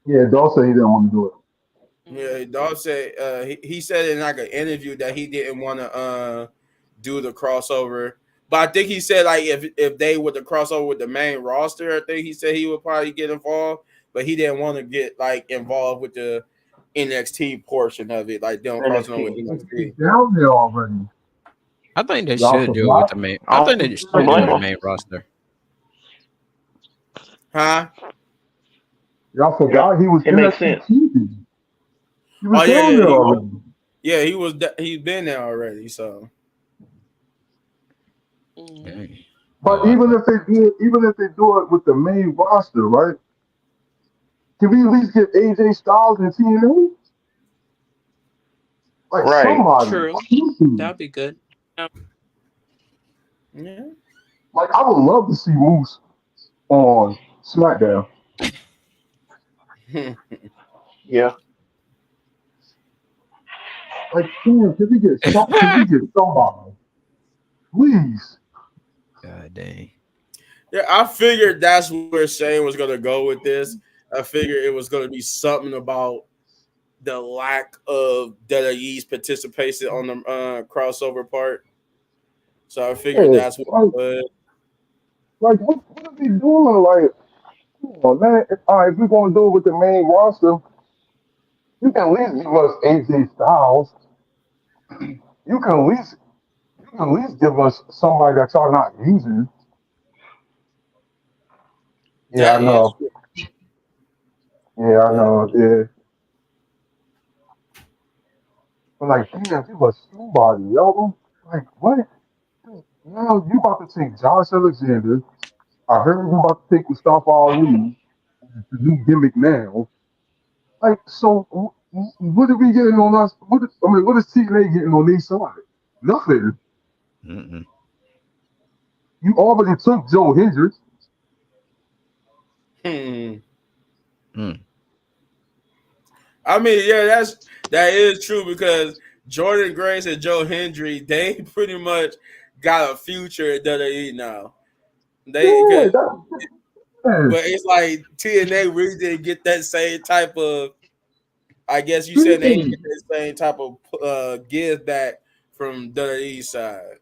Yeah, Dawg said he didn't want to do it. Yeah, Dolph said he said in like an interview that he didn't want to do the crossover. But I think he said like if they were to crossover with the main roster, I think he said he would probably get involved. But he didn't want to get like involved with the NXT portion of it, like them crossing over with NXT. He's NXT. down there already. I think they Y'all should do it with the forgot? main. I I think they don't should do it blame with the him. main roster. Huh? Y'all Yeah. forgot he was It makes NXT sense. champion. He was Oh yeah, down yeah, there he was. already. Yeah, he was. He's been there already. So Mm. Dang. But Oh, I thought. even if they do it with the main roster, right? Can we at least get AJ Styles and TNA? Like Right. somebody. True. That'd be good. yeah. Like I would love to see Moose on SmackDown. Yeah. Like, damn, can we get somebody? Please. God dang. Yeah, I figured that's where Shane was gonna go with this. I figured it was gonna be something about the lack of WWE's participation on the crossover part. So I figured Yeah, that's what it was. what are we doing? Like, come on, man. All right, if we're gonna do it with the main roster, you can at least give us AJ Styles. You can at least you can at least give us somebody that y'all not using. Yeah, I That is know. Yeah, I that. know. Yeah. But like, damn, give us somebody, yo. Like, what? Now you about to take Josh Alexander. I heard you about to take Mustafa Ali, the new gimmick now. Like, so what are we getting on us? What is TNA getting on their side? Nothing. Mm-mm. You already took Joe Hendricks. Hmm. Mm. I mean, yeah, that is true because Jordan Grace and Joe Hendry, they pretty much got a future at WWE now. They Yeah, could, that but it's like TNA really didn't get that same type of. I guess you said they didn't is. get that same type of give back from WWE side.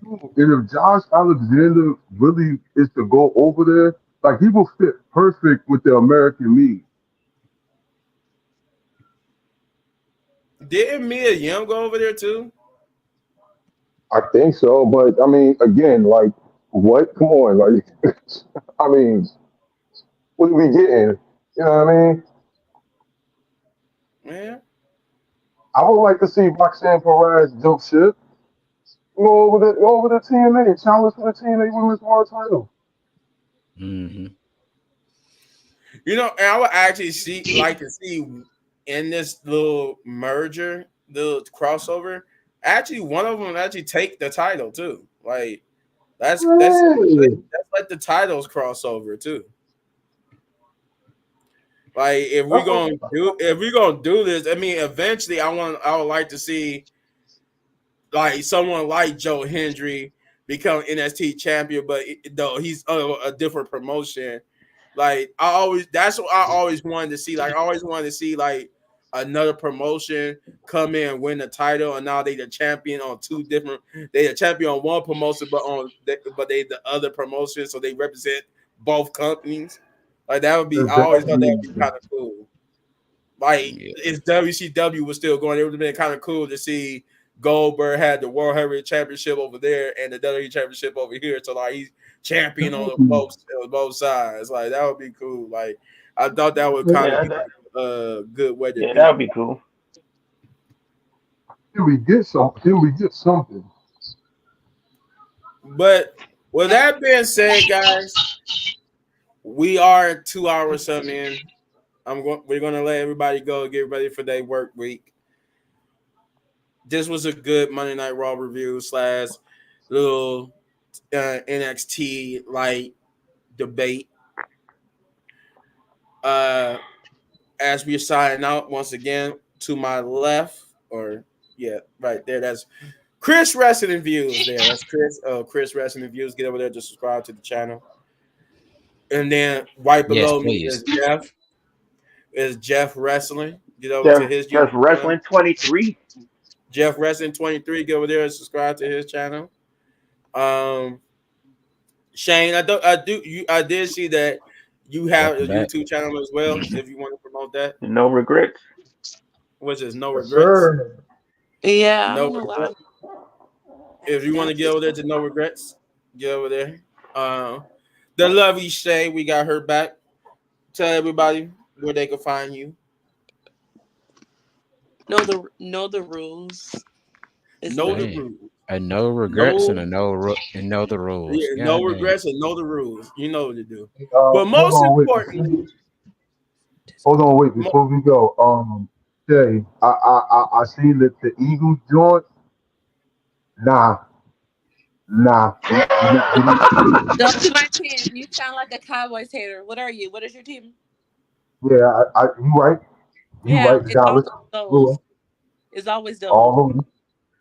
And if Josh Alexander really is to go over there, like he will fit perfect with the American League. Didn't Mia Yim go over there too? I think so, but I mean, again, like, what? Come on, like, I mean, what are we getting? You know what I mean? Yeah. I would like to see Roxanne Perez jump ship, go over the TNA, challenge for the TNA Women's World Title. Mm-hmm. You know, and I would actually like to see in this little merger, the crossover. Actually, one of them actually take the title too. Like Hey, that's like the titles crossover too. Like that's what, if we gonna do this, I mean, eventually, I would like to see like someone like Joe Hendry become NXT champion, but though he's a different promotion. Like that's what I always wanted to see. Like I always wanted to see like another promotion come in and win the title, and now they the champion on two different. They the champion on one promotion, but they the other promotion, so they represent both companies. Like that would be. I always thought that would be exactly. kind of cool. Like Yeah. if WCW was still going, it would have been kind of cool to see Goldberg had the World Heavyweight Championship over there and the WWE Championship over here. So like he's champion on both sides. Like that would be cool. Like I thought that would kind of Yeah, be like a good way to yeah, that be. would be cool. Can we get some? Can we get something? But with that being said, guys, we are 2 hours something in. We're gonna let everybody go, get ready for their work week. This was a good Monday Night Raw review slash little NXT like debate. Uh, as we sign out once again, to my left, or yeah, right there. That's Chris Wrestling Views. There, that's Chris. Chris Wrestling Views. Get over there to subscribe to the channel. And then right Yes, below me please. is Jeff. Is Jeff Wrestling. Get over to his Just YouTube channel. wrestling 23. Jeff Wrestling 23. Get over there and subscribe to his channel. Um, Shane, I did see that you have a Welcome back. YouTube channel as well. If you want to promote that, No regrets. which is no Yes, regrets. sir. Yeah, I No don't know why. regrets. If you want to That's get over there to no regrets, get over there. Uh, the lovely Shay, we got her back. Tell everybody where they can find you. know the rules. It's Know the like Dang. rules. A no regrets and No, a and know the rules. yeah, no God dang. regrets and know the rules. You know what to do. But Hold most on, wait. importantly, Hold on, wait. mo- Before we go, Jay, I seen that the Eagles joint. Nah, nah. don't do my team. You sound like a Cowboys hater. What are you? What is your team? Yeah, you right. You Yeah, right. it's Dallas, always those. Louis, It's always those. all of them.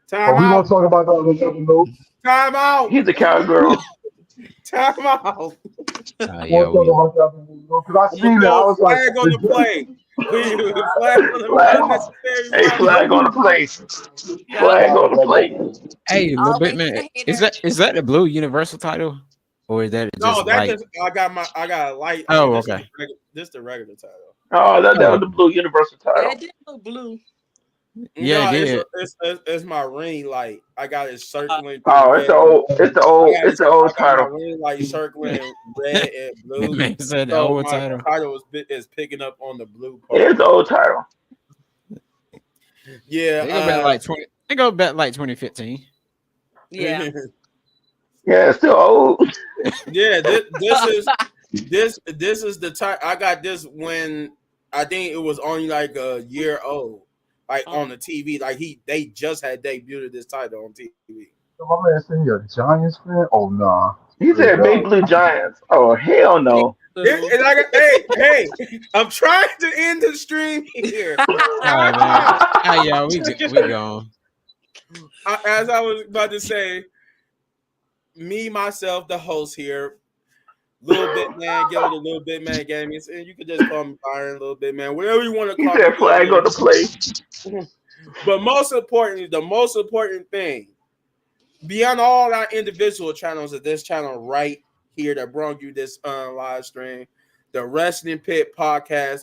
time But we gonna out, talk about that on another note. time out, He's a cowgirl. time out. We Yeah, gonna talk we about that on another note. Cause I I'm gonna seen that. I throw a was like, flag on the play. Flag on the Flag. unnecessary Hey, roughness. flag on the place. Yep. Flag on the plate. hey, little bit Always man. a hater. Is that the blue universal title? Or is that No, just that like just I got a light. oh This is okay. the regular title. Oh, that Oh was the blue universal Yeah, title. it did look blue. yeah, it No, did. it's my ring light. I got it Uh, circling through Oh, it's red. the old. It's the old. It's the I old got my title. ring light circling red and That blue. man said the So old my title. title is picking up on the blue It's part. the old title. Yeah, They go back like 20 they go back like 2015. yeah. Yeah, it's still old. yeah. This is the time I got this when I think it was only like a year old, like Oh, on the TV. Like they just had debuted this title on TV. my man saying you're a Giants fan? Oh nah. He Straight said No, big up. blue giants. Oh hell big no. blue. and I got hey, I'm trying to end the stream here. All right, man. Ah, yeah, we gone. As I was about to say, me myself, the host here, Little Bit Man, get over the Little Bit Man Gaming, and you could just call me Byron, Little Bit Man, whatever you want to He call me. said flag on the plate. But most importantly, the most important thing, beyond all our individual channels of this channel right here that brought you this live stream, the Wrestling Pit podcast,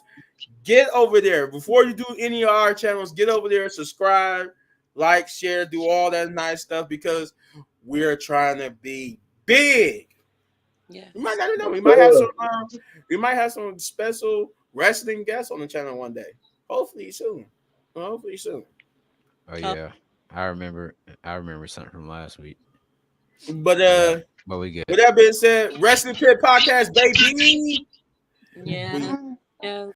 get over there. Before you do any of our channels, get over there, subscribe, like, share, do all that nice stuff because we're trying to be big. Yeah. We might not know. We might have some special wrestling guests on the channel one day. Hopefully soon. Hopefully soon. Oh yeah. I remember something from last week. But we good. with that being said, Wrestling Pit Podcast, baby. Yeah. We Yeah.